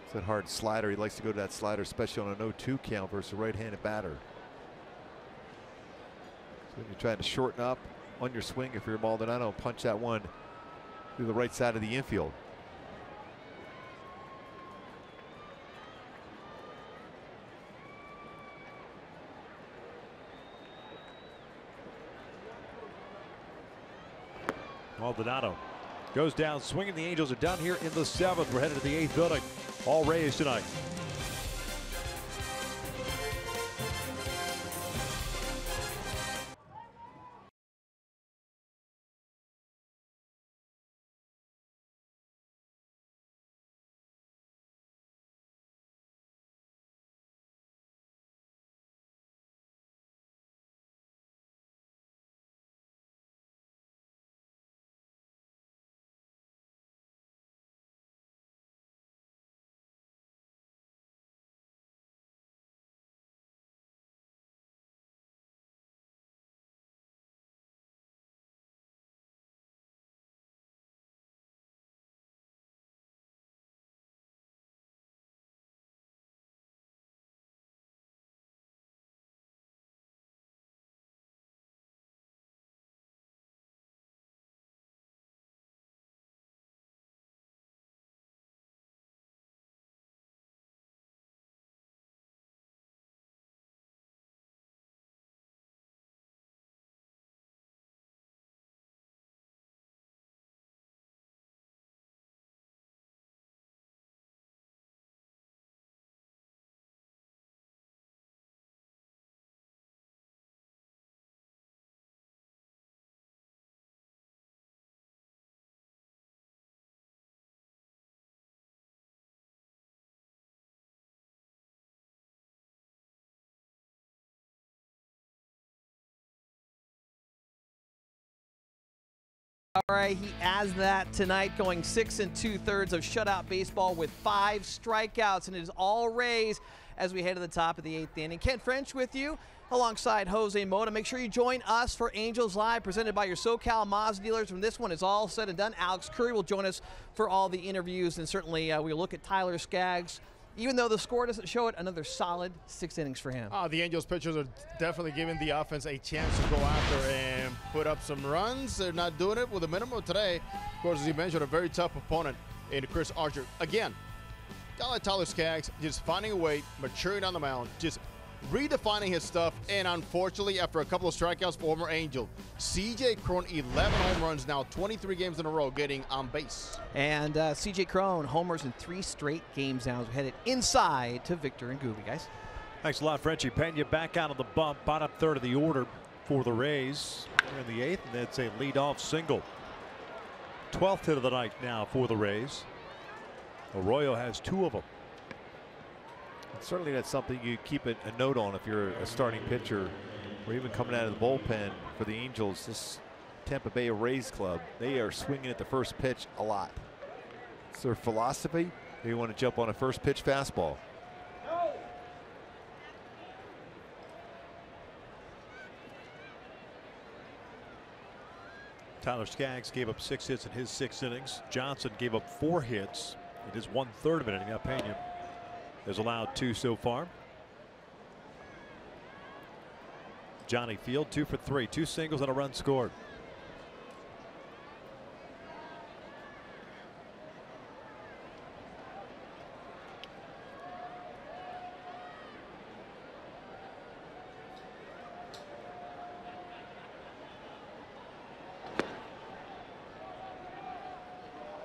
It's that hard slider. He likes to go to that slider, especially on an 0-2 count versus a right-handed batter. So when you're trying to shorten up on your swing, if you're Maldonado, punch that one through the right side of the infield. Maldonado goes down swinging. The Angels are done here in the 7th. We're headed to the 8th building. All Rays tonight. All right, he has that tonight, going 6 2/3 of shutout baseball with 5 strikeouts, and it is all Rays as we head to the top of the 8th inning. Ken French with you alongside Jose Mota. Make sure you join us for Angels Live, presented by your SoCal Mazda dealers. When this one is all said and done, Alex Curry will join us for all the interviews, and certainly we'll look at Tyler Skaggs. Even though the score doesn't show it, another solid 6 innings for him. The Angels pitchers are definitely giving the offense a chance to go after and put up some runs. They're not doing it with a minimum today. Of course, as you mentioned, a very tough opponent in Chris Archer. Again, Tyler Skaggs just finding a way, maturing on the mound, just redefining his stuff, and unfortunately, after a couple of strikeouts, former Angel C.J. Cron, 11 home runs now, 23 games in a row getting on base. And C.J. Cron homers in 3 straight games now as we're headed inside to Victor and Gooby, guys. Thanks a lot, Frenchie. Pena back out of the bump, bottom 3rd of the order for the Rays. We're in the 8th, and that's a leadoff single. 12th hit of the night now for the Rays. Arroyo has 2 of them. Certainly that's something you keep a note on if you're a starting pitcher or even coming out of the bullpen for the Angels. This Tampa Bay Rays club, they are swinging at the first pitch a lot. It's their philosophy. You want to jump on a first pitch fastball. Tyler Skaggs gave up 6 hits in his 6 innings. Johnson gave up 4 hits in his 1/3 of an inning. Now Pena has allowed 2 so far. Johnny Field 2 for 3, 2 singles and a run scored.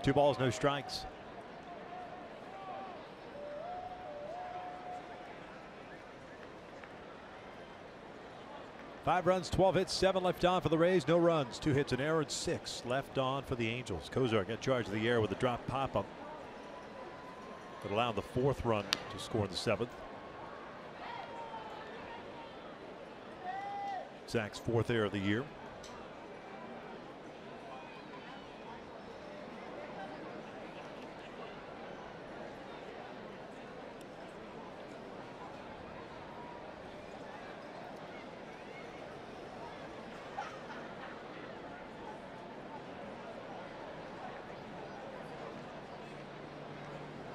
Two balls, no strikes. Five runs, 12 hits, 7 left on for the Rays. No runs, 2 hits, an error, and 6 left on for the Angels. Kozar got charge of the air with a drop pop up that allowed the 4th run to score in the 7th. Zach's 4th error of the year.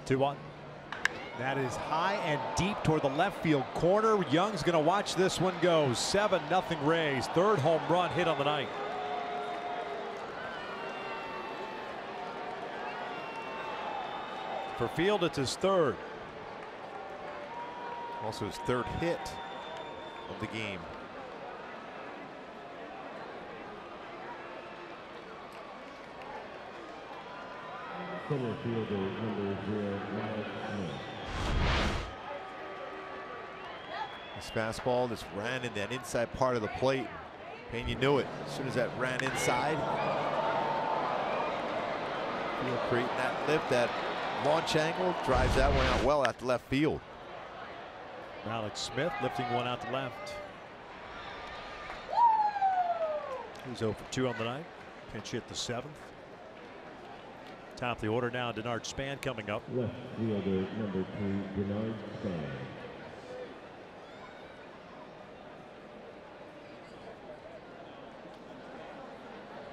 Two-one. That is high and deep toward the left field corner. Young's going to watch this one go. 7-0 Rays. 3rd home run hit on the night. For Field, it's his 3rd. Also his 3rd hit of the game. Center fielder number 0, Miles Smith. This fastball just ran in that inside part of the plate. Pena knew it as soon as that ran inside. Field creating that lift, that launch angle, drives that one out well out to left field. Alex Smith lifting one out to left. He's 0 for 2 on the night. Pinch hit the 7th. Top of the order now, Denard Span coming up. Left fielder number 2, Denard Span.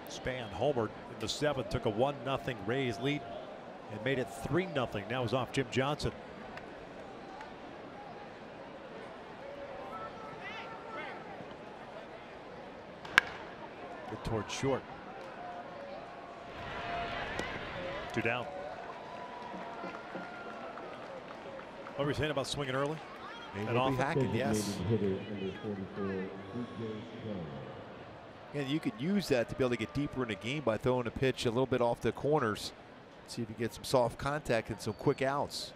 Span homered in the 7th, took a 1-0 Rays lead and made it 3-0. Now is off Jim Johnson. Good towards short. 2 down. What were you saying about swinging early? And off hacking, yes. Hitter number 44, CJ Cron. And you could use that to be able to get deeper in the game by throwing a pitch a little bit off the corners. See if you get some soft contact and some quick outs.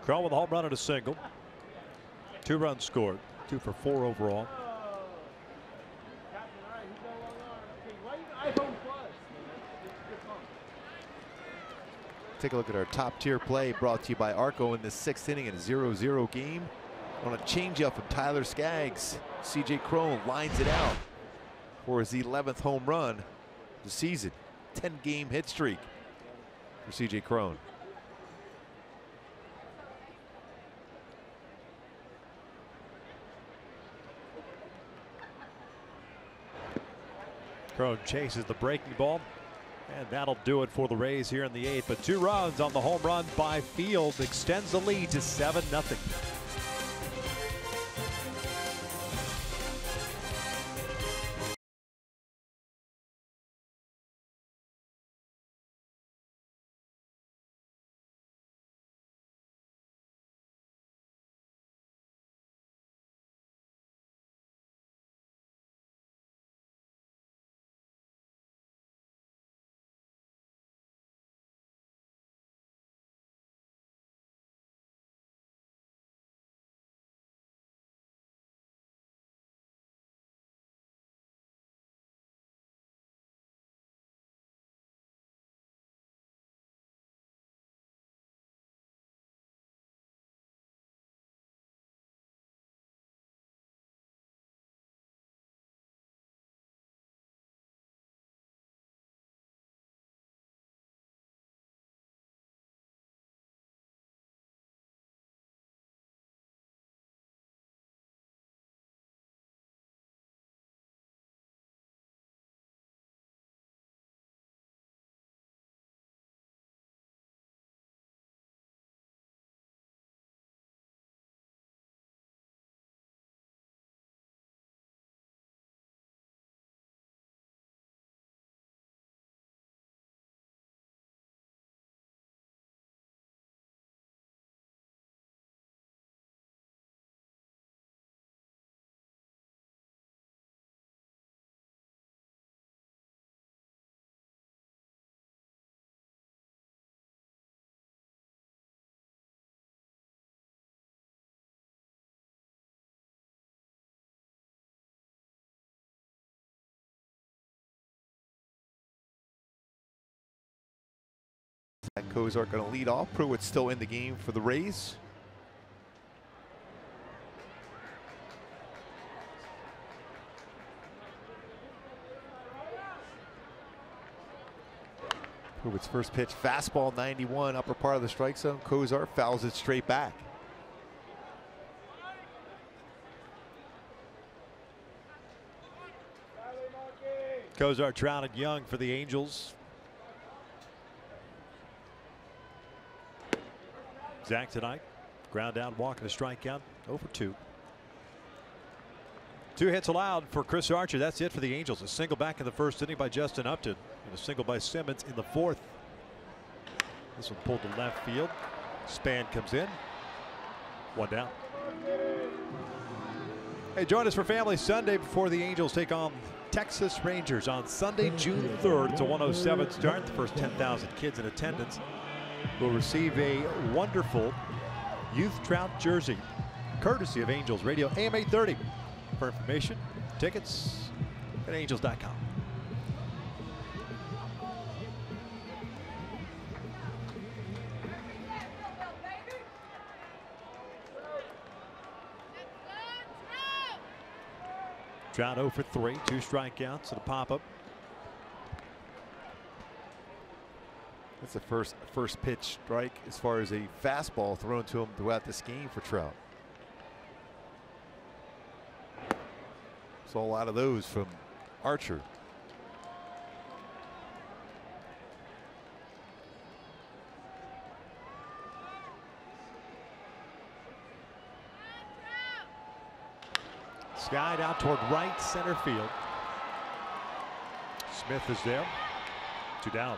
Cron with a home run and a single. 2 runs scored. 2 for 4 overall. Take a look at our top tier play brought to you by Arco in the 6th inning in a 0-0 game. On a changeup from Tyler Skaggs, CJ Cron lines it out for his 11th home run of the season. 10-game hit streak for CJ Cron. Cron chases the breaking ball, and that'll do it for the Rays here in the 8th. But 2 runs on the home run by Field extends the lead to 7-0. Cozart going to lead off. Pruitt's still in the game for the Rays. Pruitt's first pitch, fastball 91, upper part of the strike zone. Cozart fouls it straight back. Cozart, Trout, and Young for the Angels. Zach tonight, ground down, walk and a strikeout, 0 for 2. 2 hits allowed for Chris Archer. That's it for the Angels. A single back in the first inning by Justin Upton, and a single by Simmons in the 4th. This one pulled to left field. Span comes in. 1 down. Hey, join us for Family Sunday before the Angels take on Texas Rangers on Sunday, June 3rd. It's a 1:07 start. The first 10,000 kids in attendance will receive a wonderful Youth Trout jersey, courtesy of Angels Radio, AM 830. For information, tickets at angels.com. Trout 0 for 3, 2 strikeouts and a pop-up. That's the first pitch strike as far as a fastball thrown to him throughout this game for Trout. Saw a lot of those from Archer. Skied out toward right center field. Smith is there. 2 down.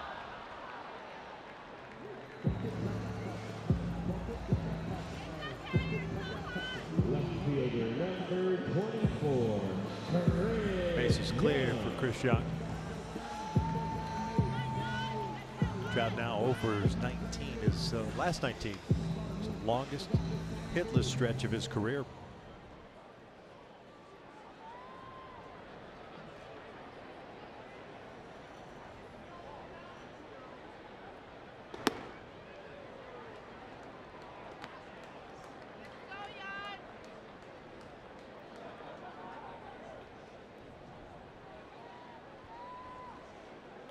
Base is clear for Chris Young. Trout now over his 19, his last 19. It's the longest hitless stretch of his career.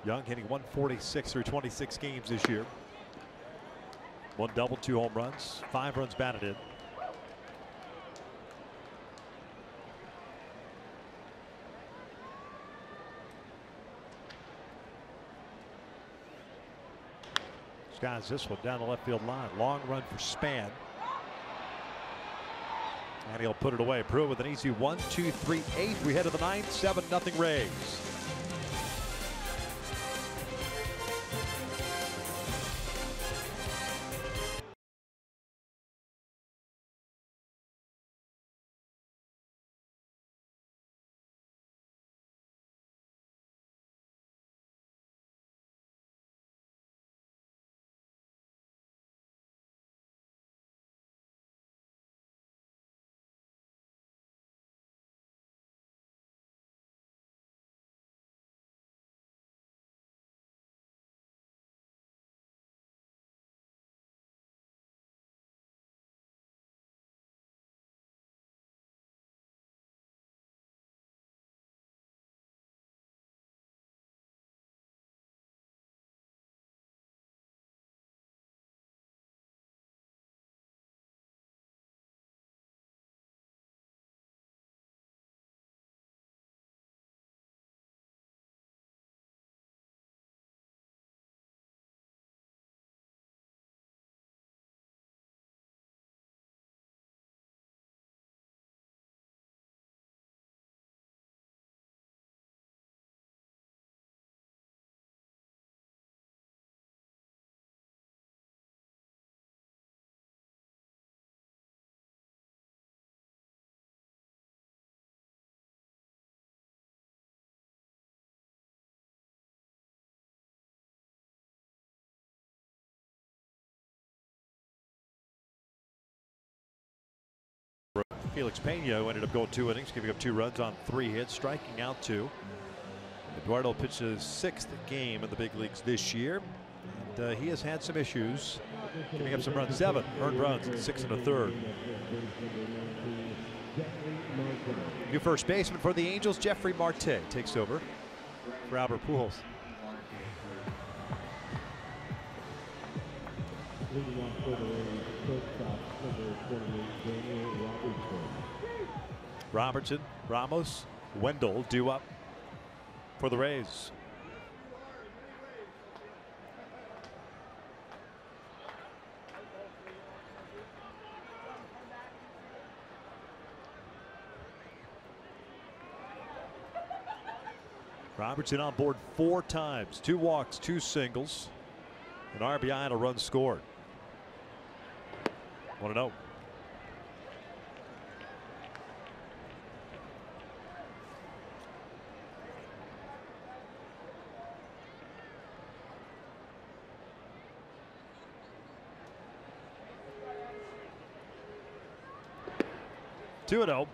Young hitting 146 through 26 games this year. 1 double, 2 home runs, 5 runs batted in. Skies this one down the left field line. Long run for Span. And he'll put it away. Pruitt with an easy 1, 2, 3, 8. We head to the 9th, 7-0 Rays. Felix Pena ended up going 2 innings, giving up 2 runs on 3 hits, striking out 2. Eduardo pitched his 6th game in the big leagues this year. and he has had some issues giving up some runs. 7 earned runs in 6 1/3. New first baseman for the Angels, Jeffrey Marte, takes over for Albert Pujols. Robertson, Ramos, Wendell due up for the Rays. Robertson on board 4 times, 2 walks, 2 singles, an RBI and a run scored. 1-0. Two and 0.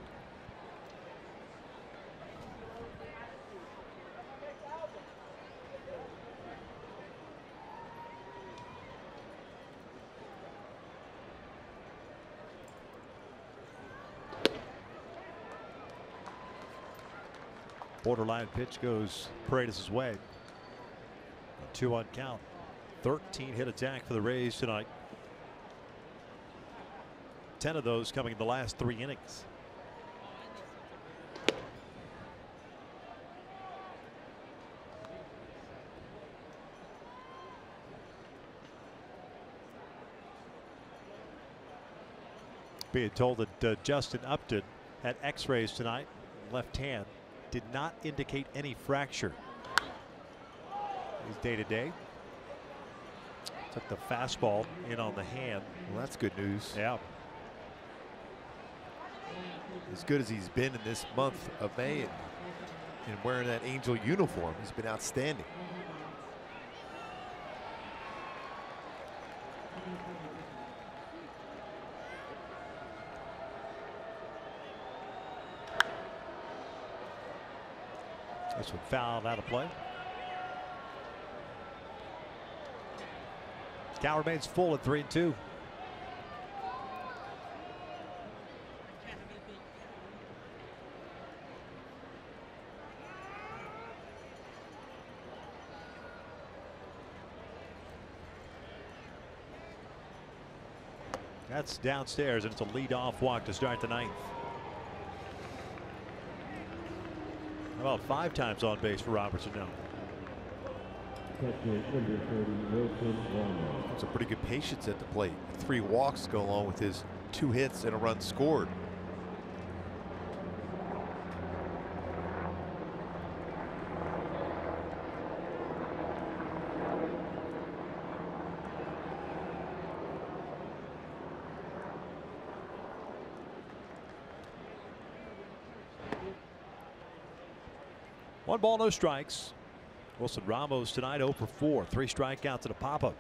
Borderline pitch goes Paredes' way. A 2-1 count. 13 hit attack for the Rays tonight. 10 of those coming in the last 3 innings. Being told that Justin Upton had X-rays tonight, left hand, did not indicate any fracture. He's day-to-day. Took the fastball in on the hand. Well, that's good news. Yeah. As good as he's been in this month of May and wearing that Angel uniform, he's been outstanding. This one fouled out of play. Count remains full at 3-2. That's downstairs, and it's a lead-off walk to start the 9th. About 5 times on base for Robertson now. Some pretty good patience at the plate. 3 walks go along with his 2 hits and a run scored. One ball, no strikes. Wilson Ramos tonight 0 for 4, 3 strikeouts and a pop-up.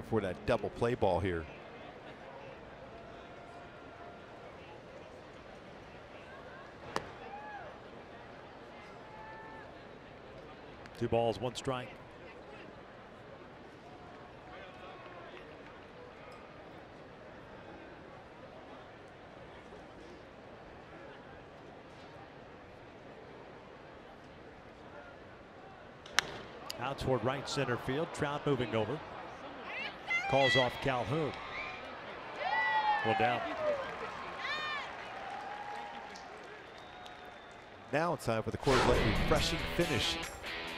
For that double play ball here. Two balls, 1 strike. Out toward right center field. Trout moving over. Calls off Calhoun. 1 down. Now it's time for the Coors Light refreshing finish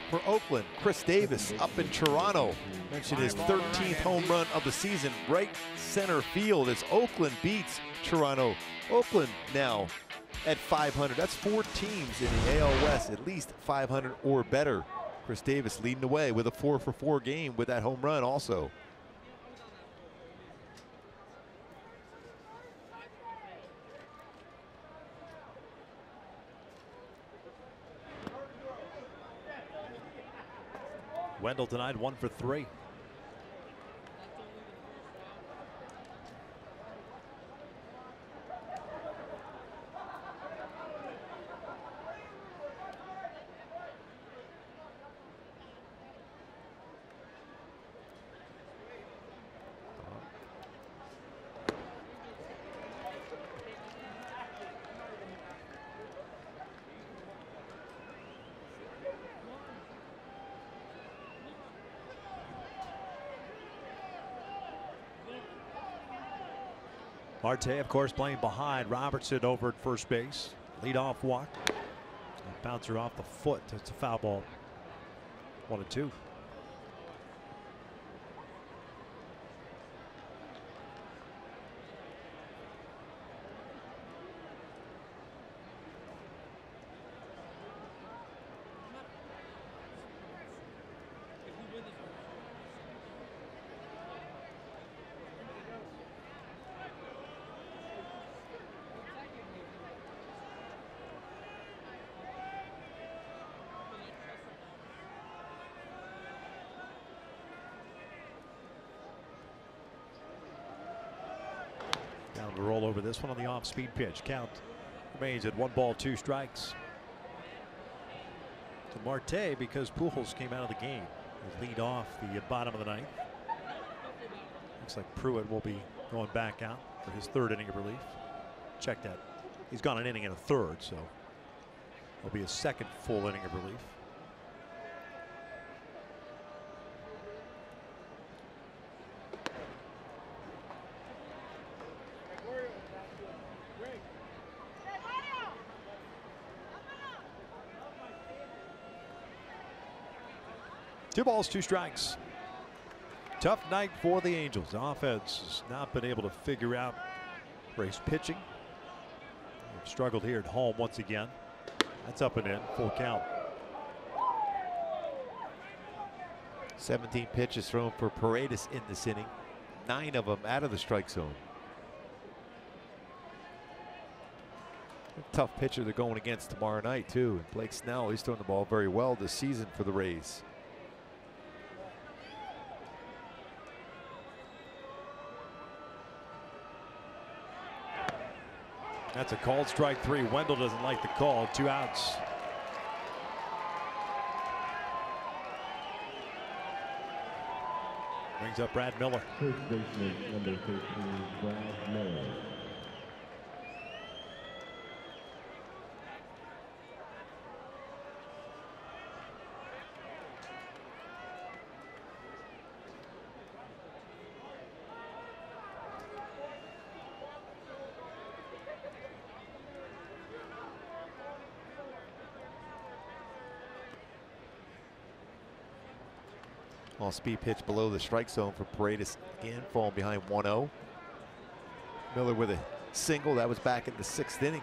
for Oakland. Chris Davis up in Toronto. Mentioned his 13th home run of the season, right center field as Oakland beats Toronto. Oakland now at 500. That's 4 teams in the AL West at least 500 or better. Chris Davis leading the way with a 4-for-4 game with that home run also. Wendell tonight 1 for 3. Marte, of course, playing behind Robertson over at first base. Leadoff walk. Bouncer off the foot. It's a foul ball. 1-2. Down to roll over this one on the off-speed pitch. Count remains at 1 ball, 2 strikes. To Marte because Pujols came out of the game. His lead off the bottom of the 9th. Looks like Pruitt will be going back out for his 3rd inning of relief. Check that. He's gone an inning and a 3rd, so it'll be his 2nd full inning of relief. Two balls, 2 strikes. Tough night for the Angels. The offense has not been able to figure out Race pitching. They've struggled here at home once again. That's up and in. Full count. 17 pitches thrown for Paredes in this inning. 9 of them out of the strike zone. A tough pitcher they're going against tomorrow night too. And Blake Snell, he's throwing the ball very well this season for the Rays. That's a called strike 3. Wendell doesn't like the call. 2 outs. Brings up Brad Miller. First baseman, number 13, Brad Miller. All speed pitch below the strike zone for Paredes, again falling behind 1-0. Miller with a single. That was back in the 6th inning.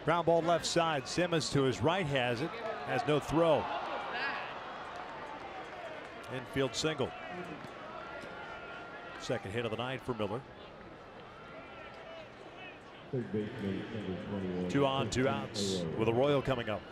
Ground ball left side. Simmons to his right has it. Has no throw. Infield single. Second hit of the night for Miller. Third baseman, number 21. 2 on, 2 outs with Arroyo coming up.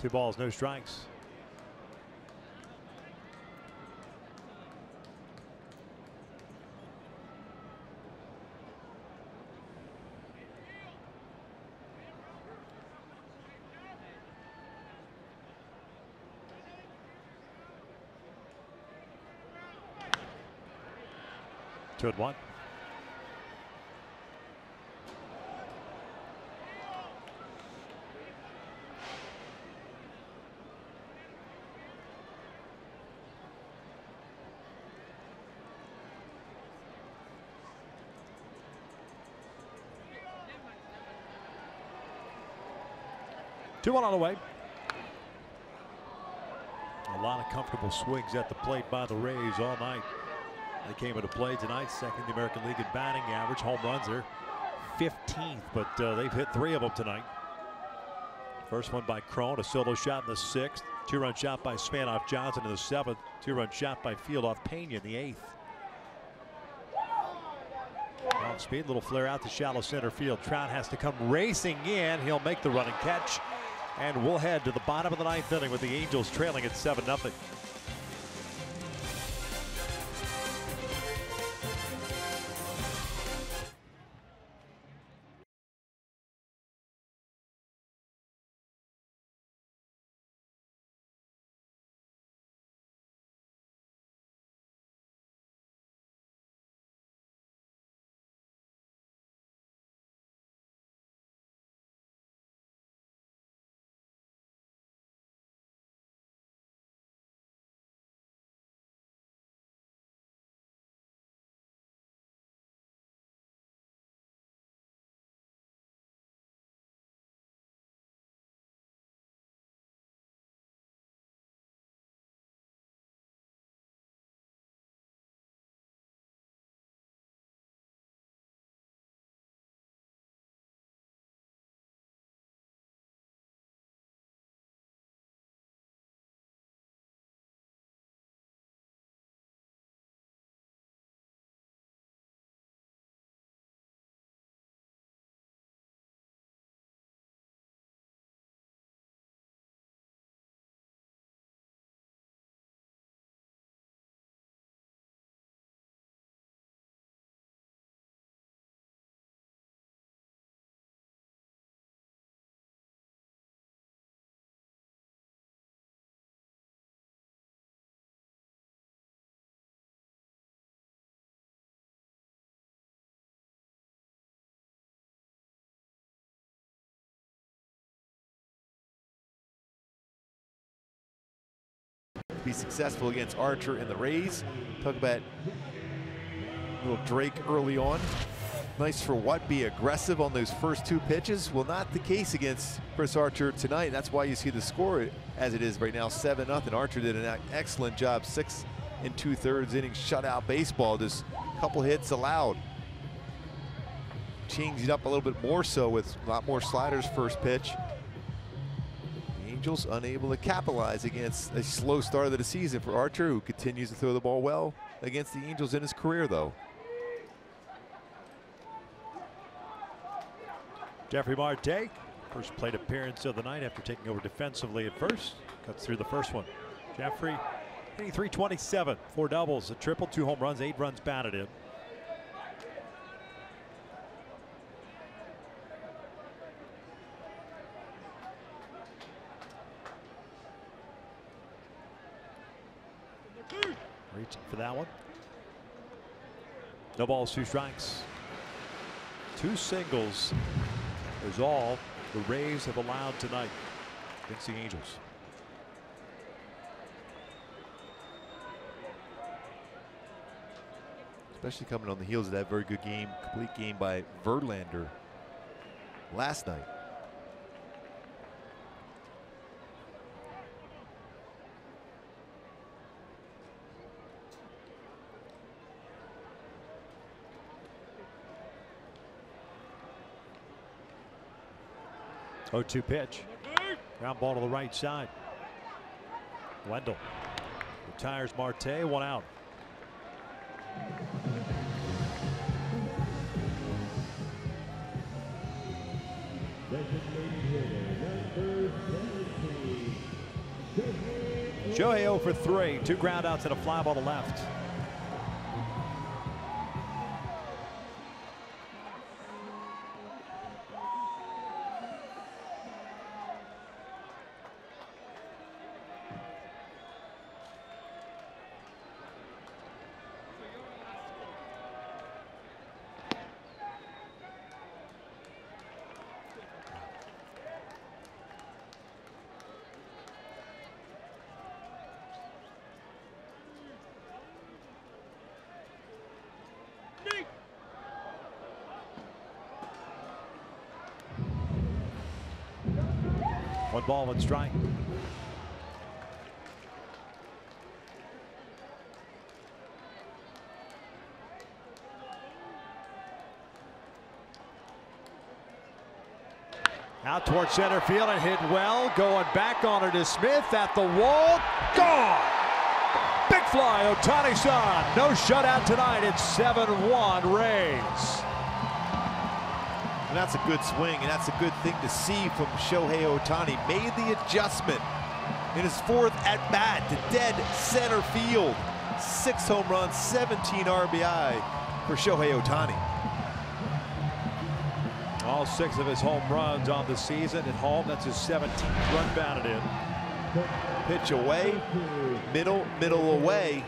Two balls, no strikes. Two and 1. 2-1 on the way. A lot of comfortable swings at the plate by the Rays all night. They came into play tonight, second in the American League in batting average. Home runs are 15th, but they've hit 3 of them tonight. First one by Cron, a solo shot in the 6th. 2-run shot by Spanoff Johnson in the 7th. 2-run shot by Field-Off Pena in the 8th. Off speed, little flare out to shallow center field. Trout has to come racing in. He'll make the running catch. And we'll head to the bottom of the 9th inning with the Angels trailing at 7-0. Be successful against Archer and the Rays. Talk about little Drake early on. Nice for what? Be aggressive on those first 2 pitches. Well, not the case against Chris Archer tonight. That's why you see the score as it is right now, 7-0. Archer did an excellent job, 6 2/3 innings shutout baseball. Just a couple hits allowed. Changed it up a little bit more so with a lot more sliders first pitch. Angels unable to capitalize against a slow start of the season for Archer, who continues to throw the ball well against the Angels in his career, though. Jeffrey Marte, first plate appearance of the night after taking over defensively at first. Cuts through the first one. Jeffrey hitting .327, 4 doubles, a triple, 2 home runs, 8 runs batted in. Reaching for that one. No balls, 2 strikes. 2 singles is all the Rays have allowed tonight against the Angels. Especially coming on the heels of that very good game, complete game by Verlander last night. Oh, 2 pitch. Ground ball to the right side. Wendell retires Marte, 1 out. Shohei 0 for 3, 2 ground outs and a fly ball to left. 1 ball, 1 strike. Out towards center field and hit well. Going back on it is Smith at the wall. Gone! Big fly, Ohtani-san. No shutout tonight. It's 7-1 Rays. And that's a good swing, and that's a good thing to see from Shohei Ohtani. Made the adjustment in his 4th at-bat to dead center field. 6 home runs, 17 RBI for Shohei Ohtani. All 6 of his home runs on the season at home. That's his 17th run batted in. Pitch away, middle away,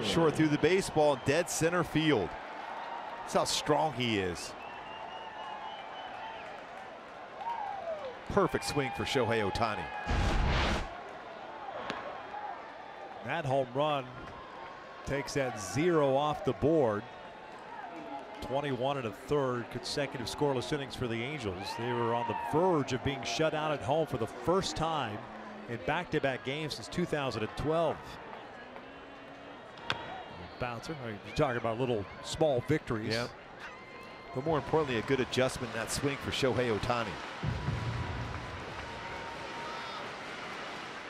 short through the baseball, dead center field. That's how strong he is. Perfect swing for Shohei Ohtani. That home run takes that 0 off the board. 21 1/3 consecutive scoreless innings for the Angels. They were on the verge of being shut out at home for the first time in back-to-back games since 2012. Bouncer, you're talking about little small victories. Yeah. But more importantly, a good adjustment in that swing for Shohei Ohtani.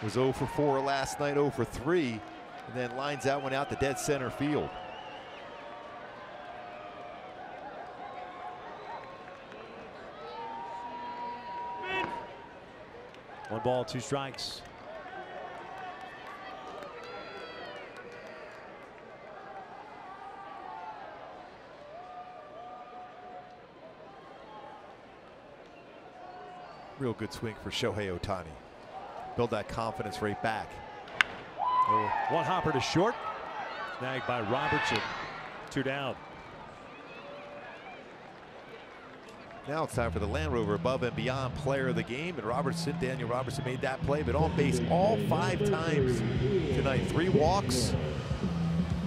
Was 0 for 4 last night, 0 for 3, and then lines that one out to dead center field. One ball, 2 strikes. Real good swing for Shohei Ohtani. Build that confidence right back. One hopper to short. Snagged by Robertson. 2 down. Now it's time for the Land Rover above and beyond player of the game. And Daniel Robertson made that play, but on base all 5 times tonight. 3 walks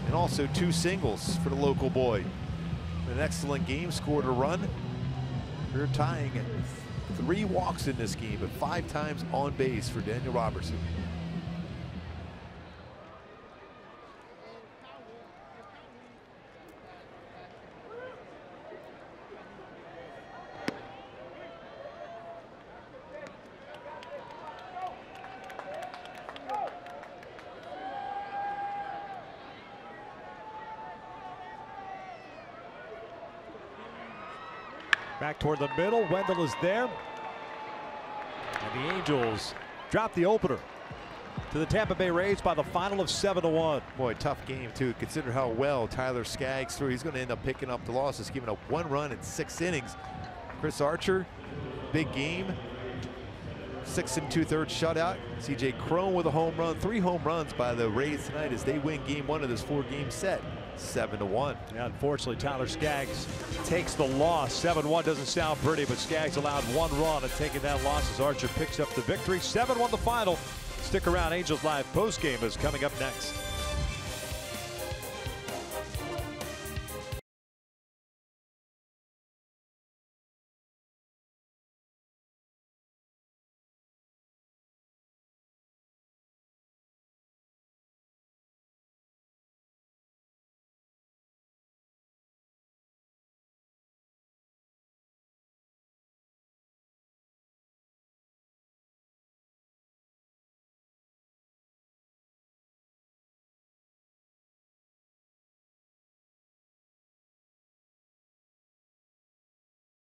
and also 2 singles for the local boy. An excellent game, scored a run. We're tying it. 3 walks in this game, but 5 times on base for Daniel Robertson. Back toward the middle. Wendell is there. And the Angels drop the opener to the Tampa Bay Rays by the final of 7-1. Boy, tough game too. Consider how well Tyler Skaggs threw. He's going to end up picking up the losses, giving up 1 run in 6 innings. Chris Archer, big game. 6 2/3 shutout. CJ Cron with a home run. 3 home runs by the Rays tonight as they win game 1 of this 4-game set. 7-1. Yeah, unfortunately, Tyler Skaggs takes the loss. 7-1 doesn't sound pretty, but Skaggs allowed 1 run and taking that loss as Archer picks up the victory. 7-1 the final. Stick around. Angels Live postgame is coming up next.